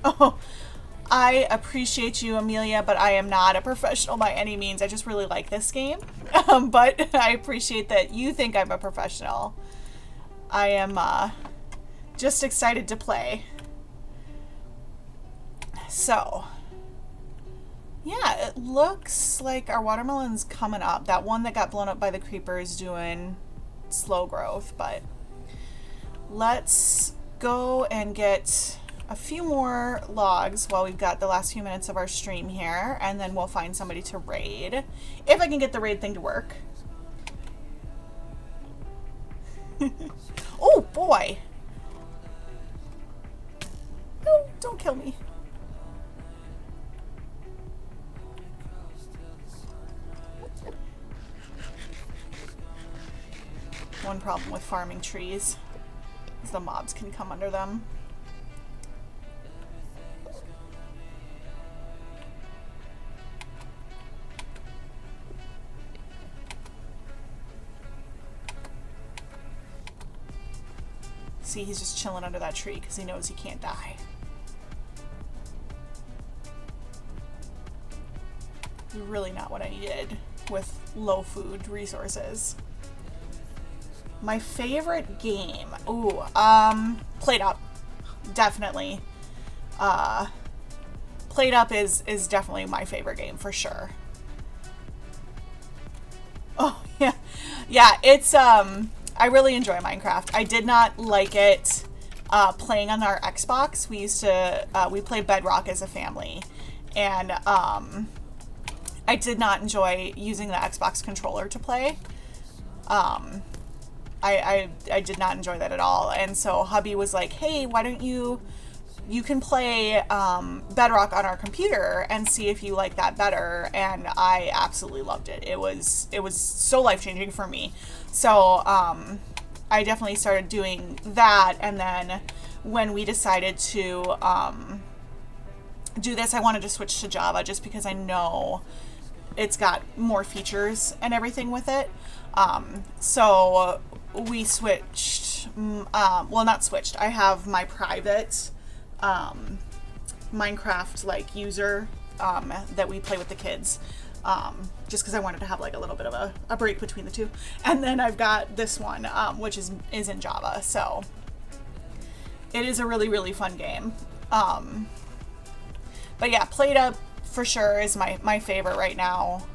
Oh, I appreciate you, Amelia, but I am not a professional by any means. I just really like this game. But I appreciate that you think I'm a professional. I am just excited to play. So, yeah, it looks like our watermelon's coming up. That one that got blown up by the creeper is doing slow growth, but let's go and get a few more logs while we've got the last few minutes of our stream here, and then we'll find somebody to raid. If I can get the raid thing to work. Oh boy! No, don't kill me. One problem with farming trees is the mobs can come under them. See, he's just chilling under that tree because he knows he can't die. Really not what I needed with low food resources. My favorite game. Ooh, Played Up. Definitely. Played Up is definitely my favorite game for sure. Oh, yeah. Yeah, it's, I really enjoy Minecraft. I did not like it playing on our Xbox. We used to, we played Bedrock as a family. And I did not enjoy using the Xbox controller to play. I did not enjoy that at all. And so hubby was like, hey, why don't you can play Bedrock on our computer and see if you like that better. And I absolutely loved it. It was so life-changing for me. So I definitely started doing that. And then when we decided to do this, I wanted to switch to Java just because I know it's got more features and everything with it. So we switched, well, not switched. I have my private Minecraft like user that we play with the kids, just because I wanted to have like a little bit of a break between the two. And then I've got this one, which is in Java. So it is a really, really fun game. But yeah, Played Up for sure is my favorite right now.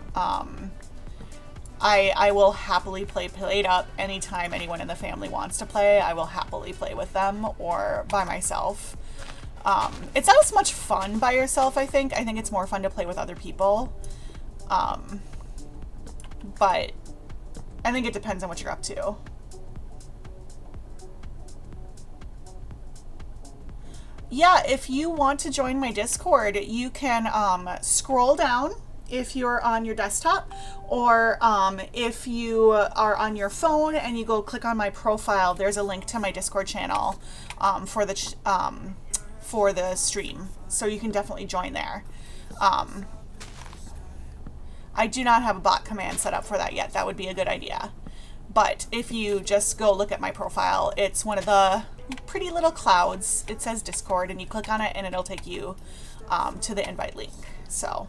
I will happily play Played Up anytime anyone in the family wants to play. I will happily play with them or by myself. It's not as much fun by yourself, I think. I think it's more fun to play with other people. But I think it depends on what you're up to. Yeah, if you want to join my Discord, you can scroll down if you're on your desktop, or if you are on your phone and you go click on my profile, there's a link to my Discord channel for the stream, so you can definitely join there. I do not have a bot command set up for that yet. That would be a good idea. But if you just go look at my profile, it's one of the pretty little clouds. It says Discord, and you click on it and it'll take you to the invite link. So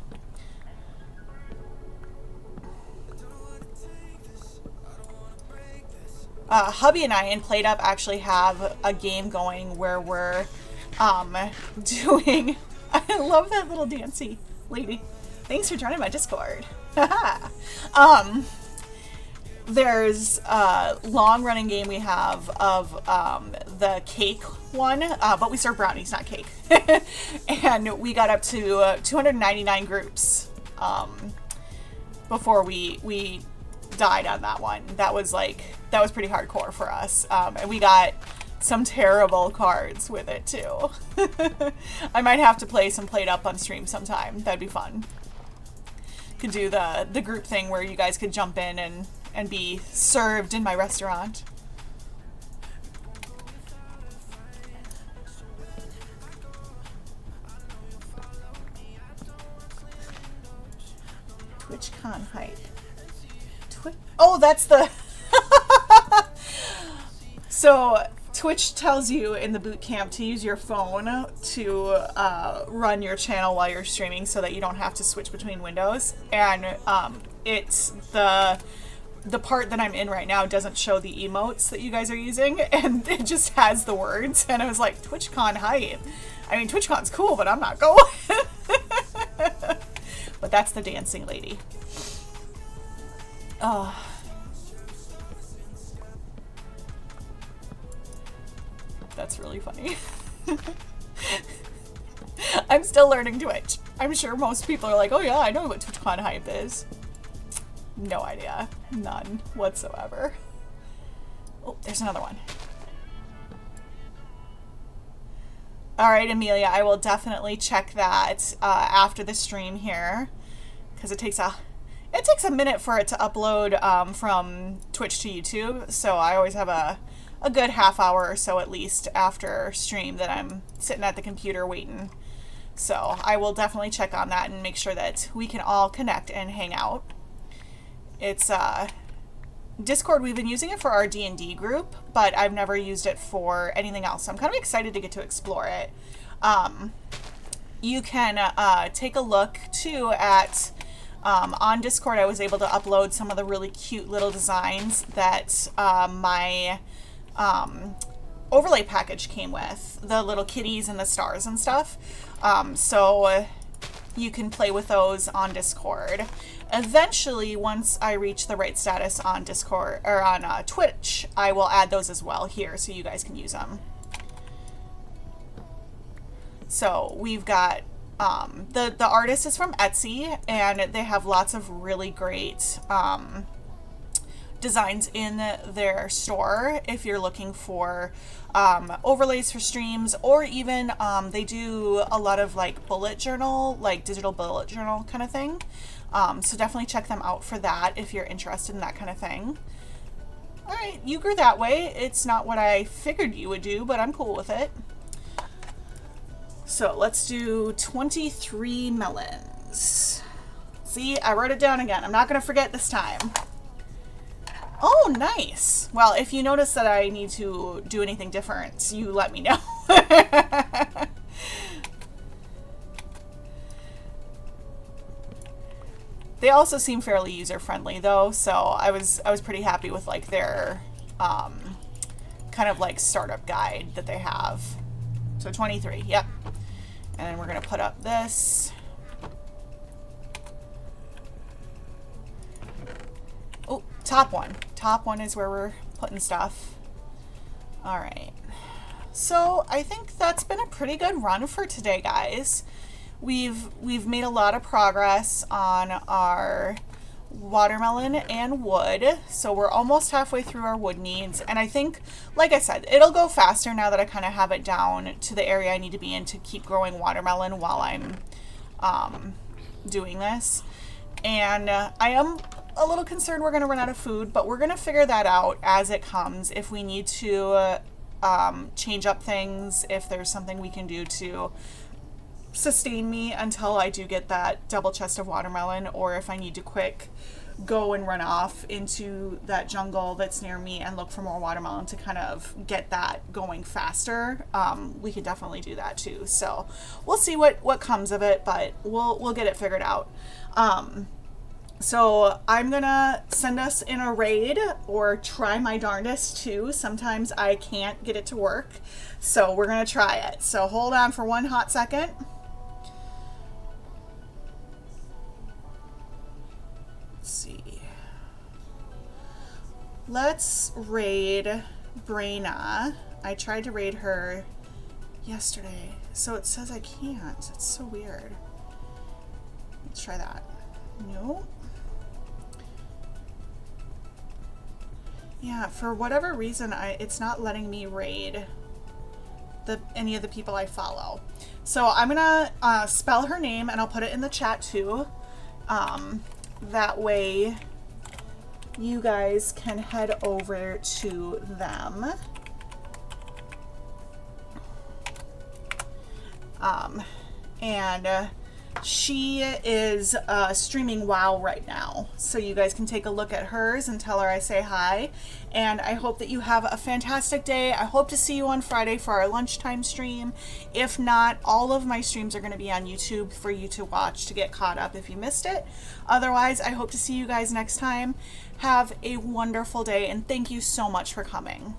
hubby and I in Played Up actually have a game going where we're doing, I love that little dancey lady. Thanks for joining my Discord. There's a long-running game we have of the cake one, but we serve brownies, not cake. And we got up to 299 groups before we died on that one. That was pretty hardcore for us. And we got some terrible cards with it too. I might have to play some Played Up on stream sometime. That'd be fun. Could do the group thing where you guys could jump in and be served in my restaurant. TwitchCon hype. Oh, that's the... So, Twitch tells you in the boot camp to use your phone to run your channel while you're streaming so that you don't have to switch between windows. And it's the part that I'm in right now doesn't show the emotes that you guys are using, and it just has the words. And I was like, TwitchCon hype. I mean, TwitchCon's cool, but I'm not going. But that's the dancing lady. Oh. That's really funny. I'm still learning Twitch. I'm sure most people are like, oh yeah, I know what TwitchCon hype is. No idea. None whatsoever. Oh, there's another one. All right, Amelia, I will definitely check that after the stream here, because it takes a minute for it to upload from Twitch to YouTube. So I always have a good half hour or so at least after stream that I'm sitting at the computer waiting. So I will definitely check on that and make sure that we can all connect and hang out. It's Discord, we've been using it for our D&D group, but I've never used it for anything else. So I'm kind of excited to get to explore it. You can take a look too at, on Discord, I was able to upload some of the really cute little designs that my overlay package came with. The little kitties and the stars and stuff. So you can play with those on Discord. Eventually, once I reach the right status on Discord or on Twitch, I will add those as well here so you guys can use them. So we've got the artist is from Etsy, and they have lots of really great designs in their store if you're looking for overlays for streams, or even they do a lot of like bullet journal, like digital bullet journal kind of thing. So definitely check them out for that if you're interested in that kind of thing. All right, you grew that way. It's not what I figured you would do, but I'm cool with it. So let's do 23 melons. See, I wrote it down again. I'm not going to forget this time. Oh, nice. Well, if you notice that I need to do anything different, you let me know. They also seem fairly user-friendly though, so I was pretty happy with like their kind of like startup guide that they have. So 23, yep. And then we're gonna put up this. Oh, top one. Top one is where we're putting stuff. All right. So I think that's been a pretty good run for today, guys. We've made a lot of progress on our watermelon and wood. So we're almost halfway through our wood needs. And I think, like I said, it'll go faster now that I kind of have it down to the area I need to be in to keep growing watermelon while I'm doing this. And I am a little concerned we're going to run out of food, but we're going to figure that out as it comes. If we need to change up things, if there's something we can do to sustain me until I do get that double chest of watermelon, or if I need to quick go and run off into that jungle that's near me and look for more watermelon to kind of get that going faster, we could definitely do that too. So we'll see what comes of it, but we'll get it figured out. So I'm gonna send us in a raid, or try my darndest too. Sometimes I can't get it to work, so we're gonna try it. So hold on for one hot second. Let's see. Let's raid Brayna. I tried to raid her yesterday, so it says I can't. It's so weird. Let's try that. No. Yeah, for whatever reason, it's not letting me raid any of the people I follow. So I'm gonna spell her name, and I'll put it in the chat too. That way you guys can head over to them. And She is streaming WoW right now, so you guys can take a look at hers and tell her I say hi. And I hope that you have a fantastic day. I hope to see you on Friday for our lunchtime stream. If not, all of my streams are going to be on YouTube for you to watch to get caught up if you missed it. Otherwise, I hope to see you guys next time. Have a wonderful day, and thank you so much for coming.